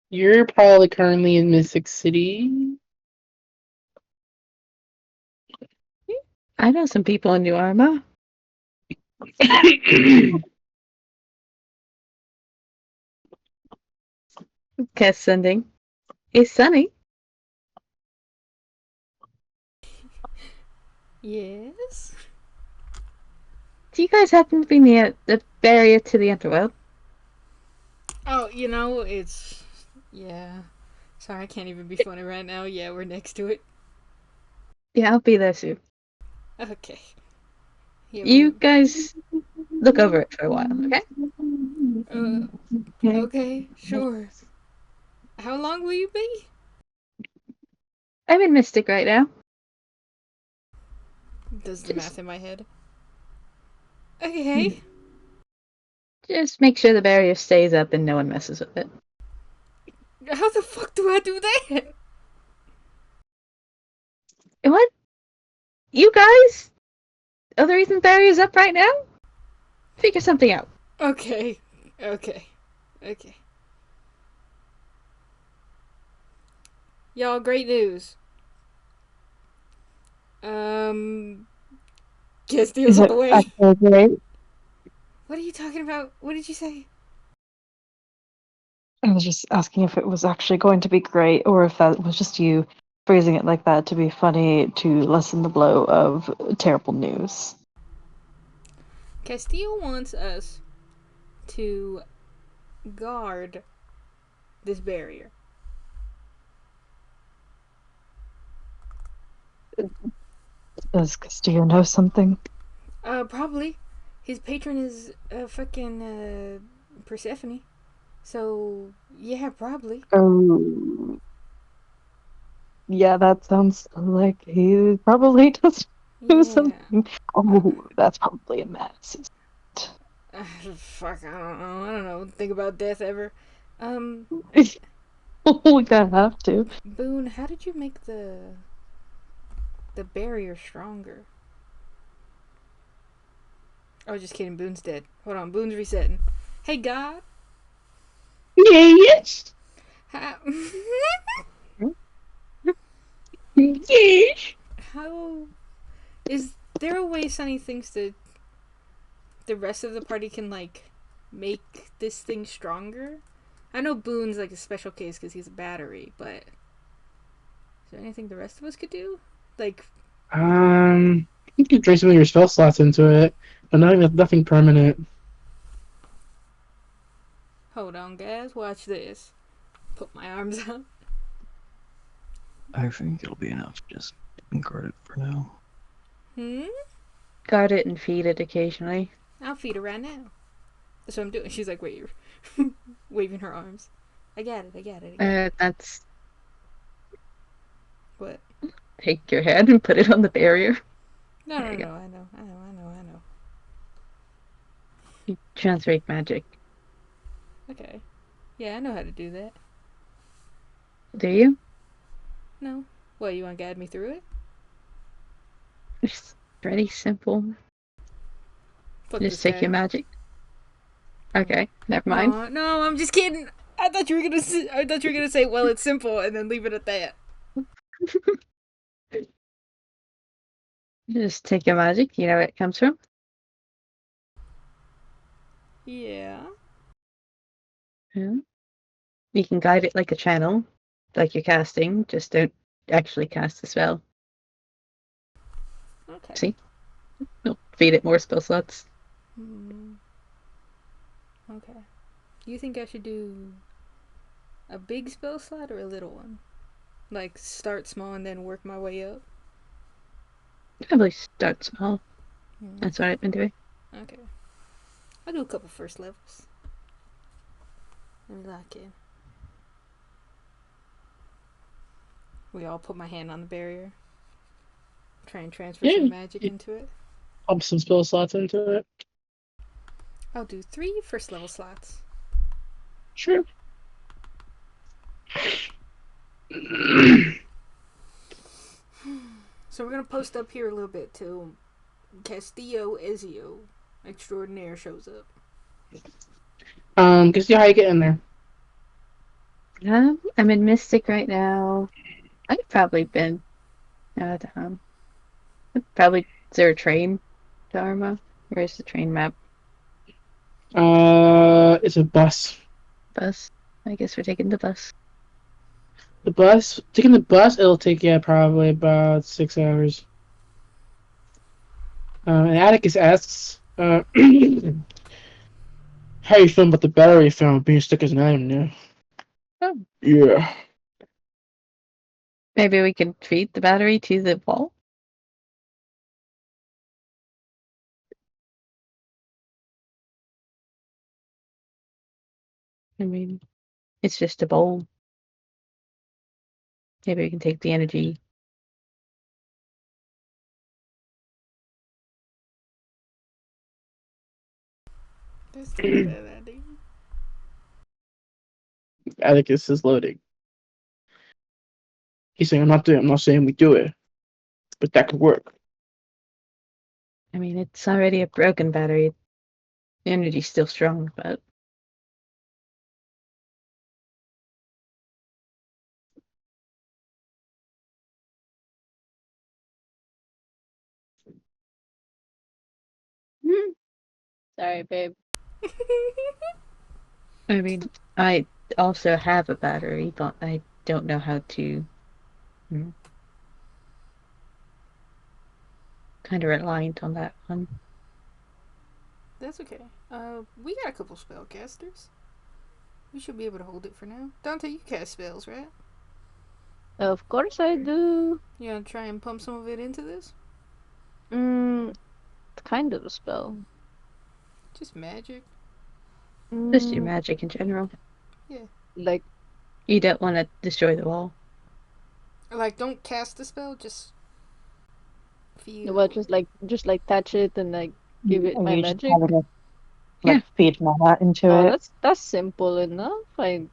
You're probably currently in Mystic City. I know some people in New Arma. Guest sending. It's sunny. Yes. Do you guys happen to be near the barrier to the underworld? Oh, it's yeah. Sorry, I can't even be funny right now. Yeah, we're next to it. Yeah, I'll be there soon. Okay. Yeah, You guys look over it for a while, okay? okay, sure. How long will you be? I'm in Mystic right now. Does the math in my head. Okay. Just make sure the barrier stays up and no one messes with it. How the fuck do I do that? What? You guys? Are the reason barrier's up right now? Figure something out. Okay. Y'all, great news. Castillo's Is on it the way. actually great? What are you talking about? What did you say? I was just asking if it was actually going to be great, or if that was just you phrasing it like that to be funny to lessen the blow of terrible news. Castillo wants us to guard this barrier. Does Castillo know something? Probably. His patron is Persephone. So, yeah, probably. Oh, yeah, that sounds like he probably does know Yeah. something. Oh, that's probably a mess. Fuck, I don't know. Think about death ever. We gotta have to. Boone, how did you make the barrier stronger? Oh, just kidding. Boone's dead. Hold on, Boone's resetting. Hey, God. Yes. How, Yes. how is there a way Sunny thinks that the rest of the party can like make this thing stronger? I know Boone's like a special case because he's a battery, but is there anything the rest of us could do? Like, You could drink some of your spell slots into it, but nothing permanent. hold on, guys. Watch this. Put my arms out. I think it'll be enough. Just guard it for now. Guard it and feed it occasionally. I'll feed her right now. That's what I'm doing. She's like, wait, you're waving her arms. I got it. That's What? take your hand and put it on the barrier. No, There you go. I know. You translate magic. Okay. Yeah, I know how to do that. Do you? No. What, you want to guide me through it? It's pretty simple. Fuck Just this take your guy. magic. Okay, never mind. Aw, no, I'm just kidding. I thought you were gonna say, well, it's simple, and then leave it at that. Just take your magic. You know where it comes from. Yeah. Yeah. You can guide it like a channel, like you're casting. Just don't actually cast the spell. Okay. See? You'll feed it more spell slots. Okay. You think I should do a big spell slot or a little one? Like, start small and then work my way up? Probably start small. That's what I've been doing. Okay. I'll do a couple first levels. Let me lock in. We all put my hand on the barrier. Try and transfer some magic into it. Pump some spell slots into it. I'll do 3 first level slots. Sure. So we're gonna post up here a little bit till Castillo Ezio Extraordinaire shows up. Guess how you get in there. I'm in Mystic right now. I've probably been at probably is there a train to Arma? Where's the train map? It's a bus. Bus. I guess we're taking the bus. Taking the bus, it'll take you probably about 6 hours. And Atticus asks, how you feeling about the battery found being stuck as an item now? Oh. Yeah. Maybe we can feed the battery to the wall? I mean, it's just a bowl. Maybe we can take the energy. That's not a bad idea. Atticus is loading. He's saying, I'm not saying we do it, but that could work. I mean, it's already a broken battery. The energy's still strong, but Sorry, babe. I mean, I also have a battery, but I don't know how to. Kind of reliant on that one. That's okay. We got a couple spellcasters. We should be able to hold it for now. Dante, you cast spells, right? Of course I do. You wanna try and pump some of it into this? It's kind of a spell. Just magic. Just your magic in general. Like, You don't want to destroy the wall. Like, don't cast the spell, just feel. what, just like touch it and like give it And my you just magic? have it, like, Yeah. feed mana into Oh, it. that's simple enough. I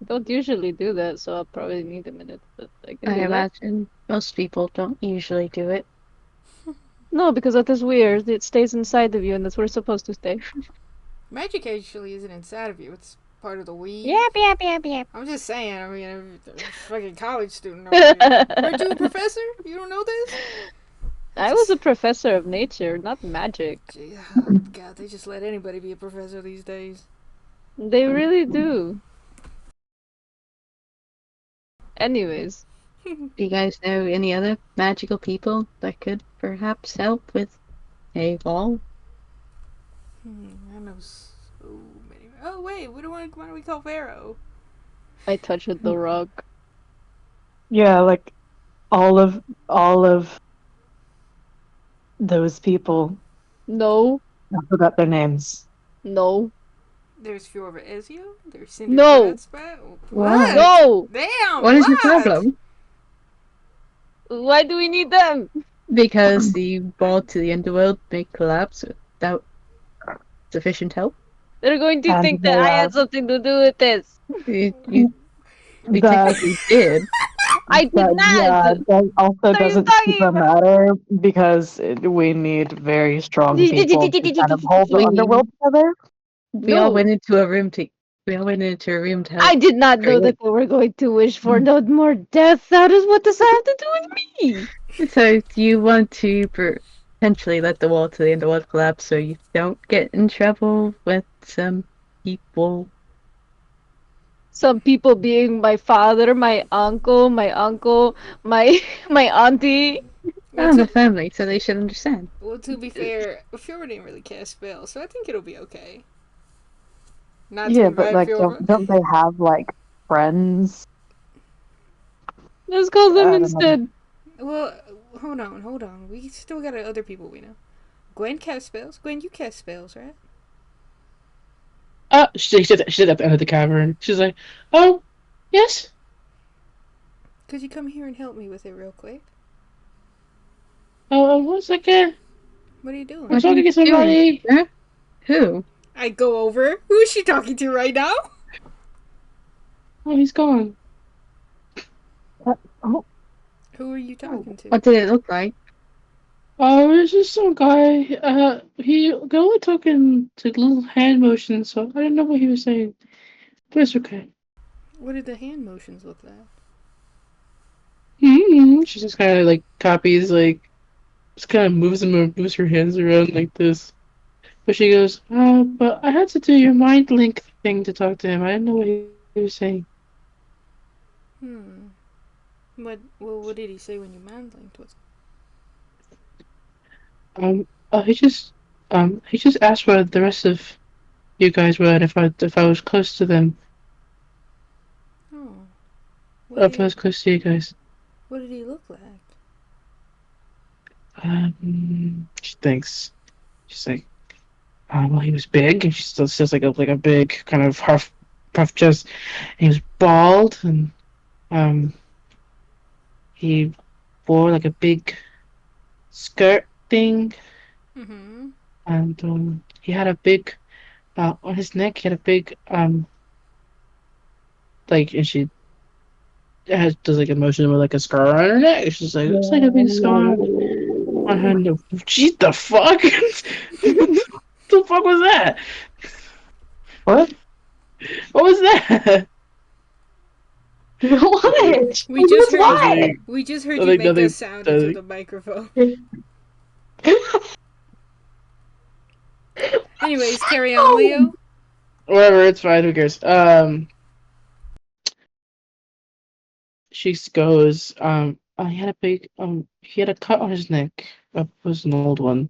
don't usually do that, so I'll probably need a minute, but I can I do that. imagine most people don't usually do it. No, because that is weird. It stays inside of you, and that's where it's supposed to stay. Magic actually isn't inside of you. It's part of the weave. Yep. I'm just saying. I mean, I'm a fucking college student. Over here. Weren't you a professor? You don't know this? I was a professor of nature, not magic. Gee, oh, God, they just let anybody be a professor these days. They really do. Anyways, Do you guys know any other magical people that could perhaps help with a wall? I know so many. Oh wait, why do we call Vero? I touched the rock. Yeah, like all of those people. No, I forgot their names. no, There's Fiorva Ezio. There's Cinder No. Bradsprat. What? no! Damn. What is your problem? Why do we need them? Because the wall to the underworld may collapse without sufficient help? They're going to And think that I had something to do with this. We That- technically did. I did That, not. yeah, that also What are you doesn't talking super about? matter because we need very strong people to kind of hold the We- underworld together. We all No. went into a room to help. I did not know Great. that they were going to wish for no more death. That is what does that have to do with me? So you want to potentially let the wall to the underworld collapse so you don't get in trouble with some people. Some people being my father, my uncle, my auntie. Oh, the family, so they should understand. Well, to be fair, Fiorva didn't really cast spells, so I think it'll be okay. Not to Yeah, but invite like, Fiorva. don't they have like friends? Let's call I them don't know. instead. Well, hold on. We still got other people we know. Gwen cast spells. Gwen, you cast spells, right? She said at the end of the cavern. She's like, oh, yes. Could you come here and help me with it real quick? Oh, 1 second. What are you doing? I'm talking to somebody. Huh? Who? I go over. Who is she talking to right now? Oh, he's gone. Oh, Who are you talking to? What did it look like? Oh, it's just some guy. He only took little hand motions, so I didn't know what he was saying. But it's okay. What did the hand motions look like? She just kind of like copies, like, just kind of moves her hands around like this. But she goes, but I had to do your mind link thing to talk to him. I didn't know what he was saying. What did he say when you mind linked? He just asked where the rest of you guys were and if I was close to them, Oh. or if I was close to you guys. What did he look like? She thinks. She's like, well, he was big, and she still says like a big kind of puff chest. And he was bald, and he wore like a big skirt thing, Mm-hmm. and he had a big on his neck. He had a big like, and she does like a motion with like a scar on her neck. She's like, it's like a big scar on her neck. Jeez, the fuck? The fuck was that? what? What was that? What? We just heard What? we just heard I you think make nothing- a sound into nothing. the microphone. Anyways, carry on, Leo. Whatever, it's fine. Who cares? She goes, he had a cut on his neck. That was an old one.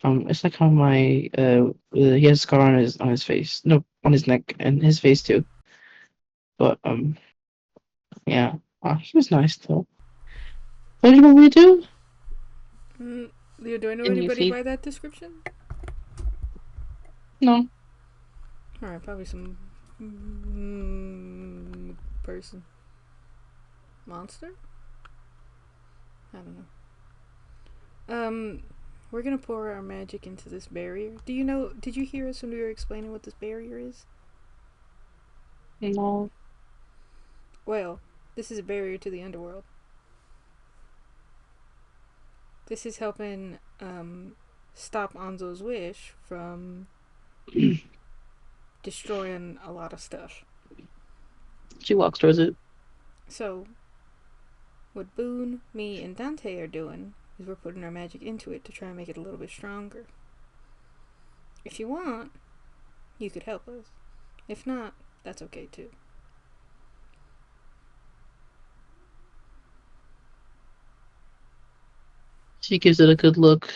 It's like on my, he has a scar on his face. No, on his neck and his face too. But, yeah. He was nice though. What do you want me to do? Leo, do I know Can you anybody see- by that description? No. Alright, probably some person. Monster? I don't know. We're gonna pour our magic into this barrier. Did you hear us when we were explaining what this barrier is? No. Well, this is a barrier to the underworld. This is helping, stop Anzo's wish from destroying a lot of stuff. She walks towards it. So, what Boone, me, and Dante are doing is we're putting our magic into it to try and make it a little bit stronger. If you want, you could help us. If not, that's okay too. She gives it a good look.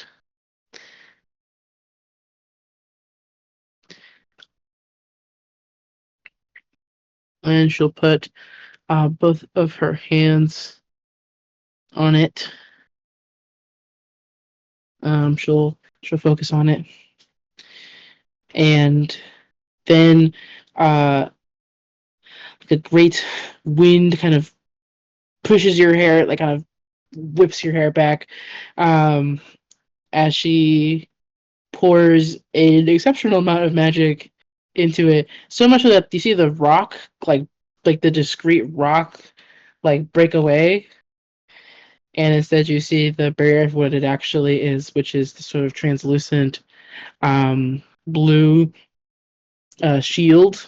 And she'll put both of her hands on it. She'll focus on it, and then like a great wind kind of pushes your hair, like kind of whips your hair back, as she pours an exceptional amount of magic into it. So much so that you see the rock, like the discrete rock, like break away. And instead, you see the barrier of what it actually is, which is the sort of translucent blue shield.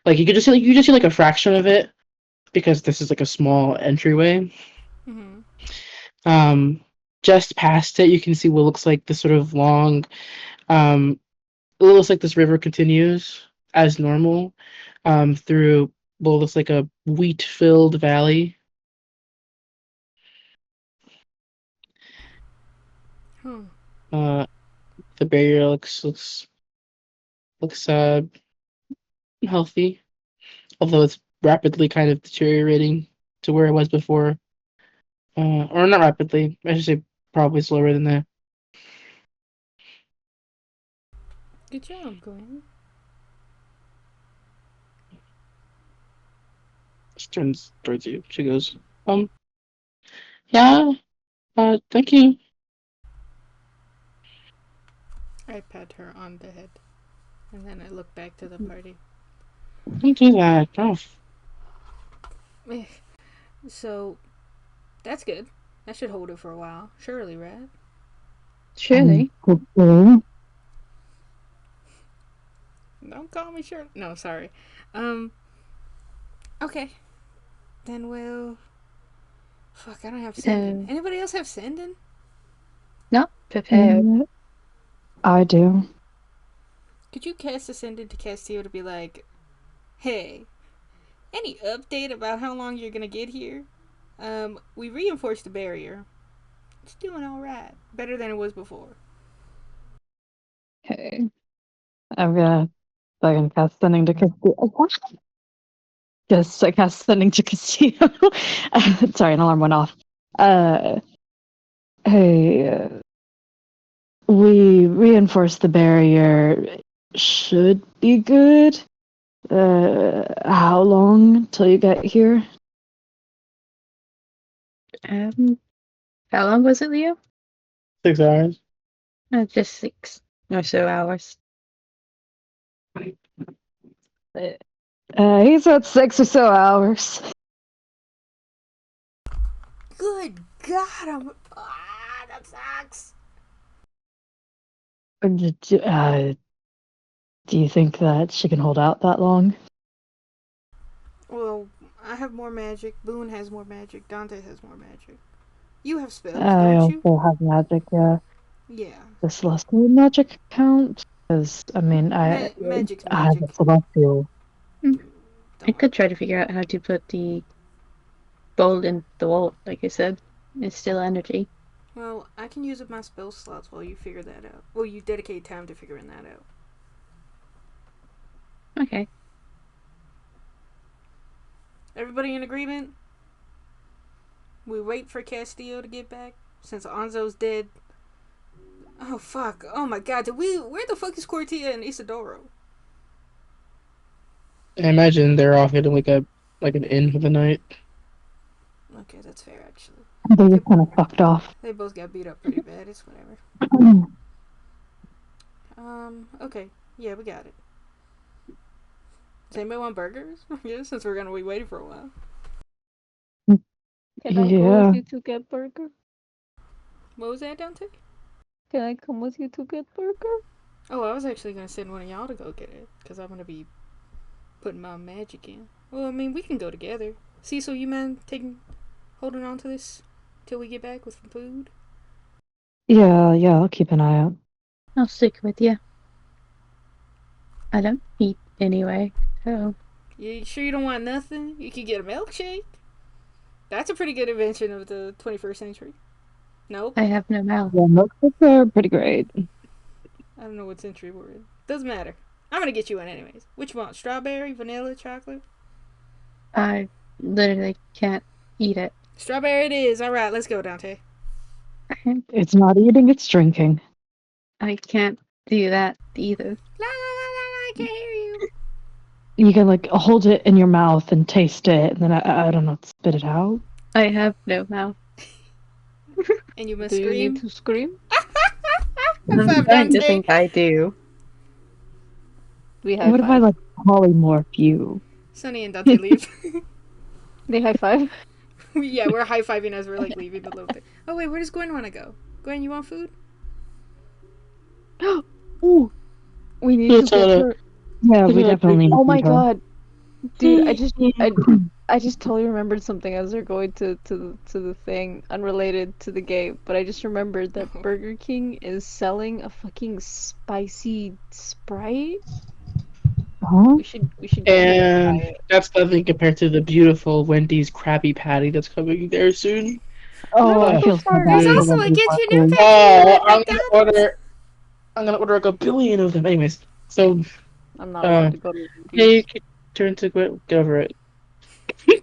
Like you just see like a fraction of it because this is like a small entryway. Mm-hmm. Just past it, you can see what looks like this sort of long. It looks like this river continues as normal through what looks like a wheat-filled valley. Huh. The barrier looks healthy, although it's rapidly kind of deteriorating to where it was before. Or not rapidly, I should say probably slower than that. Good job, Gwen. She turns towards you. She goes, yeah, thank you. I pat her on the head. And then I look back to the party. Don't do that. Oh, So, that's good. That should hold it for a while. Surely, right? Surely. Hopefully. Don't call me Shirley. No, sorry. Okay. Then we'll... Fuck, I don't have sending. Anybody else have sending? Not prepared. I do. Could you cast a sending to Castillo to be like, hey, any update about how long you're gonna get here? We reinforced the barrier. It's doing alright. Better than it was before. Okay. I'm gonna fucking cast sending to Castillo. What? Yes, I cast sending to Castillo. Sorry, an alarm went off. Hey, we reinforced the barrier. Should be good. How long till you get here? How long was it, Leo? 6 hours. Just 6 or so hours. He said 6 or so hours. Good God, that sucks. Do you think that she can hold out that long? Well, I have more magic. Boone has more magic. Dante has more magic. You have spells, I don't you? also have magic, yeah. Yeah. Does celestial magic count? Because, I mean, Magic's I have magic. a celestial. I could try to figure out how to put the bolt in the wall, like I said. It's still energy. Well, I can use up my spell slots while you figure that out. Well, you dedicate time to figuring that out. Okay. Everybody in agreement? We wait for Castillo to get back since Anzo's dead. Oh fuck! Oh my god! Where the fuck is Cortia and Isidoro? I imagine they're off getting like an inn for the night. Okay, that's fair actually. They just kind of fucked off. They both got beat up pretty bad. It's whatever. Okay. Yeah, we got it. Does anybody want burgers? Yeah, since we're gonna be waiting for a while. Can I go Yeah. with you to get burger? What was that, Dante? Can I come with you to get burger? Oh, I was actually gonna send one of y'all to go get it, because I'm gonna be putting my magic in. Well, I mean, we can go together. Cecil, you mind holding on to this till we get back with some food? Yeah, I'll keep an eye out. I'll stick with you. I don't eat anyway, so... You sure you don't want nothing? You could get a milkshake. That's a pretty good invention of the 21st century. Nope. I have no mouth. Yeah, milkshakes are pretty great. I don't know what century we're in. Doesn't matter. I'm gonna get you one anyways. Which one? Strawberry, vanilla, chocolate? I literally can't eat it. Strawberry it is. Alright, let's go, Dante. It's not eating, it's drinking. I can't do that either. La la la la la, I can't hear you. You can like hold it in your mouth and taste it, and then I don't know, spit it out. I have no mouth. And you must Do you scream. need to scream? High I'm five, starting to Dante. think I do. We high What if I five. like polymorph you? Sunny and Dante leave. They high five. Yeah, we're high fiving as we're like leaving the little thing. Oh wait, where does Gwen want to go? Gwen, you want food? Ooh, we need to get her. Yeah, we definitely need Oh my her. god, dude! I just totally remembered something as we're going to the thing, unrelated to the game. But I just remembered that Burger King is selling a fucking spicy Sprite. Huh? We should definitely And buy it. that's nothing compared to the beautiful Wendy's Krabby Patty that's coming there soon. Oh, What I the feel so fuck? bad. There's for also a Wendy's get your workers. new Oh, McDonald's. I'm gonna order like a billion of them. Anyways, so I'm not allowed to go to hey, Wendy's. turn to Gwen. Get over it.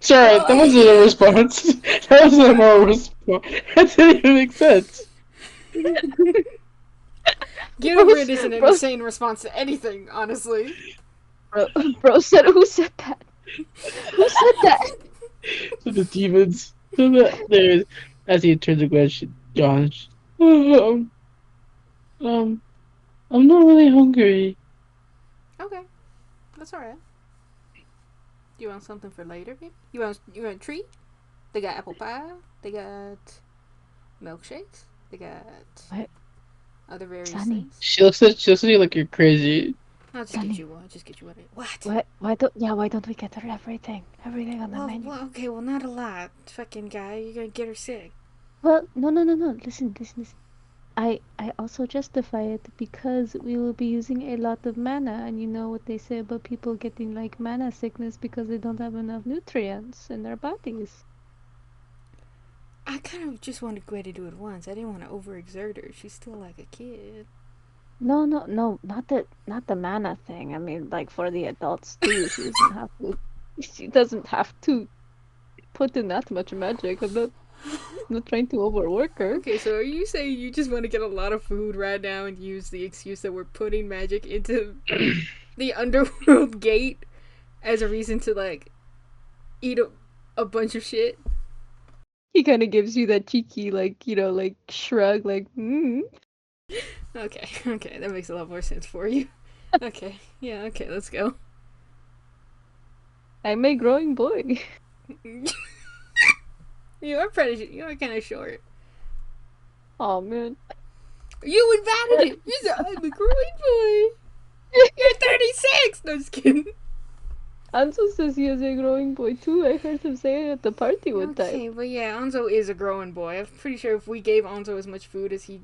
Sorry, that wasn't a response. That wasn't a moral response. That didn't even make sense. Get over it isn't an Bro- insane response to anything, honestly. Bro said, who said that? Who said that? To the demons. There's as he turns to Gwen, she yawns. I'm not really hungry. Okay, that's alright. You want something for later, baby? You want a treat? They got apple pie. They got milkshakes. They got What? other various Sunny. things. She looks at you like you're crazy. I'll just Sunny. get you one. Just get you one. What? Why don't we get her everything? Everything on the menu. Well, okay, well, not a lot. Fucking guy, you're gonna get her sick. Well, no. Listen. I also justify it because we will be using a lot of mana, and you know what they say about people getting like mana sickness because they don't have enough nutrients in their bodies. I kind of just wanted Gwen to do it once. I didn't want to overexert her. She's still like a kid. No, not the mana thing. I mean, like for the adults too. She doesn't have to. She doesn't have to put in that much magic. I'm not trying to overwork her. Okay, so are you saying you just want to get a lot of food right now and use the excuse that we're putting magic into the underworld gate as a reason to, like, eat a bunch of shit? He kind of gives you that cheeky, like, like shrug, like, Okay, that makes a lot more sense for you. Okay, yeah, okay, let's go. I'm a growing boy. You are kind of short. Oh man. You invited it. You said I'm a growing boy. You're 36. No, just kidding. Anzo says he is a growing boy too. I heard him say it at the party one time. Okay, but yeah, Anzo is a growing boy. I'm pretty sure if we gave Anzo as much food as he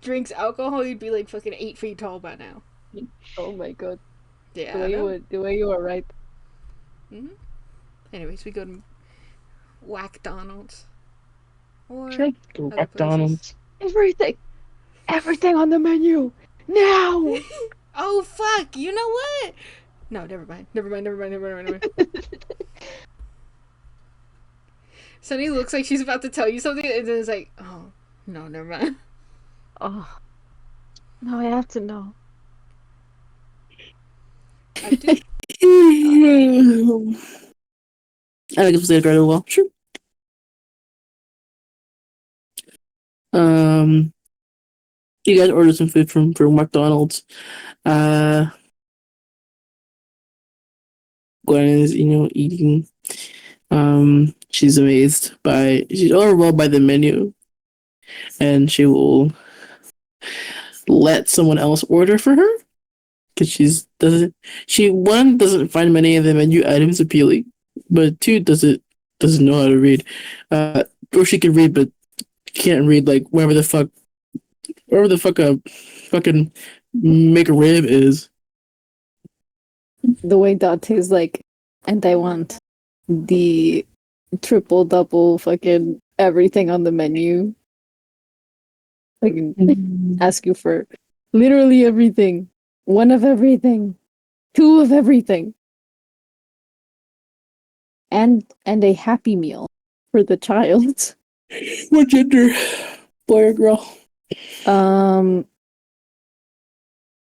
drinks alcohol, he'd be like fucking 8 feet tall by now. Oh my god. Yeah. The way you are right. Anyways, we go to Whack-Donald's. Or Sure. Go other McDonald's. Everything on the menu now. Oh fuck! You know what? No, never mind. Sunny looks like she's about to tell you something, and then it's like, oh no, never mind. Oh. Now I have to know. I do. I think it's later as well. Sure. You guys ordered some food from McDonald's. Gwen is, eating. She's overwhelmed by the menu, and she will let someone else order for her because doesn't find many of the menu items appealing, but two doesn't know how to read. Or she can read, but can't read like wherever the fuck a fucking make a rib is. The way Dante's like, and I want the triple double fucking everything on the menu. I can ask you for literally everything. One of everything. Two of everything. And a happy meal for the child. What gender? Boy or girl?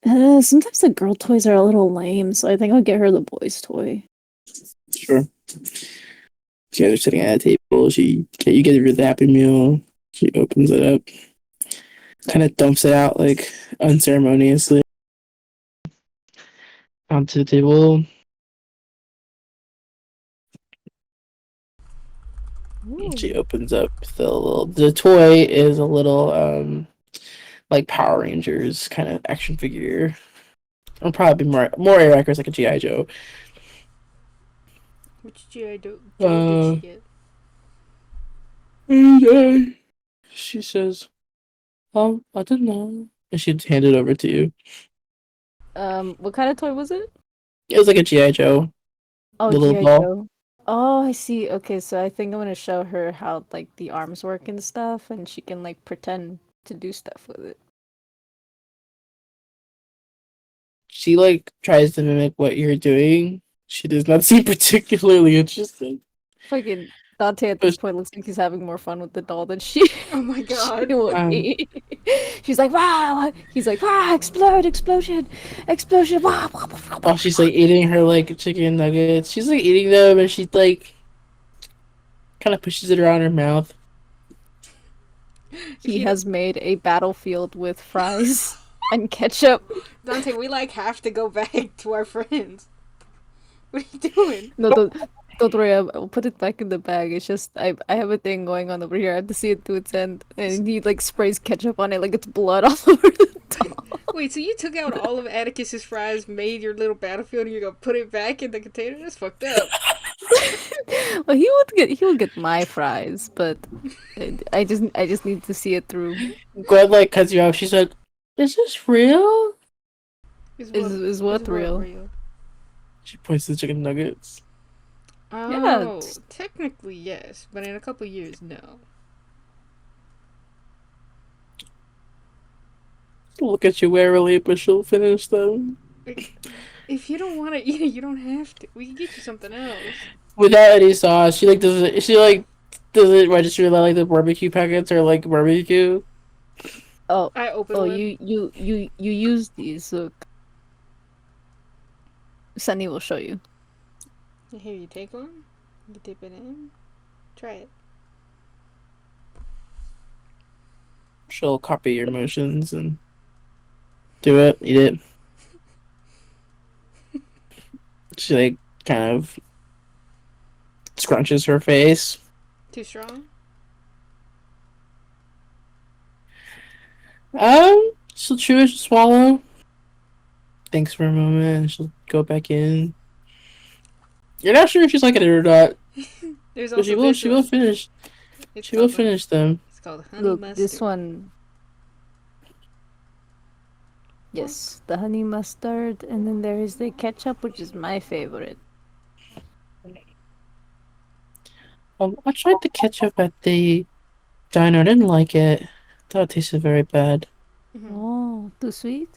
Sometimes the girl toys are a little lame, so I think I'll get her the boys toy. Sure. She guys are sitting at a table. You get her the Happy Meal. She opens it up. Kind of dumps it out, like, unceremoniously. Onto the table. She opens up the toy is a little, like Power Rangers kind of action figure. It'll probably be more accurate, like a G.I. Joe. Which G.I. Joe did she get? And, she says, I don't know. And she'd hand it over to you. What kind of toy was it? It was like a G.I. Joe. Oh, The little G.I. ball. Joe. Oh, I see. Okay, so I think I'm gonna show her how like the arms work and stuff, and she can like pretend to do stuff with it. She like tries to mimic what you're doing. She does not seem particularly interested. Fucking Dante at this point looks like he's having more fun with the doll than she. Oh my god. she would be. She's like, wow! He's like, wow! Explosion! Wow! Oh, she's like eating her like chicken nuggets. She's like eating them, and she like kind of pushes it around her mouth. He has made a battlefield with fries. And ketchup. Dante, we like have to go back to our friends. What are you doing? No, don't worry. I'll put it back in the bag. It's just I have a thing going on over here. I have to see it to its end, and he like sprays ketchup on it like it's blood all over the top. Wait, so you took out all of Atticus's fries, made your little battlefield, and you're gonna put it back in the container? That's fucked up. Well, he would get my fries, but I just need to see it through. Gwen like cuts you off. She's like, "Is this real?" Is what real? She points to the chicken nuggets. Oh, it's- technically yes, but in a couple years, no. Look at you warily, but she'll finish them. If you don't want to eat it, you don't have to. We can get you something else. Without any sauce, she like does it. She like does it register that like the barbecue packets are like barbecue. Oh, I open oh, one. you use these. Look, Sunny will show you. Here, you take one. You dip it in. Try it. She'll copy your motions and do it. Eat it. She like kind of scrunches her face. Too strong? She'll chew it, she'll swallow. Thinks for a moment, and she'll go back in. You're not sure if she's liking it or not, There's but also she will. this She will one. finish. It's She will called- finish them. It's called honey Look, mustard. this one. Yes, the honey mustard, and then there is the ketchup, which is my favorite. I tried the ketchup at the diner. I didn't like it. Thought it tasted very bad. Mhm. Oh, too sweet?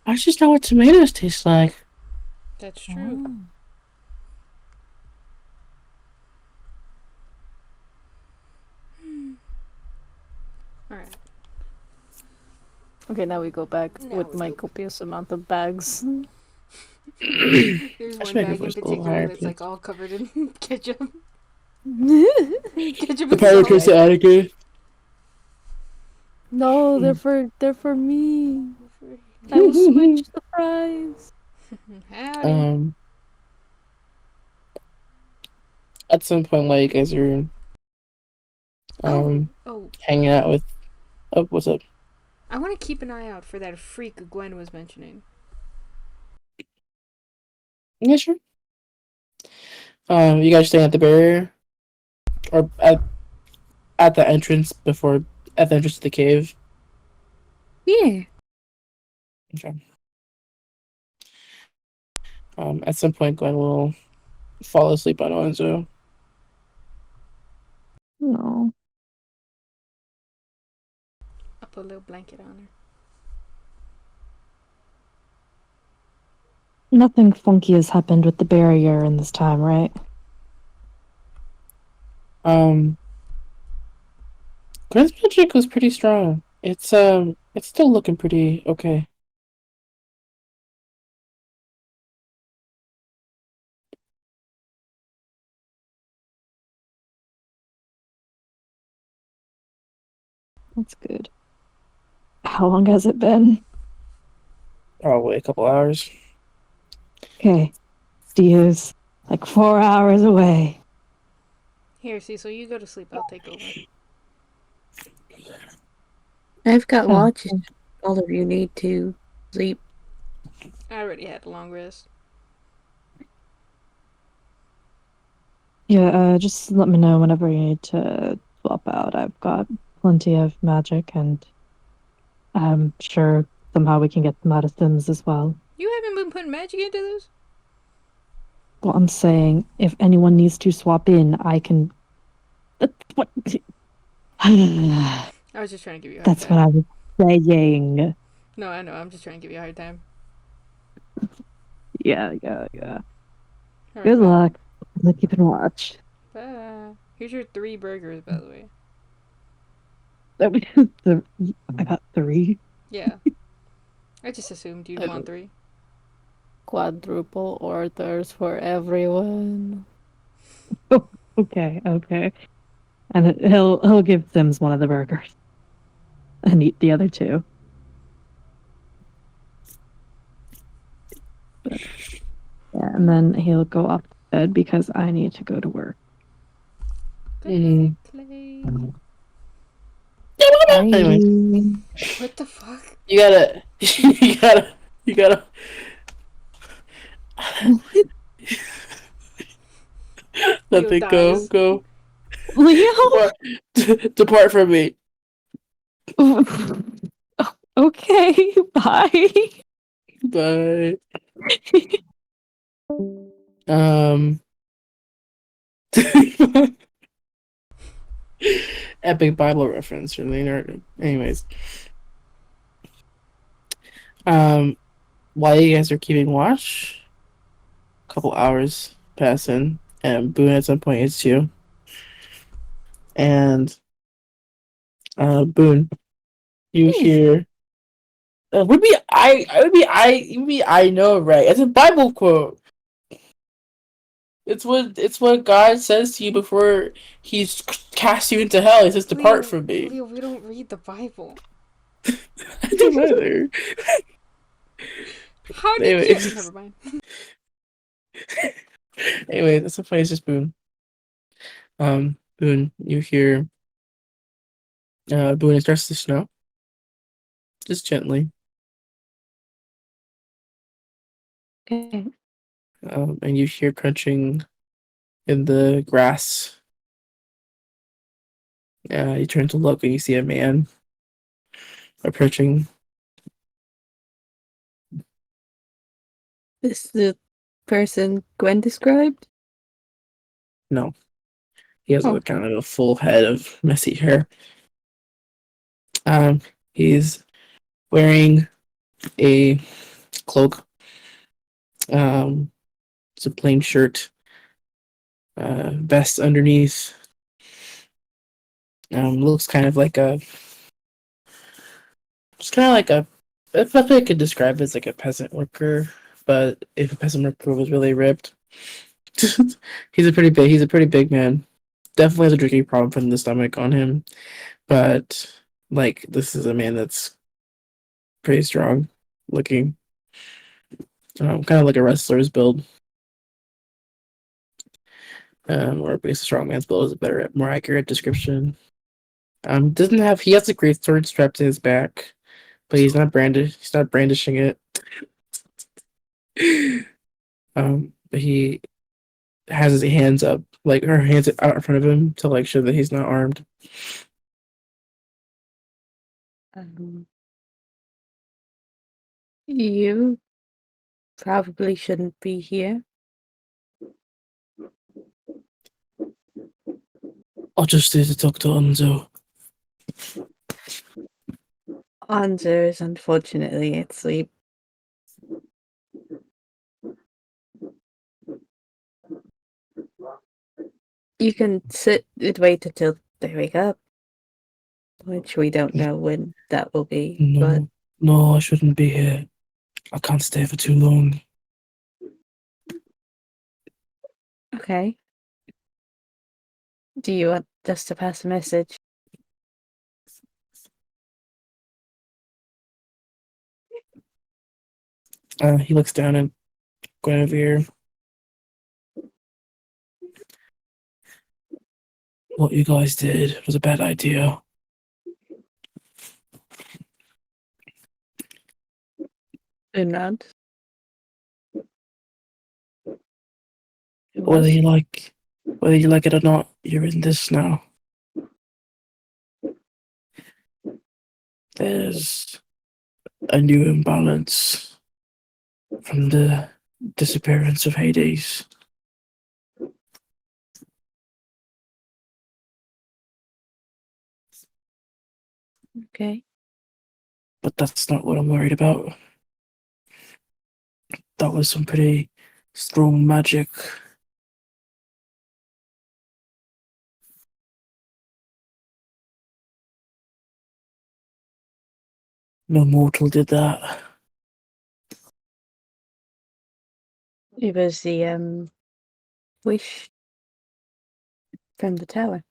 I just know what tomatoes taste like. That's true. Oh. Alright. Okay, now we go back Now with we my go. copious amount of bags. There's I one should make it bag in was a little particular higher, that's like please. all covered in ketchup. Ketchup The and powder salt. goes to Attica. No, they're for me. I will switch the fries. Howdy. At some point, while you guys are oh, hanging out with, oh, what's up? I want to keep an eye out for that freak Gwen was mentioning. Yeah, sure. You guys staying at the barrier, or at the entrance at the entrance to the cave. Yeah. Okay. At some point, Gwen will fall asleep on Onzo. No. I'll put a little blanket on her. Nothing funky has happened with the barrier in this time, right? Gwen's magic was pretty strong. It's still looking pretty okay. That's good. How long has it been? Probably a couple hours. Okay. Steve's like 4 hours away. Here, Cecil, you go to sleep. I'll take over. I've got Oh. watches. All of you need to sleep. I already had a long rest. Yeah, just let me know whenever you need to swap out. I've got plenty of magic, and I'm sure somehow we can get some out of Sims as well. You haven't been putting magic into this? Well, I'm saying if anyone needs to swap in, I can. What? I was just trying to give you a hard That's time. what I was saying. No, I know. I'm just trying to give you a hard time. Yeah. Alright, Good bye. luck. Let's keep and watch. Bye. Here's your 3 burgers, by the way. I got 3. Yeah. I just assumed you'd want 3. Quadruple orders for everyone. Okay. And he'll give Sims one of the burgers and eat the other 2. and then he'll go up to bed because I need to go to work. Good Mm. night, Clay. Anyways, What the fuck? you gotta, you gotta. Leo Nothing. dies. Go. Leo. Depart from me. Okay, bye. Bye. Um. Epic Bible reference from Leonardo. Anyways, while you guys are keeping watch, a couple hours pass in, and Boone at some point hits you, and Boone, you hear. Would be I know, right? It's a Bible quote. It's what God says to you before He casts you into hell. He says, "Depart from me." Leo, we don't read the Bible. I don't either. How did Anyways. you? Never mind. Anyway, that's the place. Just Boone. Boone, you hear. Boone, it starts to snow, just gently. Okay. And you hear crunching in the grass. You turn to look and you see a man approaching. Is the person Gwen described? No, he has Oh. a kind of a full head of messy hair. He's wearing a cloak. It's a plain shirt, vest underneath. Looks kind of like a, it's kind of like a, if I could describe it as like a peasant worker, but if a peasant worker was really ripped. He's a pretty big man. Definitely has a drinking problem from the stomach on him, but like this is a man that's pretty strong looking. Kind of like a wrestler's build. Or at least a strong man's build is a better, more accurate description. Doesn't have he has a great sword strapped to his back, but he's not brandishing it. But he has his hands up, like her hands out in front of him to like show that he's not armed. You probably shouldn't be here. I'll just stay to talk to Anzo. Anzo is unfortunately asleep. You can sit and wait until they wake up, which we don't know when that will be. No, I shouldn't be here. I can't stay for too long. Okay. Do you want us to pass a message? He looks down at Guinevere. What you guys did was a bad idea. Unrad. Whether you like it or not, you're in this now. There's a new imbalance from the disappearance of Hades. Okay. But that's not what I'm worried about. That was some pretty strong magic. No mortal did that. It was the wish from the tower.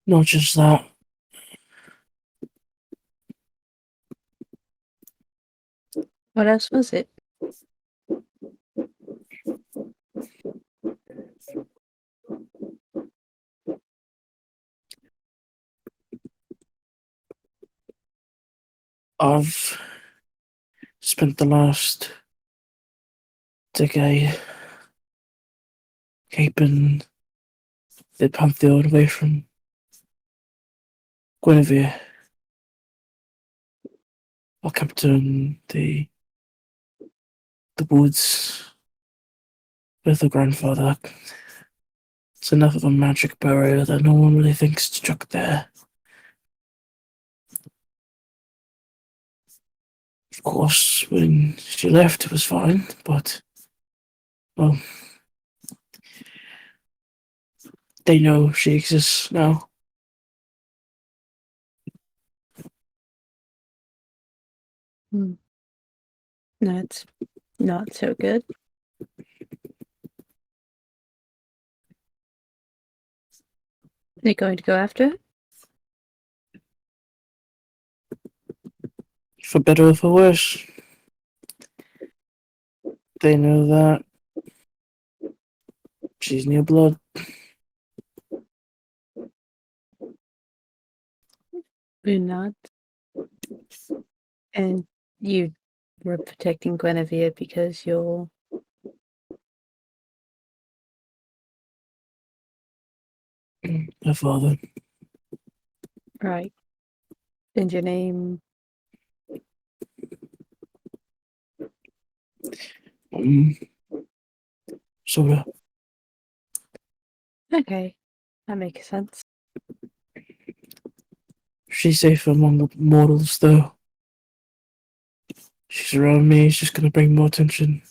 Not just that. What else was it? I've spent the last decade keeping the Pantheon away from Guinevere. I kept her in the woods with her grandfather. It's enough of a magic barrier that no one really thinks to chuck there. Of course, when she left, it was fine, but, well, they know she exists now. That's not so good. They're going to go after her? For better or for worse. They know that she's new blood. We're not. And you were protecting Guinevere because you're... Her father. Right. And your name... Soda. Okay. That makes sense. She's safe among the mortals, though. She's around me, it's just gonna bring more attention.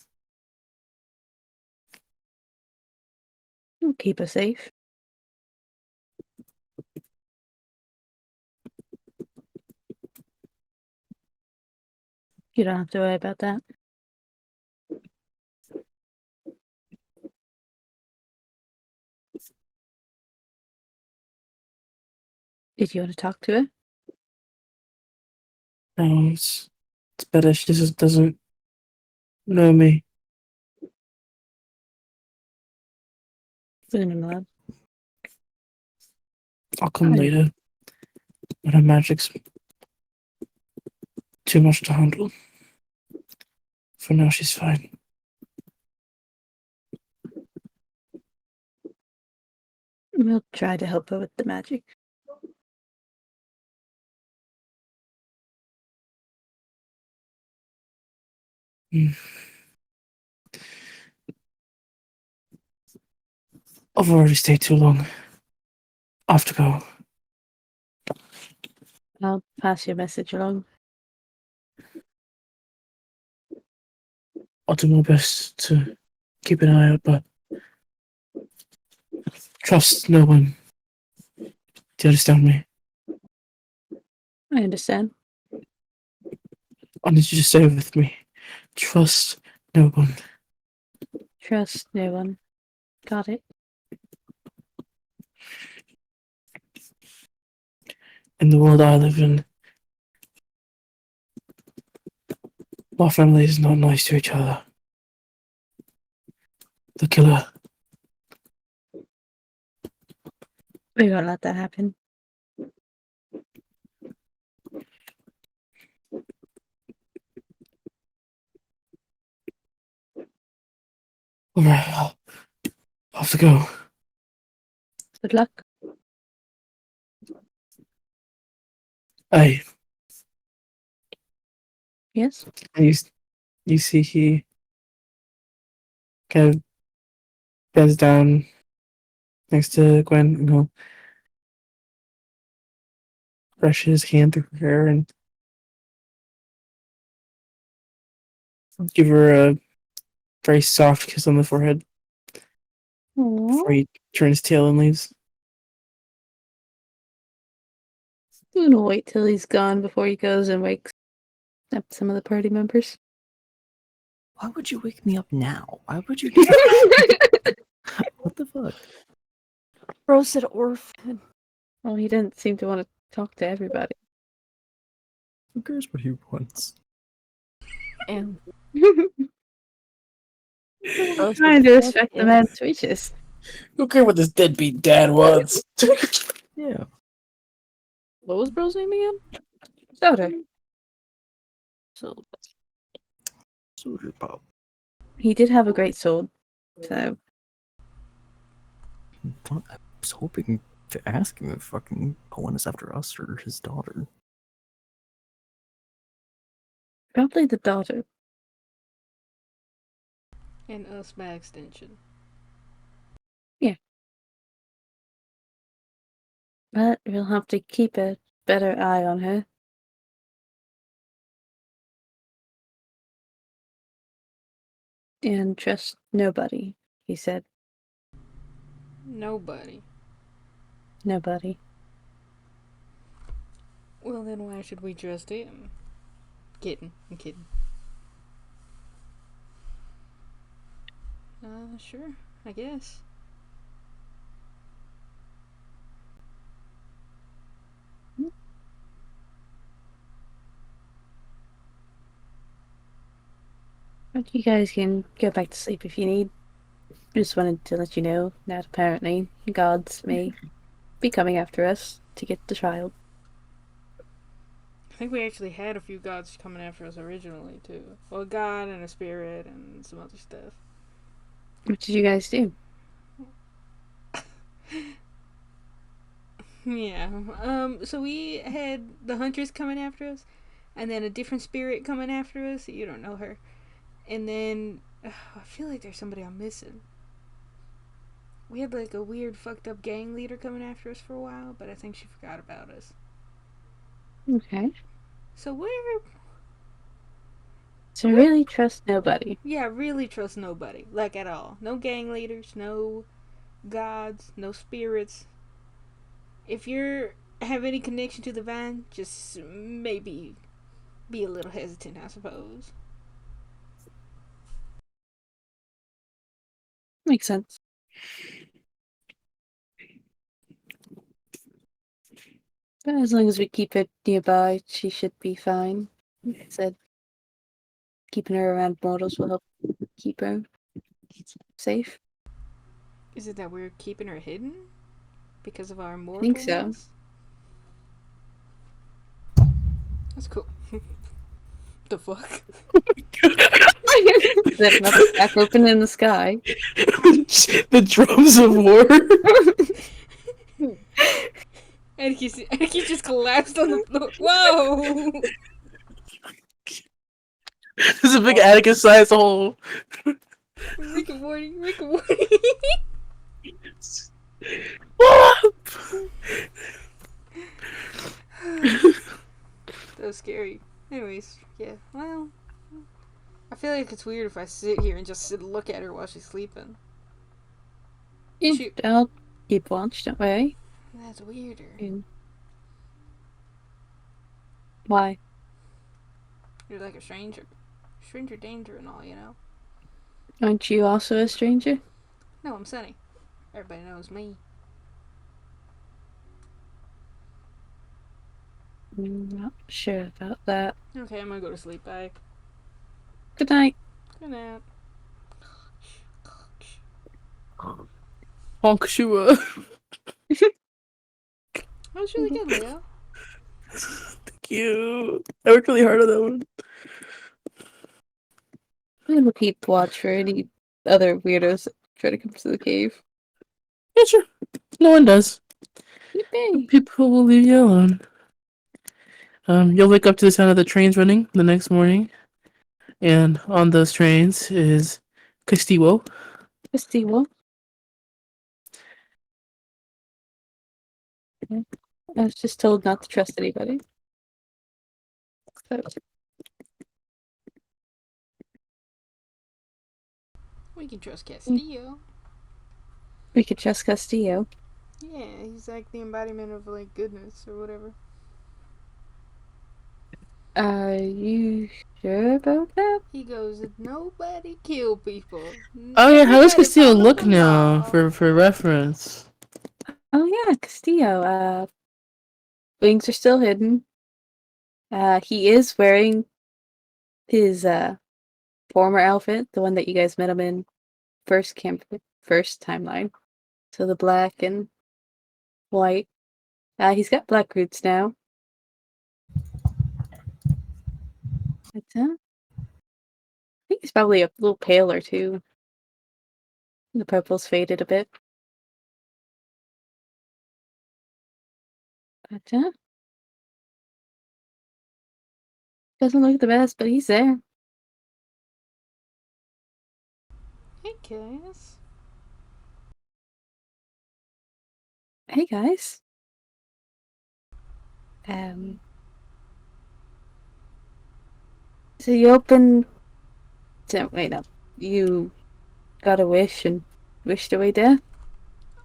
We'll keep her safe. You don't have to worry about that. Did you want to talk to her? No, it's better she just doesn't know me. Boon and love. I'll come Fine. later. When her magic's too much to handle. For now, she's fine. We'll try to help her with the magic. I've already stayed too long. I have to go. I'll pass your message along. I'll do my best to keep an eye out, but trust no one. Do you understand me? I understand. I need you to stay with me. Trust no one. Trust no one. Got it. In the world I live in, my family is not nice to each other. The killer. We won't let that happen. Alright, I'll have to go. Good luck. Hey, Yes? you see he kind of bends down next to Gwen and he'll brush his hand through her hair and give her a very soft kiss on the forehead before he turns tail and leaves. I'm gonna wait till he's gone before he goes and wakes up some of the party members. Why would you wake me up now? Why would you? What the fuck? Bro said orphan. Well, he didn't seem to want to talk to everybody. Who cares what he wants? Damn. Trying to respect the man's wishes. Who cares what this deadbeat dad wants? Yeah. What was bro's name again? Soda. So Soldier Pop. He did have a great sword, so I was hoping to ask him if fucking Owen is after us or his daughter. probably the daughter. And us by extension. But we'll have to keep a better eye on her. And trust nobody, he said. Nobody. Nobody. Well, then why should we trust him? Kidding. I'm kidding. Sure. I guess. But you guys can go back to sleep if you need. Just wanted to let you know that apparently gods may be coming after us to get the child. I think we actually had a few gods coming after us originally, too. Well, a god and a spirit and some other stuff. What did you guys do? Yeah. So we had the huntress coming after us, and then a different spirit coming after us. You don't know her. And then I feel like there's somebody I'm missing. We had like a weird fucked up gang leader coming after us for a while, but I think she forgot about us. Okay. So we're So really trust nobody. really trust nobody, like at all. No gang leaders, no gods, no spirits. If you have any connection to the vine, just maybe be a little hesitant, I suppose. Makes sense. But as long as we keep it nearby, she should be fine. Like I said, keeping her around mortals will help keep her safe. Is it that we're keeping her hidden? Because of our mortalness? think so. That's cool. The fuck? There's another gap open in the sky. The drums of war. Anarchy just collapsed on the floor. Whoa! There's a big Atticus-sized hole. Rick and Morty, Rick and Morty. That was scary. Anyways, yeah, well, I feel like it's weird if I sit here and just sit and look at her while she's sleeping. Shoot. I'll keep watch, don't worry. That's weirder. Why? You're like a stranger. Stranger danger and all, you know? Aren't you also a stranger? No, I'm Sunny. Everybody knows me. Not sure about that. Okay, I'm gonna go to sleep. Bye. Good night. Good night. Honk Shua. That was really good, Leo. Thank you. I worked really hard on that one. I'm gonna keep watch for any other weirdos that try to come to the cave. Yeah, sure. No one does. Yippee! People will leave you alone. You'll wake up to the sound of the trains running the next morning. And on those trains is Castillo. Castillo. I was just told not to trust anybody. So, We can trust Castillo. we could trust Castillo. Yeah, he's like the embodiment of like goodness or whatever. Are you sure about that? He goes, nobody kill people. Oh yeah, how does Everybody Castillo follow look the now law." for reference? Oh yeah, Castillo. Wings are still hidden. He is wearing his former outfit, the one that you guys met him in first timeline. So the black and white. He's got black roots now. But, I think he's probably a little paler too. The purple's faded a bit. But, doesn't look the best, but he's there. Hey, guys. Hey guys. So you opened. Wait up. You got a wish and wished away death?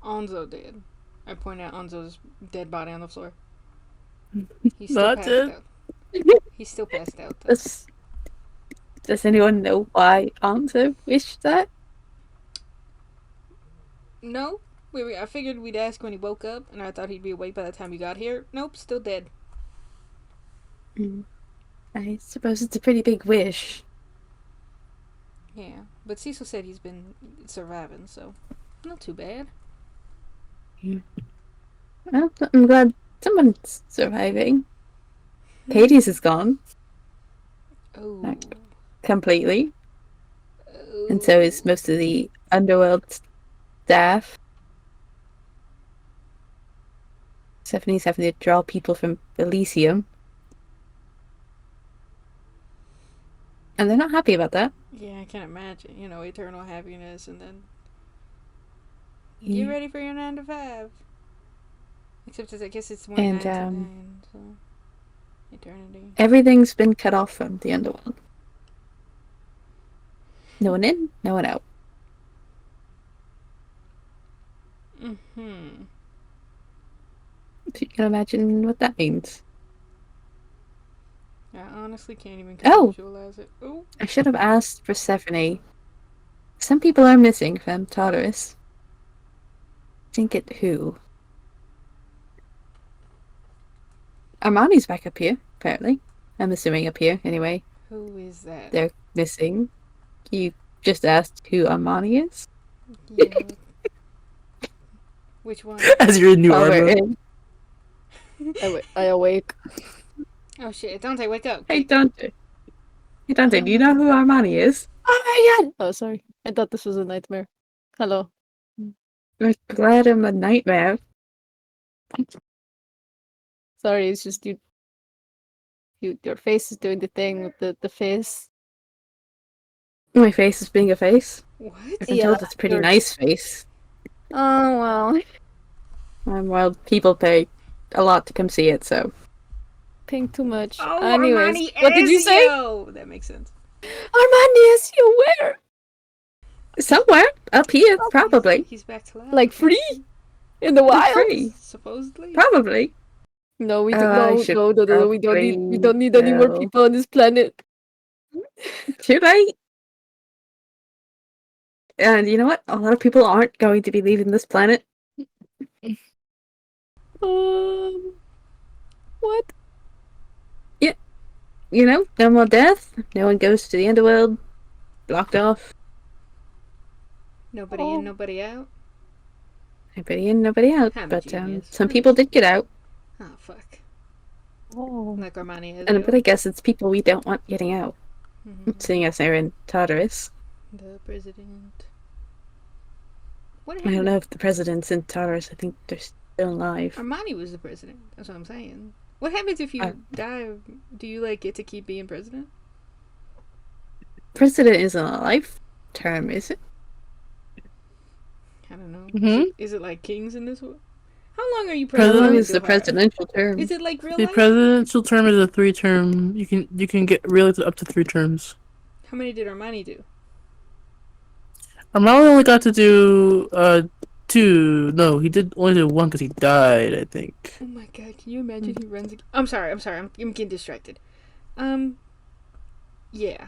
Anzo did. I point out Anzo's dead body on the floor. He's Not passed dead. out. He's still passed out, though. Does anyone know why Anzo wished that? No. I figured we'd ask when he woke up, and I thought he'd be awake by the time you got here. Nope, still dead. I suppose it's a pretty big wish. Yeah, but Cecil said he's been surviving, so not too bad. Well, I'm glad someone's surviving. Hades is gone Oh. completely, and so is most of the underworld staff. Stephanie's having to draw people from Elysium. And they're not happy about that. Yeah, I can't imagine. You know, eternal happiness, and then get ready for your 9 to 5. Except I guess it's more 9 to 9, so eternity. Everything's been cut off from the underworld. No one in, no one out. Mm-hmm. So you can imagine what that means. I honestly can't even Oh! visualize it. Oh! I should have asked Persephone. Some people are missing from Tartarus. Think it who? Armani's back up here, apparently. I'm assuming up here, anyway. Who is that? They're missing. You just asked who Armani is? Yeah. Which one? As your new While we're armor. in. I awake. Oh shit, Dante, wake up. Hey, Dante. Hey, Dante, do you know who Armani is? Oh my god! Oh, sorry. I thought this was a nightmare. Hello. I'm glad I'm a nightmare. Sorry, it's just your face is doing the thing with the face. My face is being a face. What? I've been Yeah, told it's a pretty you're- nice face. Oh well. Well, people pay a lot to come see it, so. Paying too much. Oh, Anyways, Armani what did you say? Ezio! That makes sense. Armani is you where? Somewhere up here, probably. He's back to life. Like free? In the wild? Free. Supposedly. Probably. No, we Oh, don't. I No, should no, we don't need. We don't need any more probably people on this planet. Too late. And you know what? A lot of people aren't going to be leaving this planet. What? You know, no more death. No one goes to the underworld. Blocked off. Nobody in, nobody out. Nobody in, nobody out. How But genius. some people did get out. Oh, fuck. Oh. Like Armani Ezio. And but I guess it's people we don't want getting out. Mhm. Seeing as they're in Tartarus. The president. What I happened? don't know if the president's in Tartarus. I think they're still alive. Armani was the president. That's what I'm saying. What happens if you die? Do you like get to keep being president? President isn't a life term, is it? I don't know. Mhm. Is it like kings in this world? How long are you How long president? is the presidential term? Is it like real The life? presidential term is a 3-term. You can get really up to 3 terms. How many did Armani do? Armani only got to do 2. No, he did only do 1 because he died, I think. Oh my god, can you imagine he runs again? I'm sorry, I'm getting distracted. Yeah.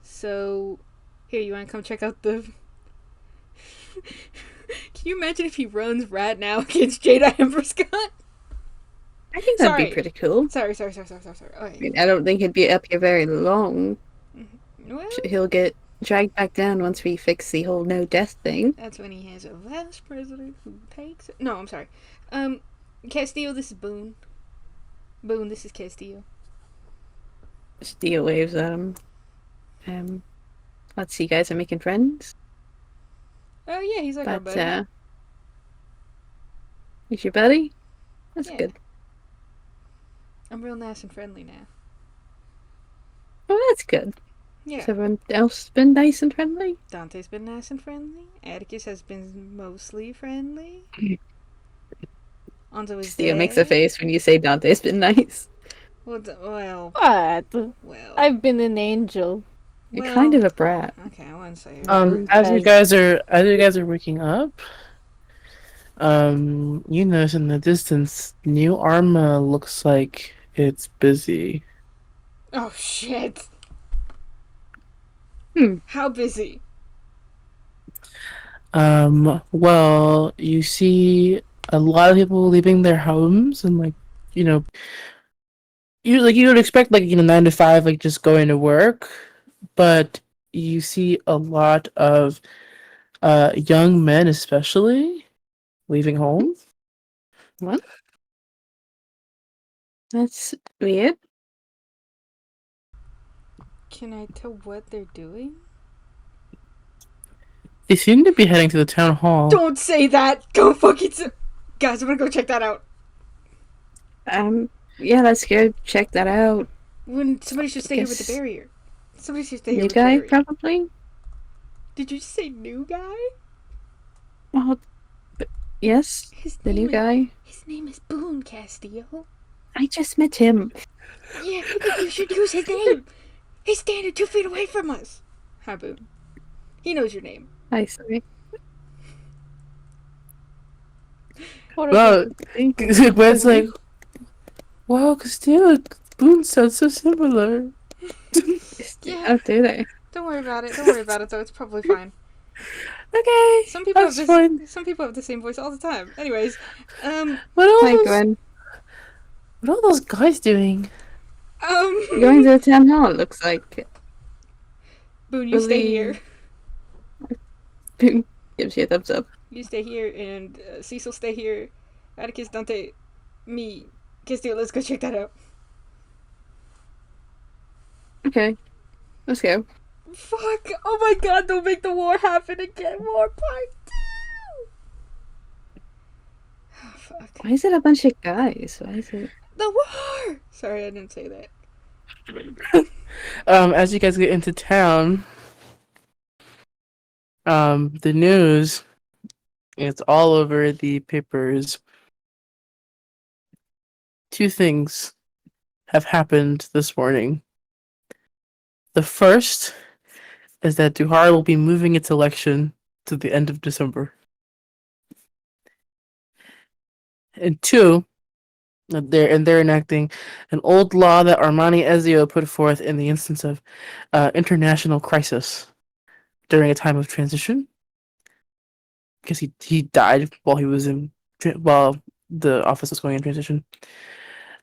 So, here, you wanna come check out the... Can you imagine if he runs right now against Jada Ember Scott? I think that'd Sorry. be pretty cool. Sorry. Okay. I mean, I don't think he'd be up here very long. Well, He'll get dragged back down once we fix the whole no death thing. that's when he has a vice president who takes it. No, I'm sorry. Castillo, this is Boone. Boone, this is Castillo. Steel waves at him. Let's see, you guys are making friends. Oh yeah, he's like our But buddy. he's your buddy? That's Yeah. good. I'm real nice and friendly now. Oh, that's good. Yeah. Has everyone else been nice and friendly? Dante's been nice and friendly. Atticus has been mostly friendly. Anzo is Steel dead. makes a face when you say Dante's been nice. Well, What? I've been an angel. You're well, kind of a brat. Okay, I wouldn't say it. As you guys are waking up, you notice in the distance, New Arma looks like it's busy. Oh shit. Hmm. How busy? Well, you see a lot of people leaving their homes and you would expect 9 to 5 just going to work, but you see a lot of young men especially leaving home. What? That's weird. Can I tell what they're doing? They seem to be heading to the town hall. Don't say that! Go fucking guys, I'm gonna go check that out. Yeah, let's go check that out. When somebody should stay here with the Guess- barrier. Somebody should stay here New with the guy, barrier. probably? Did you say new guy? Well, yes, His the new name is- guy. His name is Boone Castillo. I just met him. Yeah, then you should use his name. He's standing 2 feet away from us. Hi, Boone. He knows your name. I see. Well, Gwen's like, wow, Castillo, Boone sounds so similar. Yeah. Oh, do they? Don't worry about it. Don't worry about it, though. It's probably fine. Okay, Some people have that's fine. Some people have the same voice all the time. Anyways, Hi, Gwen. What are all those guys doing? You're going to the town hall, it looks like. Boone, you stay Really? here. Boom. Gives you a thumbs up. You stay here, and Cecil stay here. Atticus, Dante, me, Castillo. Let's go check that out. Okay. Let's go. Fuck! Oh my god! Don't make the war happen again. War part 2. Oh, fuck. Why is it a bunch of guys? Why is it? The war. Sorry, I didn't say that. As you guys get into town, the news, it's all over the papers. 2 things have happened this morning. The first is that Duhar will be moving its election to the end of December. And 2, they're enacting an old law that Armani Ezio put forth in the instance of international crisis during a time of transition, because he died while the office was going in transition.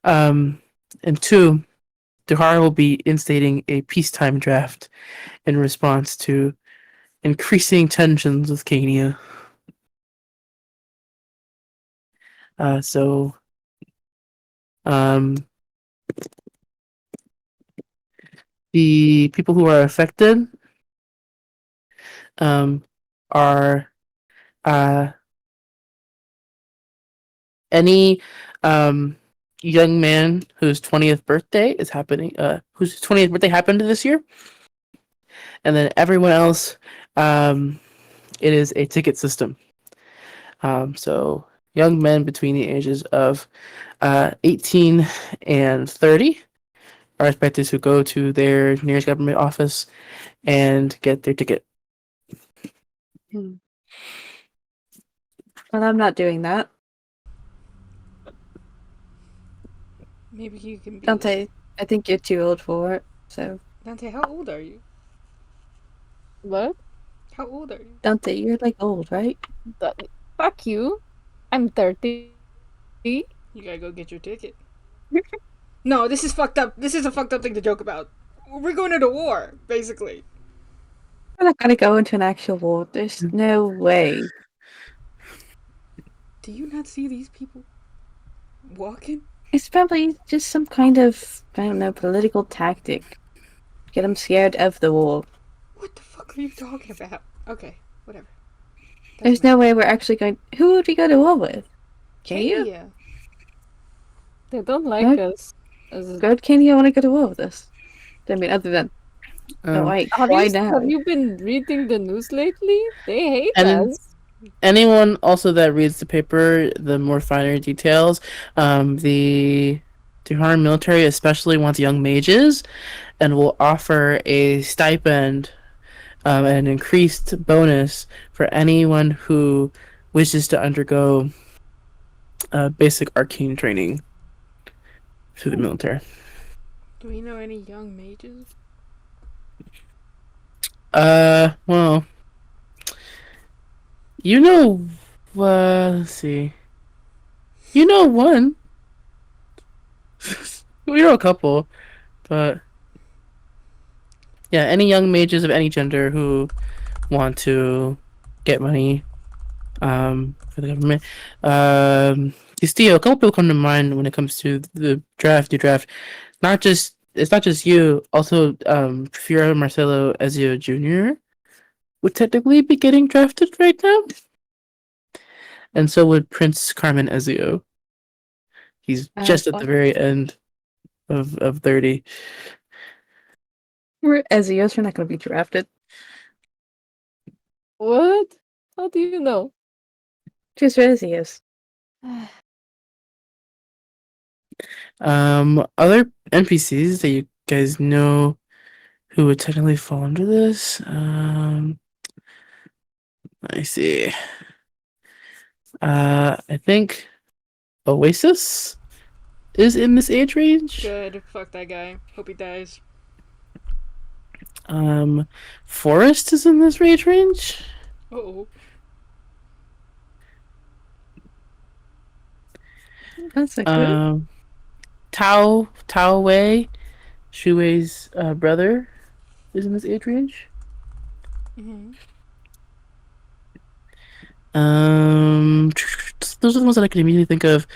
And 2, Duhar will be instating a peacetime draft in response to increasing tensions with Kania. The people who are affected are any young man whose 20th birthday is happening, whose 20th birthday happened this year, and then everyone else, it is a ticket system. So young men between the ages of 18 and 30 are expected to go to their nearest government office and get their ticket. Well, I'm not doing that. Maybe you can be. Dante, I think you're too old for it, so... Dante, how old are you? What? How old are you? Dante, you're, like, old, right? Fuck you. I'm 30. You gotta go get your ticket. No, this is fucked up. This is a fucked up thing to joke about. We're going to the war, basically. We're not gonna go into an actual war. There's no way. Do you not see these people walking? It's probably just some kind of, I don't know, political tactic. Get them scared of the war. What the fuck are you talking about? Okay, whatever. There's no way we're actually going. Who would we go to war with? Kenya? Yeah. They don't like What? us. As Good Kenya want to go to war with us. I mean, other than. Why now? Have you been reading the news lately? They hate And- us. Anyone also that reads the paper, the more finer details, the Tehran military especially wants young mages, and will offer a stipend, and an increased bonus for anyone who wishes to undergo basic arcane training through the military. Do we know any young mages? Well, you know, let's see. You know one. We know a couple, but yeah, any young mages of any gender who want to get money, for the government. Castillo, a couple people come to mind when it comes to the draft. You draft, it's not just you. Also, Fiora Marcelo Ezio Jr. would technically be getting drafted right now, and so would Prince Carmen Ezio. He's just at the fuck. very end of 30. We're Ezios, we're not going to be drafted. What? How do you know? Just Ezios. Other NPCs that you guys know who would technically fall under this. Let me see. I think Oasis is in this age range. Good. Fuck that guy. Hope he dies. Forest is in this age range. Uh-oh. That's like good. Tao Wei, Shu Wei's brother, is in this age range. Mm-hmm. Those are the ones that I can immediately think of.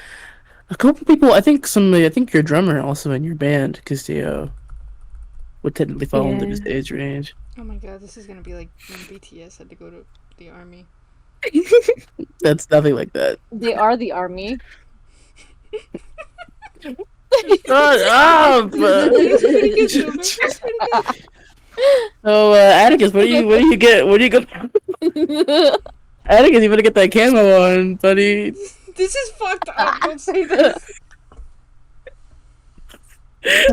A couple people, I think your drummer also in your band, Castillo, would technically fall into this age range. Oh my god, this is gonna be like when BTS had to go to the army. That's nothing like that. They are the army. Shut up! Oh, Atticus, what do you get? What do you get? Atticus, you better get that camo on, buddy. This is fucked up. Don't say this.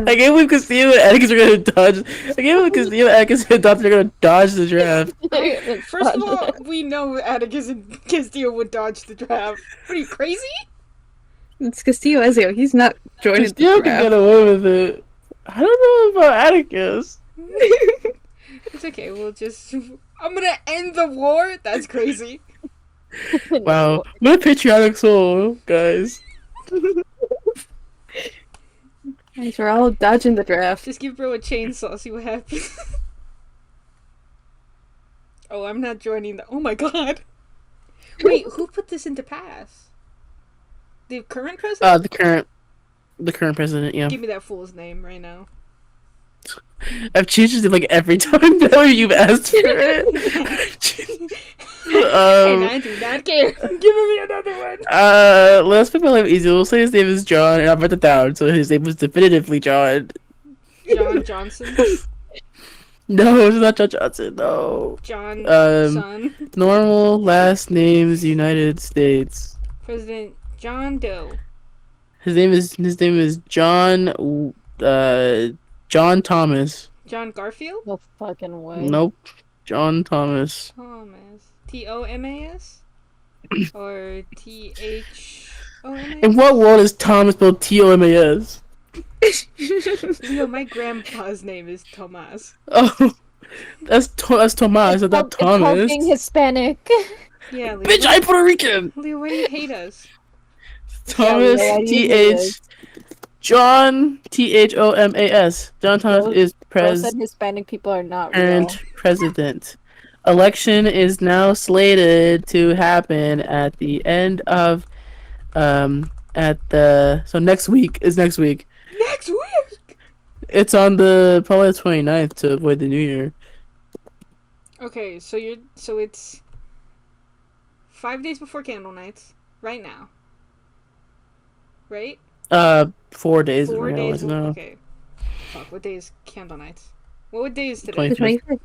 I gave him Castillo and Atticus are gonna dodge. I gave him Castillo and Atticus and Atticus are gonna dodge the draft. First of all, we know Atticus and Castillo would dodge the draft. What are you, crazy? It's Castillo Ezio. He's not joining Castillo the can draft. get away with it. I don't know about Atticus. It's okay, we'll just... I'm gonna end the war? That's crazy. Wow, what a patriotic soul, guys. Guys, we're all dodging the draft. Just give bro a chainsaw, see what happens. Oh, I'm not joining the... Oh my god. Wait, who put this into pass? The current president? The current president, yeah. Give me that fool's name right now. I've changed it like every time now you've asked for it. And I do not care. Give me another one. Let's make my life easy. We'll say his name is John, and I'll write it down. So his name was definitively John. John Johnson. No, it's not John Johnson. No. John Son. Normal last names, United States. President John Doe. His name is John. John Thomas. John Garfield? No fucking way. Nope. John Thomas. Thomas. Thomas? Or Thomas? In what world is Thomas spelled Tomas? Leo, my grandpa's name is Tomas. Oh, that's Tomas, not It's called Thomas. being Hispanic. Yeah, Leo. Bitch, I'm Puerto Rican. Leo, why do you hate us? Thomas Yeah, TH John Thomas. John Thomas Bro- is Bro said Hispanic people are not real. president. Election is now slated to happen at the end of next week is next week. Next week. It's on the probably the 29th to avoid the new year. Okay, so it's 5 days before Candle Nights, right now. Right? 4 days. 4 days. No. Okay. Fuck. What day is Candle Nights? What day is today? 25th.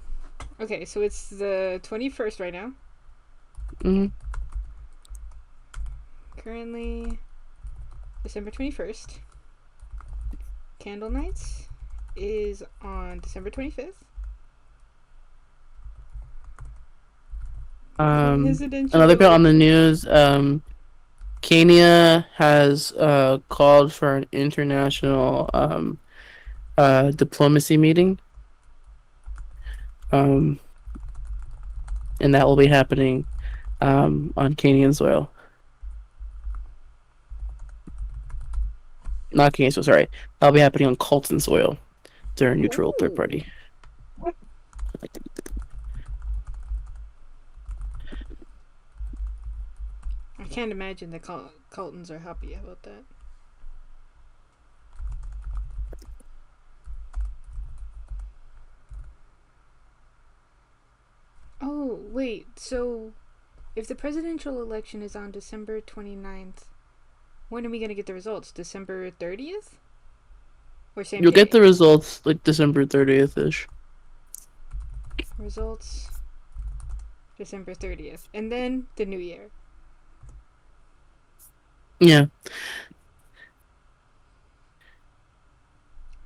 Okay, so it's the 21st right now. Mm-hmm. Currently, December 21st. Candle Nights is on December 25th. Another bit on the news. Kenya has called for an international diplomacy meeting. And that will be happening on Kenyan soil. Not Kenyan soil, sorry. That'll be happening on Colton soil. They're a neutral third party. I can't imagine the Coltons are happy about that. Oh, wait, so if the presidential election is on December 29th, when are we going to get the results? December 30th? Or same You'll day? get the results like December 30th-ish. Results December 30th. And then the new year. Yeah.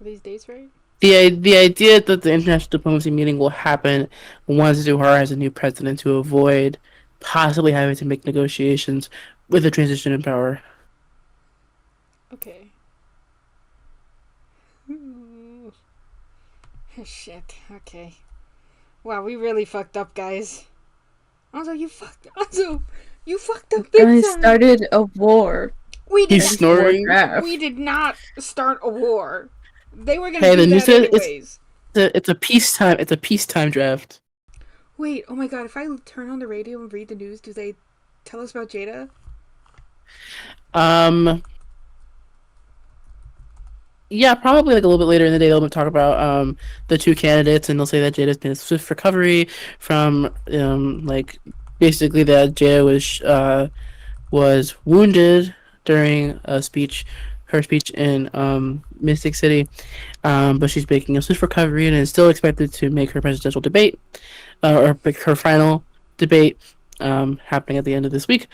Are these dates right? The idea that the international diplomacy meeting will happen once Zuhara has a new president to avoid possibly having to make negotiations with the transition in power. Okay. Shit. Okay. Wow, we really fucked up, guys. Anzo, you fucked up big Guys time. started a war. He's snoring. We did not start a war. They were gonna Hey, do the news that says anyways. It's a peacetime draft. Wait, oh my god, if I turn on the radio and read the news, do they tell us about Jada? Yeah, probably like a little bit later in the day they'll talk about the two candidates, and they'll say that Jada's been a swift recovery from like basically that Jada was wounded during her speech in Mystic City, but she's making a swift recovery and is still expected to make her presidential debate or her final debate happening at the end of this week.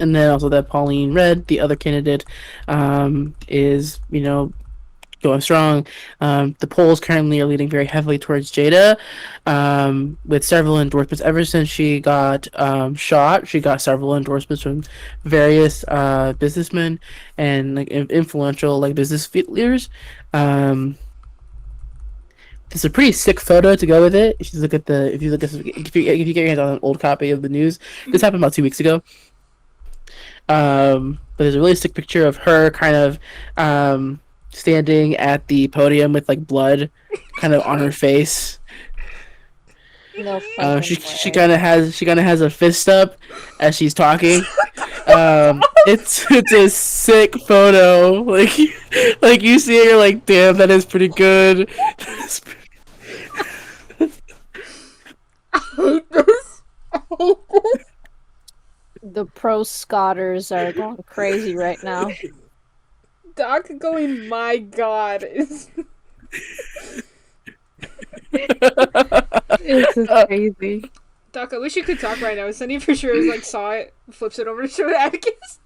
And then also that Pauline Red, the other candidate, is, going strong. The polls currently are leading very heavily towards Jada, with several endorsements. Ever since she got shot, she got several endorsements from various businessmen and like influential like business leaders. It's a pretty sick photo to go with it. If you look at if you get your hands on an old copy of the news, this happened about 2 weeks ago. But there's a really sick picture of her kind of standing at the podium with like blood kind of on her face. No she kind of has a fist up as she's talking. It's a sick photo. Like you see it, you're like, damn, that is pretty good. The pro-Scotters are going crazy right now. Doc going, my god, is... This is crazy. Doc, I wish you could talk right now. Sunny for sure is like saw it, flips it over to show Atticus.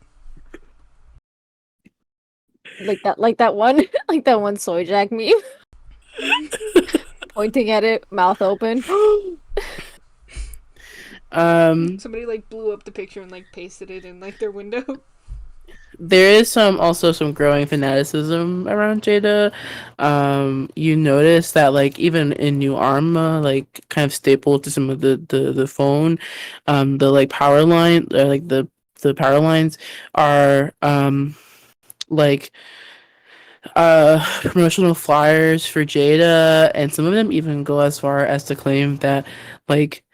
Like that one soy jack meme. Pointing at it, mouth open. Somebody like blew up the picture and like pasted it in like their window. there is also some growing fanaticism around Jada. You notice that like even in New Arma, like kind of staple to some of the phone, the like power line or like the power lines are like promotional flyers for Jada, and some of them even go as far as to claim that like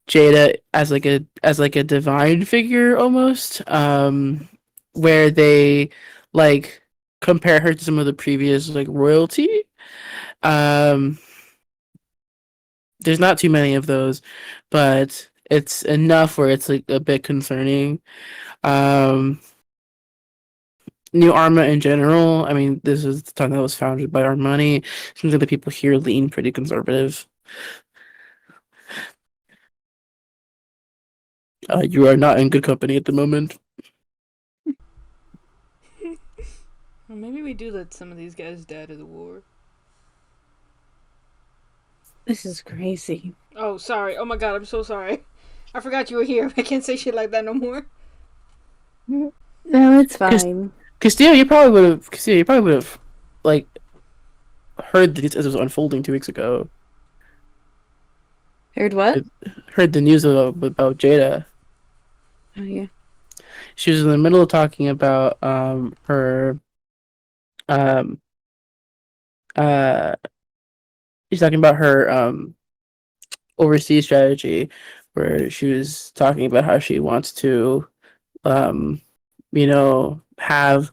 Jada as like a divine figure almost, where they like compare her to some of the previous like royalty. Um, there's not too many of those, but it's enough where it's like a bit concerning. Um, New Arma in general, I mean, this is the time that was founded by Armani. Seems like the people here lean pretty conservative. You are not in good company at the moment. Well, maybe we do let some of these guys die to the war. This is crazy. Oh, sorry. Oh my god, I'm so sorry. I forgot you were here. I can't say shit like that no more. No, it's fine. Castillo, you probably would have, like, heard this as it was unfolding 2 weeks ago. Heard what? Heard the news about Jada. Oh yeah. She was in the middle of talking about her um uh she's talking about her overseas strategy, where she was talking about how she wants to have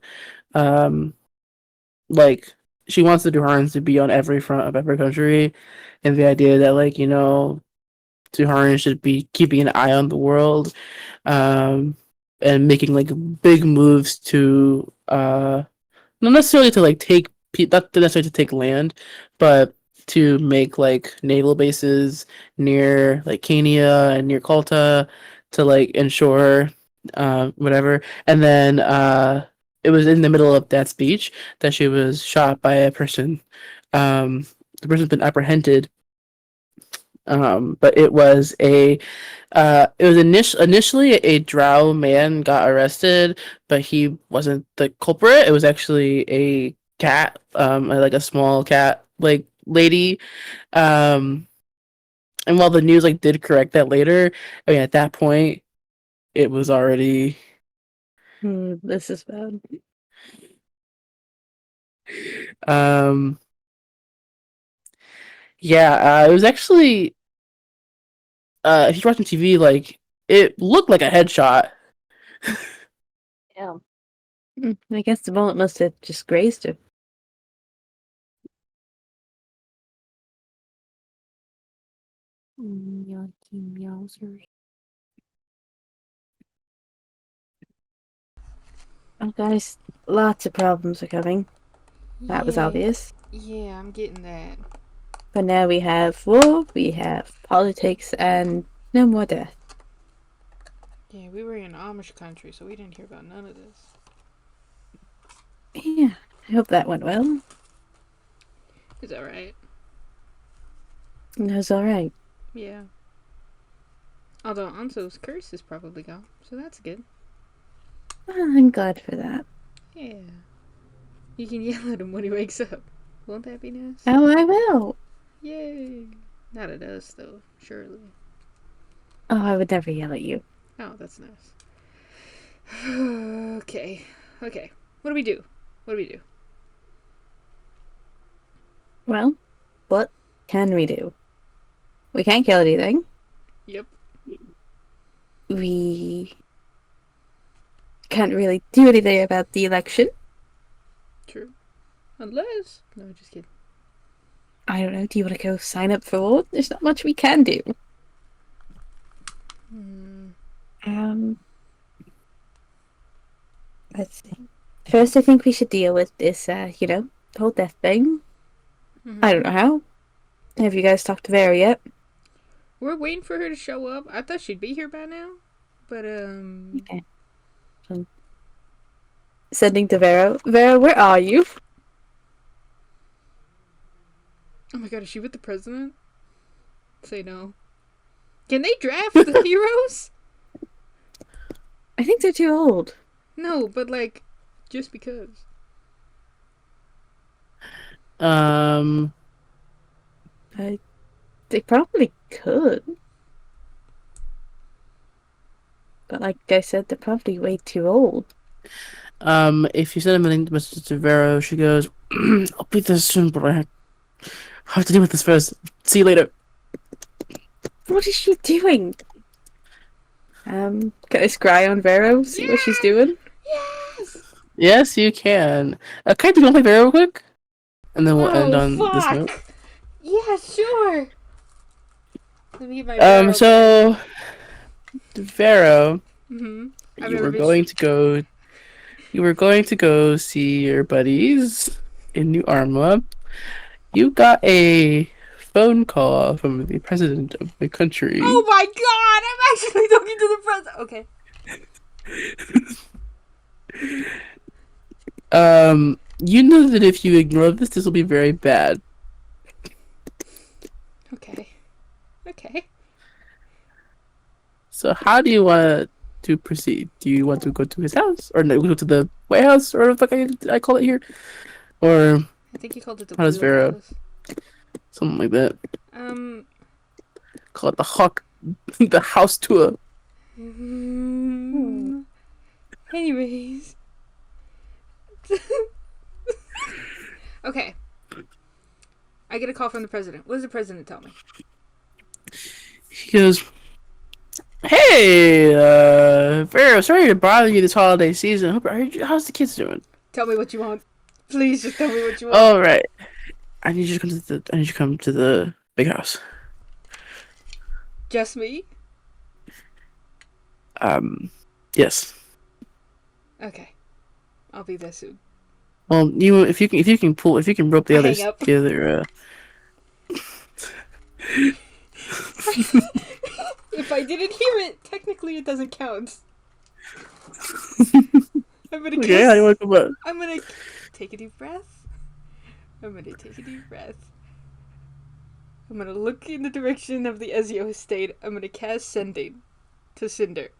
like she wants the Duharans to be on every front of every country, and the idea that like Duharan should be keeping an eye on the world, um, and making like big moves to not necessarily to like not necessarily to take land, but to make like naval bases near like Kenya and near Kolta to like ensure whatever. And then it was in the middle of that speech that she was shot by a person. The person's been apprehended, but it was initially a drow man got arrested, but he wasn't the culprit. It was actually a cat, like a small cat like lady. Um, and while the news like did correct that later, I mean at that point it was already This is bad. um yeah, it was actually if you're watching TV, like it looked like a headshot. Yeah. I guess the bullet must have just grazed her. Oh, guys, lots of problems are coming. That was Yeah. obvious. Yeah, I'm getting that. But now we have war, we have politics, and no more death. Yeah, we were in Amish country, so we didn't hear about none of this. Yeah, I hope that went well. It's alright. It was alright. Yeah. Although Anso's curse is probably gone, so that's good. I'm glad for that. Yeah. You can yell at him when he wakes up. Won't that be nice? Oh, I will. Yay! Not at us, though, surely. Oh, I would never yell at you. Oh, that's nice. Okay. Okay. What do we do? What do we do? Well, what can we do? We can't kill anything. Yep. We can't really do anything about the election. True. Unless... No, just kidding. I don't know, do you want to go sign up for vote? There's not much we can do. Let's see. First, I think we should deal with this, the whole death thing. I don't know how. Have you guys talked to Vera yet? We're waiting for her to show up. I thought she'd be here by now. But, Okay. Sending to Vera. Vera, where are you? Oh my god, is she with the president? Say no. Can they draft the heroes? I think they're too old. No, but like, just because. They probably could. But like I said, they're probably way too old. If you send a link message to Vero, she goes, I'll be there soon, but I have to deal with this first. See you later. What is she doing? Can I scry on Vero? See what she's doing? Yes! Yes, you can. Can I do one play Vero real quick? And then we'll end on fuck! this note. Yeah, sure! Let me get my Vero So... Vero, Mm-hmm. you were going to go see your buddies in New Arma. You got a phone call from the president of the country. Oh my god! I'm actually talking to the president! Okay. You know that if you ignore this will be very bad. Okay. Okay. So how do you want to proceed? Do you want to go to his house? Or no, go to the White House? Or what the fuck I call it here? Or I think you called it the how does Blue Vero? House. Something like that. Um... Call it the house tour. Anyways. Okay. I get a call from the president. What does the president tell me? He goes, "Hey, Vero, sorry to bother you this holiday season. How's the kids doing?" Tell me what you want. Please just tell me what you want. All right. I need you to come to the big house. Just me? Yes. Okay. I'll be there soon. Well, if you can rope the I others hang up. together. If I didn't hear it, technically it doesn't count. I'm gonna kiss. Okay, how do you want to come up? I'm gonna take a deep breath. I'm gonna take a deep breath. I'm gonna look in the direction of the Ezio estate. I'm gonna cast Sending to Cinder.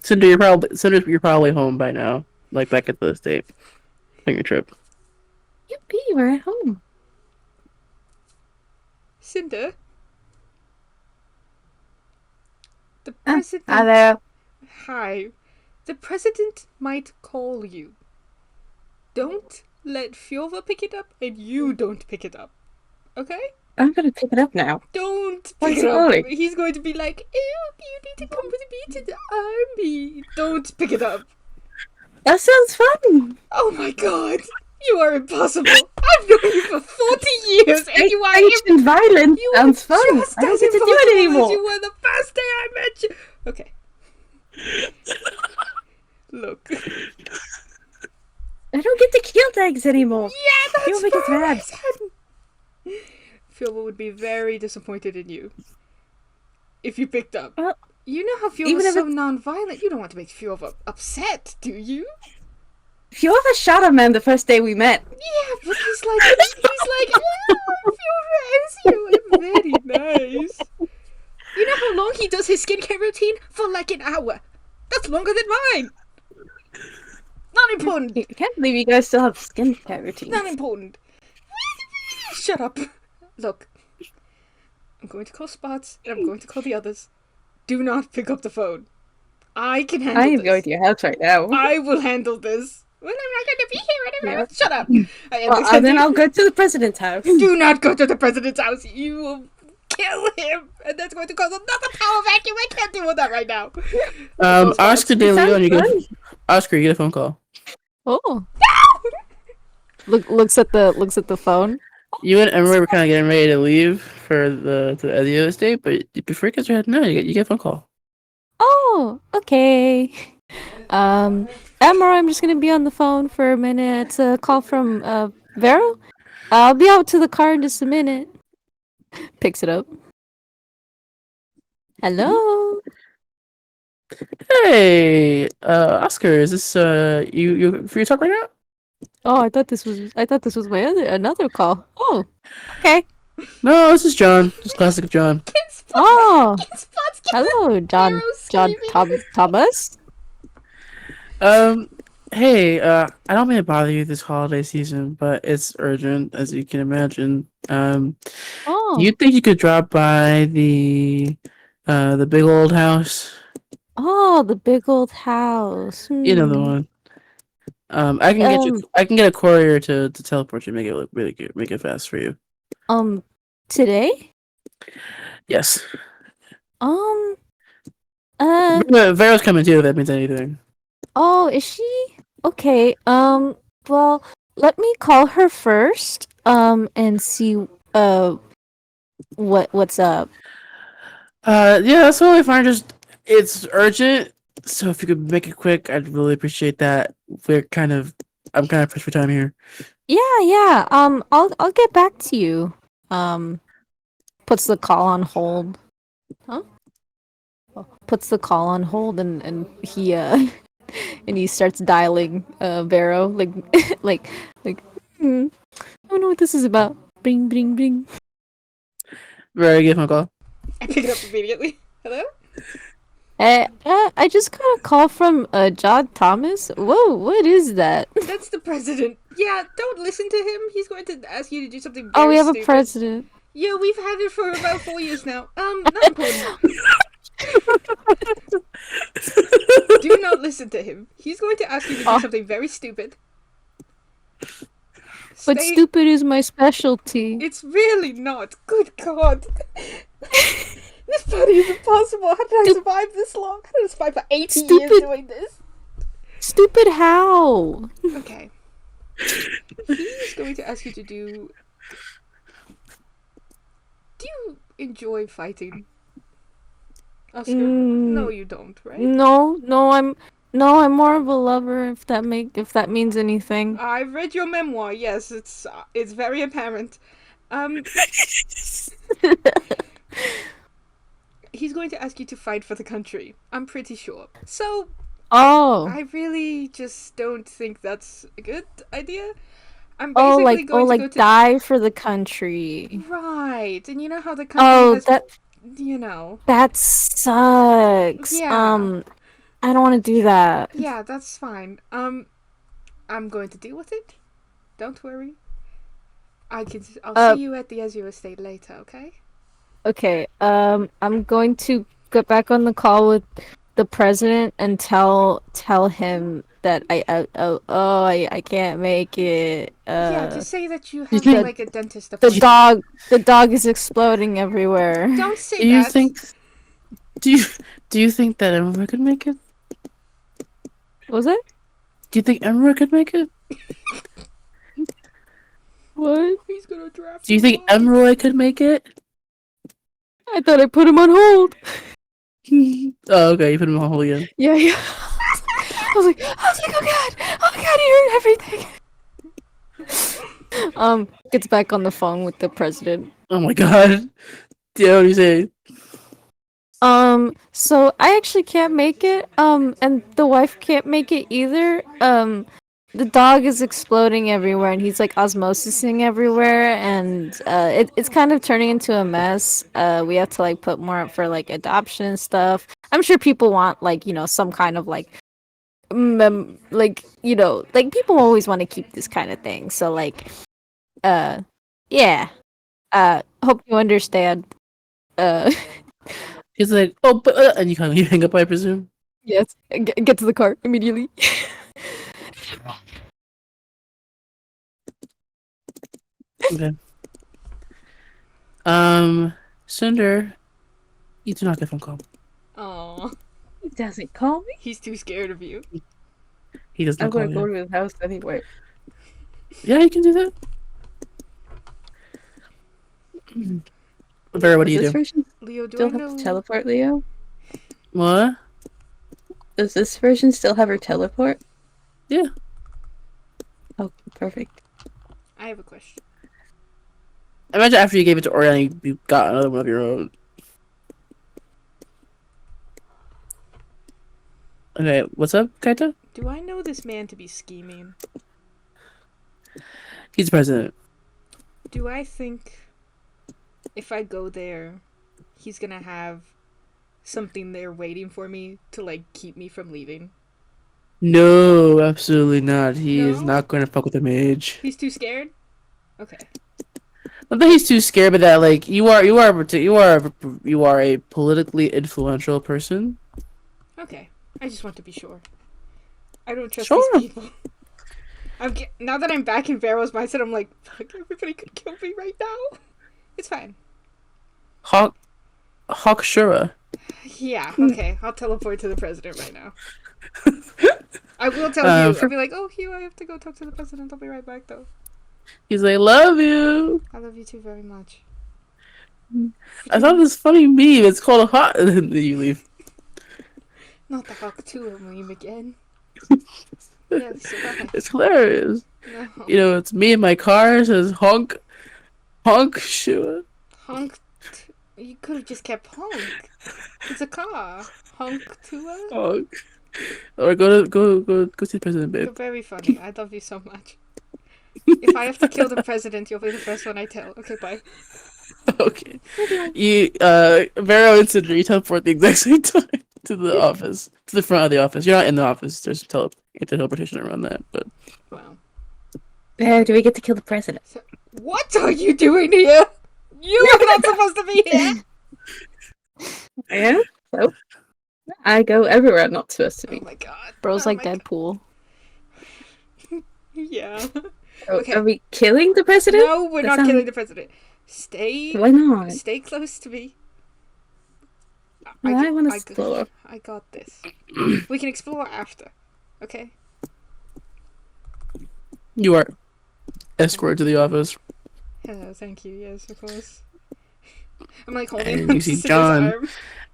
Cinder, you're probably home by now, like back at the estate, on your trip. Yippee, we're at home. Cinder? The president... Hi there. Hi. The president might call you. Don't let Fjorva pick it up, and you don't pick it up. Okay? I'm gonna pick it up now. Don't Why pick is it it up. early? He's going to be like, ew, you need to come with me to the army. Don't pick it up. That sounds fun. Oh my god. You are impossible. I've known you for 40 years, and you are Ancient violence you sounds are fun. just I don't as get to do impossible it as anymore. you were the first day I met you. Okay. Look. I don't get to kill things anymore. Yeah, that's Fjorva gets for a mad. reason. Fjorva would be very disappointed in you if you picked up. Well, You know how even Fjorva's if so non-violent. You don't want to make Fjorva upset, do you? Fjorva shot a man the first day we met. Yeah, but he's like, oh, Fjorva is very nice. You know how long he does his skincare routine? For like an hour. That's longer than mine. Not important. I can't believe you guys still have skincare routines. Not important. Shut up. Look. I'm going to call Spots, and I'm going to call the others. Do not pick up the phone. I can handle I this. am going to your house right now. I will handle this. Well, I'm not going to be here anymore. Yeah. Shut up. And then I'll go to the president's house. Do not go to the president's house. You will kill him, and that's going to cause another power vacuum. I can't deal with that right now. Oscar De Sounds Leon, fun. Oscar, you get a phone call. Oh. Looks at the phone. You and Emily were kind of getting ready to leave for the Ezio estate, but before you guys are heading out, you get a phone call. Oh, okay. Emma, I'm just gonna be on the phone for a minute. It's a call from Vero. I'll be out to the car in just a minute. Picks it up. Hello. Hey, Oscar, is this you free to talk right now? Oh, I thought this was my another call. Oh, okay. No, this is John. Just classic John. Oh, Spot's hello, John. John Thomas. Hey, I don't mean to bother you this holiday season, but it's urgent, as you can imagine. Do Oh, you think you could drop by the big old house? oh, the big old house. You know the one. I can get you. I can get a courier to teleport you, make it look really good, make it fast for you. Today? Yes. Uh, Vero's coming too. If that means anything. oh, is she? Okay, well, let me call her first, and see, what's up. Yeah, that's totally fine. Just it's urgent, so if you could make it quick, I'd really appreciate that. I'm kind of pressed for time here. Yeah, I'll get back to you. Puts the call on hold. Huh? Puts the call on hold, and he, and he starts dialing, Vero, like, I don't know what this is about. Bring, bring, bring. Very give him a call. I pick it up immediately. Hello? I just got a call from John Thomas. Whoa, what is that? That's the president. Yeah, don't listen to him. He's going to ask you to do something very Oh, we have stupid. a president. Yeah, we've had it for about 4 years now. Not important. Do not listen to him. He's going to ask you to do something very stupid. But stupid is my specialty. It's really not. Good God. This party is impossible. How did I survive this long? How did I survive for 80 years doing this? Stupid how? Okay. He's going to ask you to do... Do you enjoy fighting? Oscar? No, you don't, right? No, I'm more of a lover. If that means anything. I've read your memoir. Yes, it's very apparent. He's going to ask you to fight for the country. I'm pretty sure. So, I really just don't think that's a good idea. I'm basically going to go to... die for the country. Right, and you know how the country has... that... You know. That sucks. Yeah. I don't want to do that. Yeah, that's fine. I'm going to deal with it. Don't worry. I'll see you at the Ezio estate later, okay? Okay, I'm going to get back on the call with the president and tell him that I can't make it. Yeah, just say that you have like a dentist appointment. The dog is exploding everywhere. Don't say that. Do you think that Emra could make it? What was it? Do you think Emra could make it? What? He's gonna draft. Do you think Emroy could make it? I thought I put him on hold. Oh, okay, you put him on hold again. Yeah. I was like, oh god, he heard everything. Gets back on the phone with the president. Oh my god. Yeah, what do you say? So I actually can't make it, and the wife can't make it either. The dog is exploding everywhere, and he's like osmosising everywhere, and it's kind of turning into a mess. We have to like put more up for like adoption and stuff. I'm sure people want like some kind of like like people always want to keep this kind of thing. So like, yeah. Hope you understand. He's like, oh, but and you hang up, I presume. Yes, get to the car immediately. Okay. Cinder, you do not get a phone call. Aww. He doesn't call me? He's too scared of you. He does not I'm call gonna you. go to his house anyway. Yeah, you can do that. Vera, what do you do? Version Leo, do still I have know... to teleport, Leo? What? Does this version still have her teleport? Yeah. Oh, perfect. I have a question. Imagine after you gave it to Oriana, you got another one of your own. Okay, what's up, Kaito? Do I know this man to be scheming? He's the president. Do I think if I go there, he's gonna have something there waiting for me to like keep me from leaving. No, absolutely not. He is No? not going to fuck with a mage. He's too scared? Okay. Not that he's too scared, but that like you are a politically influential person. Okay. I just want to be sure. I don't trust Sure. these people. Now that I'm back in Pharaoh's mindset, I'm like, fuck, everybody could kill me right now. It's fine. Hawk Shura. Yeah, okay. I'll teleport to the president right now. I will tell you. I'll be like, oh, Hugh, I have to go talk to the president. I'll be right back, though. He's like, love you. I love you too very much. I saw this funny meme. It's called Hawk. And then you leave. Not the Hawk 2 meme again. Yes, right. It's hilarious. No. You know, it's me in my car. It says Hawk Shura. Honk. You could have just kept honk. It's a car. Honk to us. Hawk. Or go see the president, You're babe. very funny. I love you so much. If I have to kill the president, you'll be the first one I tell. Okay, bye. Okay. Vero and Cinder, you teleport at the exact same time to the office, to the front of the office. You're not in the office. There's teleportation around that, but Wow. Do we get to kill the president? What are you doing here? You are not supposed to be here. Yeah. So I go everywhere I'm not supposed to Oh be. my god. Bro's Oh like my Deadpool. God. Yeah. Oh, Okay. Are we killing the president? No, we're That not sounds- killing the president. Stay. Why not? Stay close to me. Well, I want to I- explore. I got this. We can explore after. Okay? you are escorted to the office. Hello, thank you. Yes, of course. I'm like holding And you see Cinder's John. arm.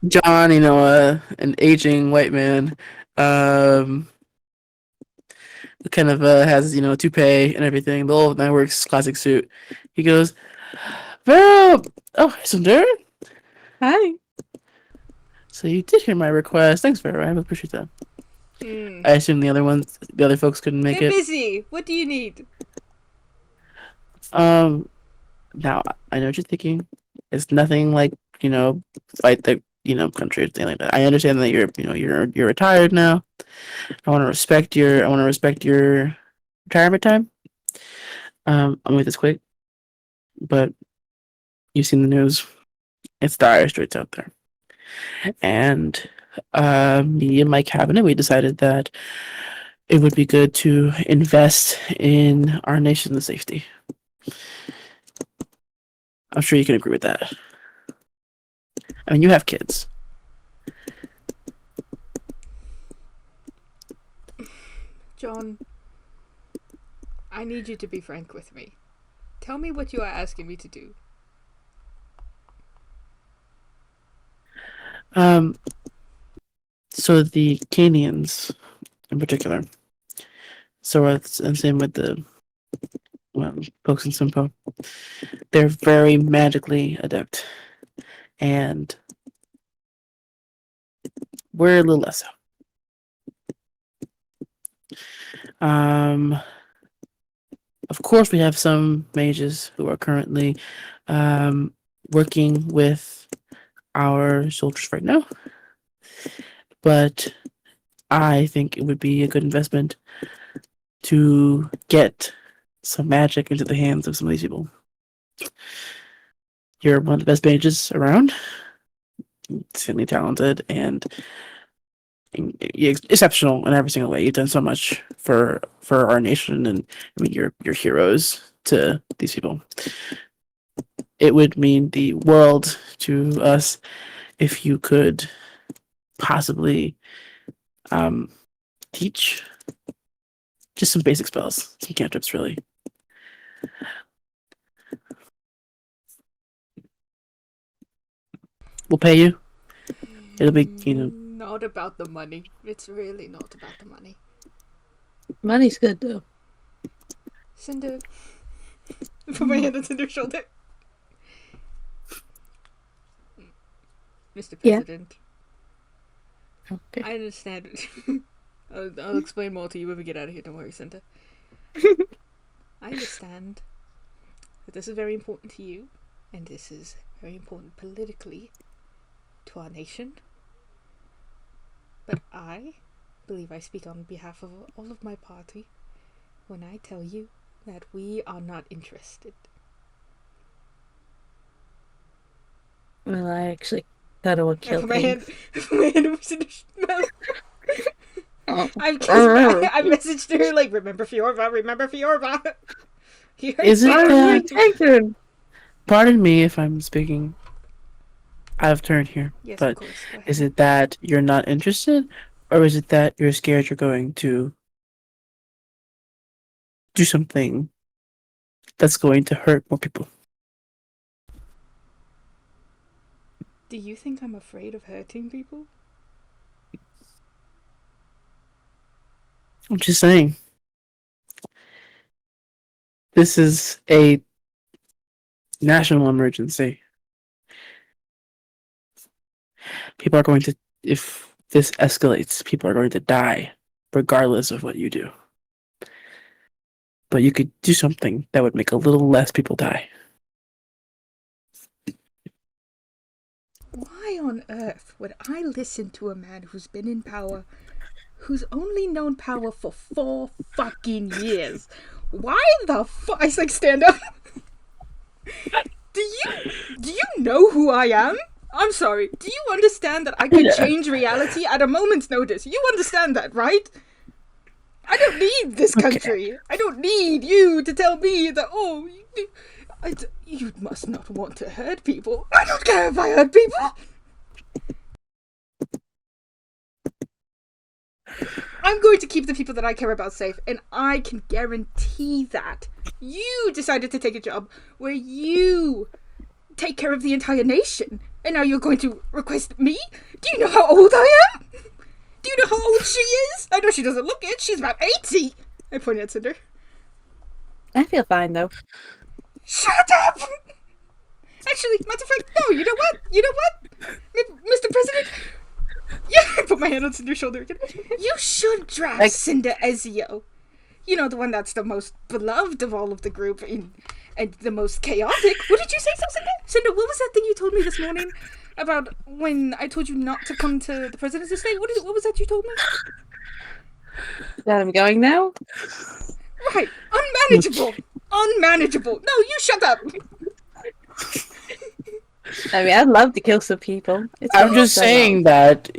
John, you know, an aging white man, who kind of has, you know, a toupee and everything, the old Nightworks classic suit. He goes, Vero! Oh, hi, Cinder. Hi. So you did hear my request. Thanks, Vero. I appreciate that. Hmm. I assume the other folks couldn't make They're it. busy. What do you need? Now I know what you're thinking. It's nothing like, you know, fight the, you know, country or anything like that. I understand that you're retired now. I want to respect your retirement time. I'm gonna make this quick, but you've seen the news. It's dire straits out there, and me and my cabinet, we decided that it would be good to invest in our nation's safety. I'm sure you can agree with that. I mean, you have kids. John, I need you to be frank with me. Tell me what you are asking me to do. So the Canians, in particular, and same with the folks in Simpo, they're very magically adept, and we're a little less so. Of course, we have some mages who are currently working with our soldiers right now, but I think it would be a good investment to get some magic into the hands of some of these people. You're one of the best mages around, extremely talented, and exceptional in every single way. You've done so much for our nation, and I mean, you're heroes to these people. It would mean the world to us if you could possibly teach just some basic spells, some cantrips, really. We'll pay you. It'll be, you know. Not about the money. It's really not about the money. Money's good though. Cinder. Put my hand on Cinder's shoulder. Mr. Yeah. President, Okay. I understand. I'll explain more to you when we get out of here. Don't worry, Cinder. I understand that this is very important to you, and this is very important politically to our nation. But I believe I speak on behalf of all of my party when I tell you that we are not interested. Well, I actually kind of want to kill My hand, things. my hand was in her mouth. Oh. I messaged her like, remember Fiorva, remember Fiorva. Is it that? Hector! Pardon me if I'm speaking out of turn here, Yes, but of course. Go ahead. is it that you're not interested, or is it that you're scared you're going to do something that's going to hurt more people? Do you think I'm afraid of hurting people? I'm just saying. This is a national emergency. People are going to, if this escalates, people are going to die, regardless of what you do. But you could do something that would make a little less people die. Why on earth would I listen to a man who's been in power, who's only known power for 4 fucking years? Why the fuck? I like stand up. Do you know who I am? I'm sorry. Do you understand that I could change reality at a moment's notice? You understand that, right? I don't need this country. I don't need you to tell me that, oh, you must not want to hurt people. I don't care if I hurt people. I'm going to keep the people that I care about safe, and I can guarantee that. You decided to take a job where you take care of the entire nation, and now you're going to request me? Do you know how old I am? Do you know how old she is? I know she doesn't look it. She's about 80. I pointed at Cinder. I feel fine, though. Shut up! Actually, matter of fact, no, you know what? Mr. President? Yeah, I put my hand on Cinder's shoulder again. You should draft Cinder Ezio. You know, the one that's the most beloved of all of the group and the most chaotic. What did you say, Cinder? Cinder, what was that thing you told me this morning about when I told you not to come to the President's estate? What was that you told me? That I'm going now? Right, unmanageable. No, you shut up. I mean, I'd love to kill some people. I'm just saying that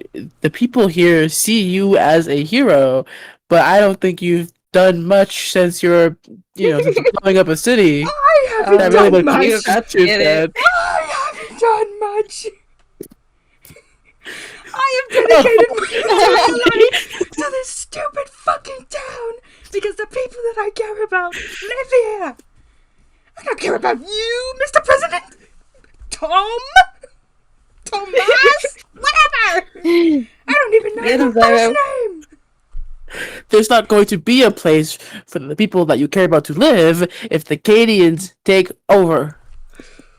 the people here see you as a hero, but I don't think you've done much since you're blowing up a city. I haven't done much. I haven't done much. I have dedicated my life to this stupid fucking town because the people that I care about live here. I don't care about you, Mr. President. Tomas, whatever. I don't even know your first name. There's not going to be a place for the people that you care about to live if the Cadians take over.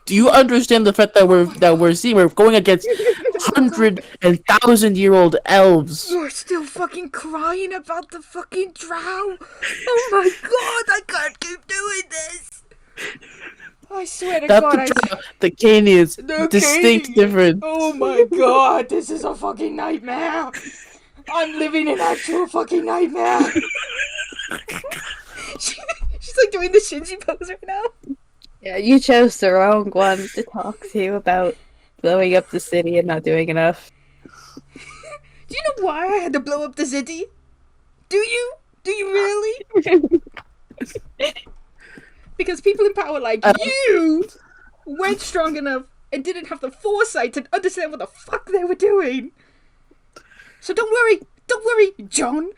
Do you understand the threat that we're seeing? We're going against 100 and 1,000-year-old elves. You're still fucking crying about the fucking drow. Oh my god, I can't keep doing this. I swear to God, the Canians, the distinct Canians. difference. Oh my god, this is a fucking nightmare. I'm living an actual fucking nightmare. She's like doing the Shinji pose right now. Yeah, you chose the wrong one to talk to about blowing up the city and not doing enough. Do you know why I had to blow up the city? Do you? Do you really? Because people in power like you weren't strong enough and didn't have the foresight to understand what the fuck they were doing. So don't worry, John.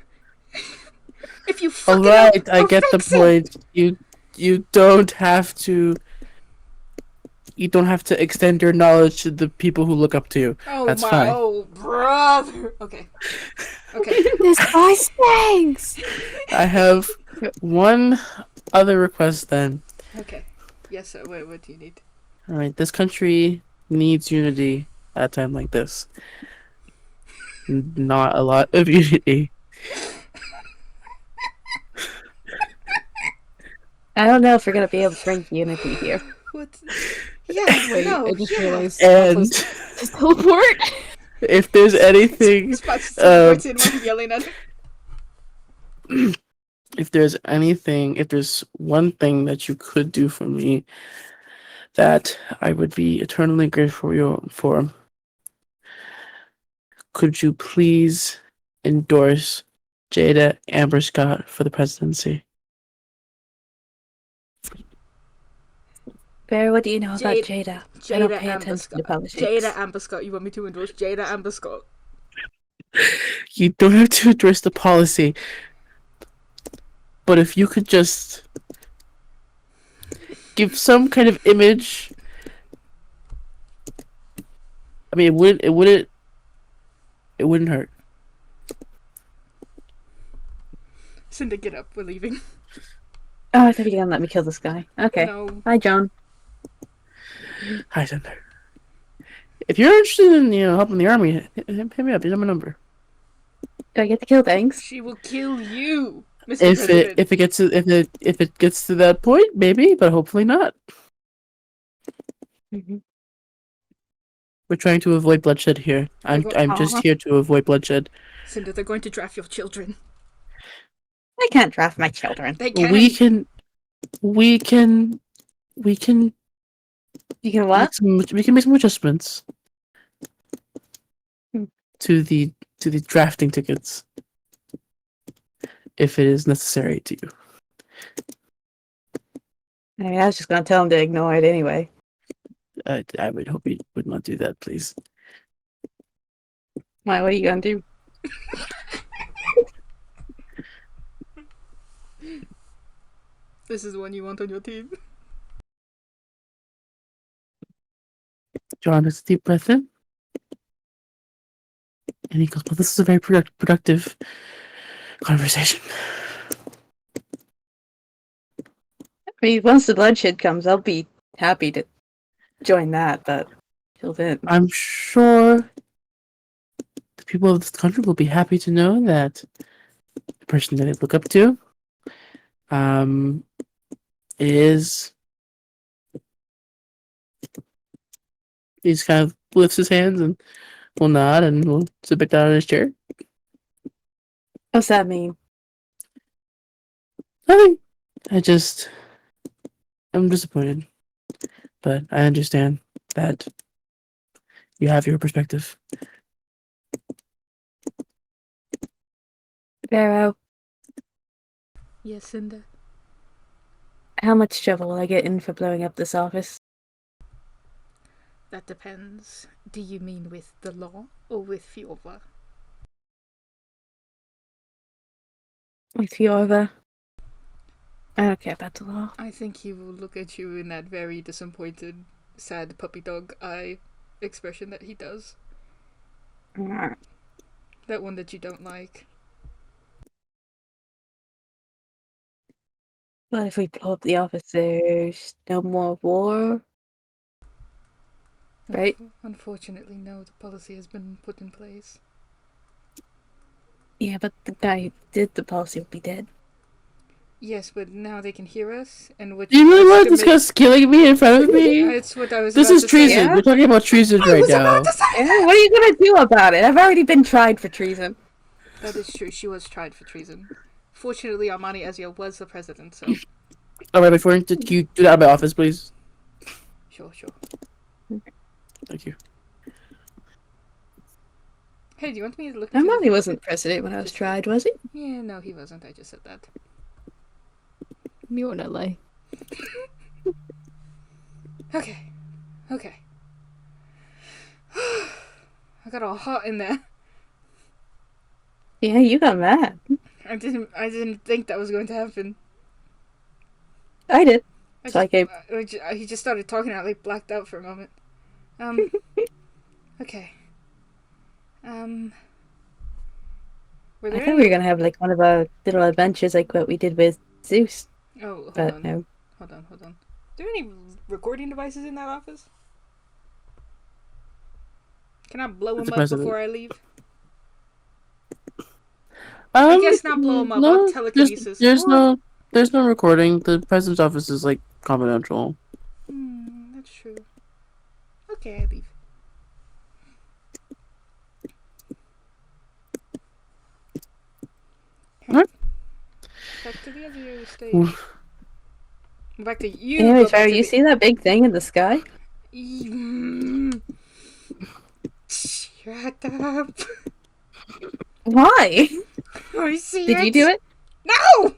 If you fuck it up, Alright, I get the point. You don't have to extend your knowledge to the people who look up to you. Oh That's my, fine. oh brother. Okay. This guy stinks. I have one other request then. Okay. Yes, sir. Wait, what do you need? Alright, this country needs unity at a time like this. Not a lot of unity. I don't know if we're gonna be able to bring unity here. What? Yeah, Wait, no, I just yeah. realized And Just teleport. if there's anything, Spots teleports in um, while I'm yelling at him. if there's anything, if there's one thing that you could do for me that I would be eternally grateful for, could you please endorse Jada Amber Scott for the presidency? Bear, what do you know about Jade- Jada? I don't Jada pay Amber attention Scott. to politics. Jada Amber Scott. You want me to endorse Jada Amber Scott? You don't have to endorse the policy, but if you could just give some kind of image. I mean, it wouldn't hurt. Cinder, get up. We're leaving. Oh, I thought you were gonna let me kill this guy. Okay. No. Bye, John. Hi, Cinder. If you're interested in helping the army, hit me up. Here's my number. Do I get to kill things? She will kill you, Mr. If President. it gets to that point, maybe, but hopefully not. Mm-hmm. We're trying to avoid bloodshed here. I'm just here to avoid bloodshed. Cinder, they're going to draft your children. I can't draft my children. They can. We can. You can what? We can make some adjustments Hmm. to the drafting tickets if it is necessary to you. I mean, I was just gonna tell him to ignore it anyway. I would hope you would not do that, please. Why? What are you gonna do? This is the one you want on your team. John takes a deep breath in. And he goes, well, this is a very productive conversation. I mean, once the bloodshed comes, I'll be happy to join that, but till then. I'm sure the people of this country will be happy to know that the person that they look up to is... He just kind of lifts his hands and will nod and will sit back down in his chair. What's that mean? Nothing. I'm disappointed. But I understand that you have your perspective. Pharaoh, Yes, Cinder. how much trouble will I get in for blowing up this office? That depends. Do you mean with the law or with Fjorva? With Fjorva? I don't care about the law. I think he will look at you in that very disappointed, sad puppy dog eye expression that he does. That one that you don't like. But if we blow up the office, there's no more war. Right? Unfortunately, no. The policy has been put in place. Yeah, but the guy who did the policy will be dead. Yes, but now they can hear us, and what Do you really want to estimate- discuss killing me in front of me? That's what I was. This about is to treason. Say. Yeah? We're talking about treason I right was now. about to say Yeah, that. what are you gonna do about it? I've already been tried for treason. That is true. She was tried for treason. Fortunately, Armani Ezio was the president, so Alright, before you do that out of my office, please. sure. Thank you. Hey, do you want me to look? into Armani the- wasn't president when I was tried, was he? Yeah, no, he wasn't. I just said that. You wanna lie? Okay. I got all hot in there. Yeah, you got mad. I didn't think that was going to happen. I did. I So I came. he just started talking out, like blacked out for a moment. Okay. Were I there thought we were gonna have like one of our little adventures like what we did with Zeus, Oh, hold but on. no. Hold on. Are there any recording devices in that office? Can I blow It's them the up president. before I leave? I guess not blow 'em up, I'll telekinesis. There's no recording. The president's office is like confidential. That's true. Okay, I leave. Alright. Back to the other stage. Oof. Back to you. Anyway, go back Farrah, to you the- see that big thing in the sky? Shut up. Why? I see Did you do it? No!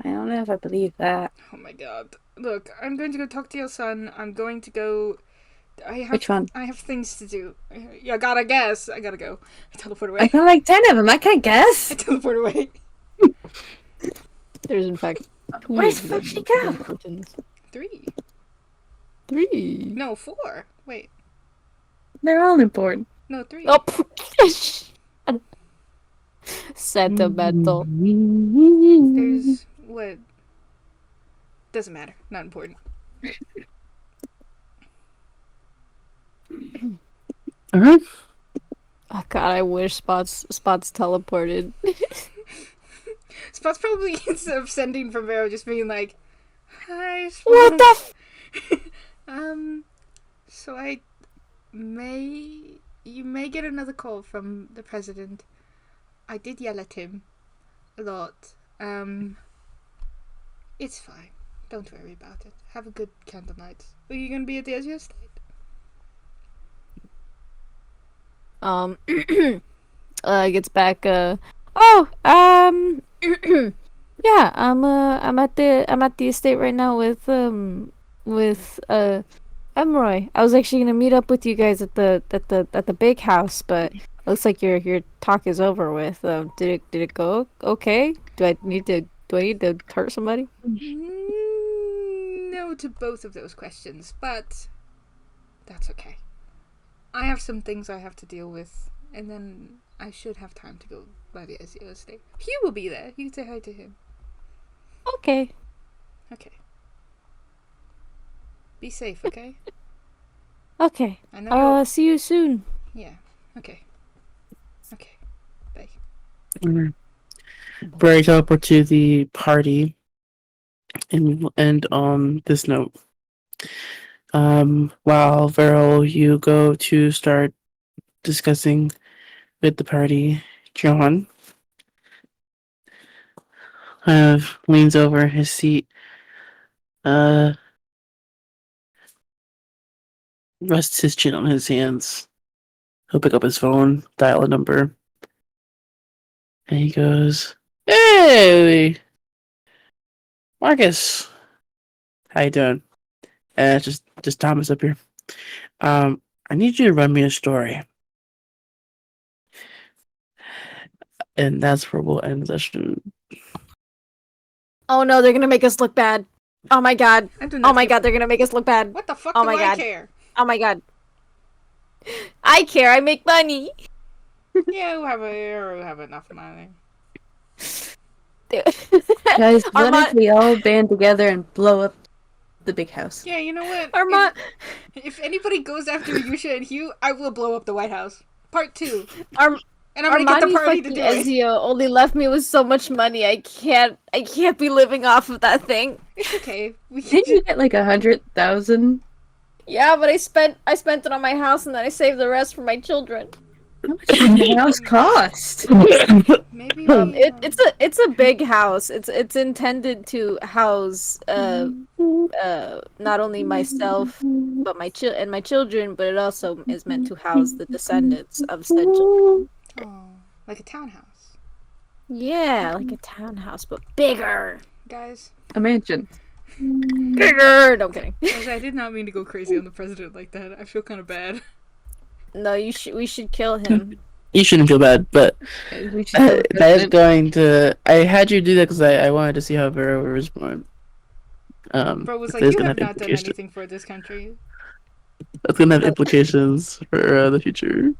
I don't know if I believe that. Oh my god. Look, I'm going to go talk to your son. I'm going to go... Which one? I have things to do. I gotta guess. I gotta go. I teleport I away. got like 10 of them. I can't guess. I teleport away. There's in fact Where's the fuck she go? 3. 3. No, 4. Wait. They're all important. No, 3. Oh, sentimental. There's... What? Doesn't matter. Not important. Alright. Oh god, I wish Spots teleported. Spot's probably, instead of sending from Vero, just being like, "Hi, Spot." What the So you may get another call from the president. I did yell at him a lot. It's fine. Don't worry about it. Have a good candle night. Are you gonna be at the Ezio estate? Gets back, yeah, I'm at the estate right now with Emroy. I was actually gonna meet up with you guys at the big house, but looks like your talk is over with. Did it go okay? Do I need to hurt somebody? No to both of those questions, but that's okay. I have some things I have to deal with, and then I should have time to go by the Ezio estate. Hugh will be there. You can say hi to him. Okay. Okay. Be safe, okay? Okay. I know. See you soon. Yeah. Okay. Okay. Bye. Alright. Bray teleport to the party and end on this note. While Veril, you go to start discussing with the party, John kind of leans over his seat, rests his chin on his hands. He'll pick up his phone, dial a number, and he goes, "Hey, Marcus, how you doing?" And it's just Thomas up here. I need you to run me a story. And that's where we'll end the session. Oh no, they're gonna make us look bad. Oh my god. I do Oh not my give- god, they're gonna make us look bad. What the fuck Oh do my I God. care? Oh my god. I care, I make money. Yeah, you have enough money. Guys, what Armand- if we all band together and blow up the big house? Yeah, you know what? Armand, If anybody goes after Yusha and Hugh, I will blow up the White House. Part 2. Arm- And I'm gonna get the Armani party to fucking do it. Ezio only left me with so much money. I can't be living off of that thing. It's okay. We can Didn't you do... get like 100,000? Yeah, but I spent it on my house and then I saved the rest for my children. How much did the house cost? Maybe It's a big house. It's intended to house not only myself but my children, but it also is meant to house the descendants of said children. Oh, like a townhouse. Yeah, like a townhouse, but bigger. Guys, A mansion. Bigger. No I'm kidding. guys, I did not mean to go crazy on the president like that. I feel kind of bad. No, we should kill him. You shouldn't feel bad, but We should kill the that is president. going to. I had you do that because I wanted to see how Vero was born. Bro was like, there's you gonna have not done implications. anything for this country. That's gonna have implications for the future.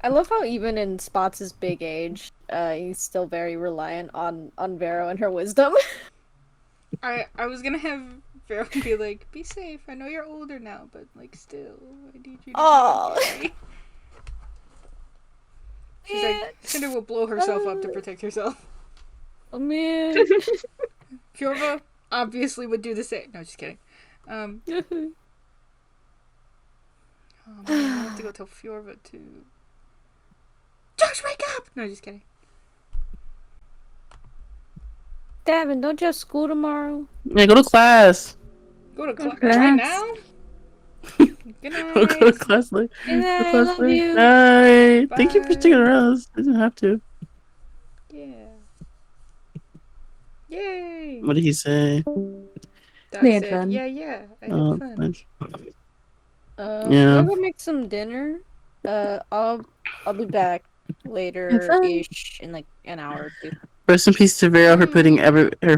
I love how even in Spots' big age, he's still very reliant on Vero and her wisdom. I was gonna have Vero be like, be safe. I know you're older now, but like still, I need you to Aw. be okay. She's like, Cinder will blow herself up to protect herself. Oh man. Fjorva obviously would do the same. No, just kidding. Oh man, I have to go tell Fjorva to. Josh, wake up! No, just kidding. Davin, don't you have school tomorrow? Yeah, go to class. Go to class class. right now. Good night. Go to class. Like, Good night, go to class love late. you. Night. Thank you for sticking Bye. around. I didn't have to. Yeah. Yay! What did he say? Doc They had said, fun. yeah, I had Oh, fun. nice. I'm Yeah. gonna go make some dinner. I'll be back later ish in like an hour or two. Rest in peace to Vero for putting her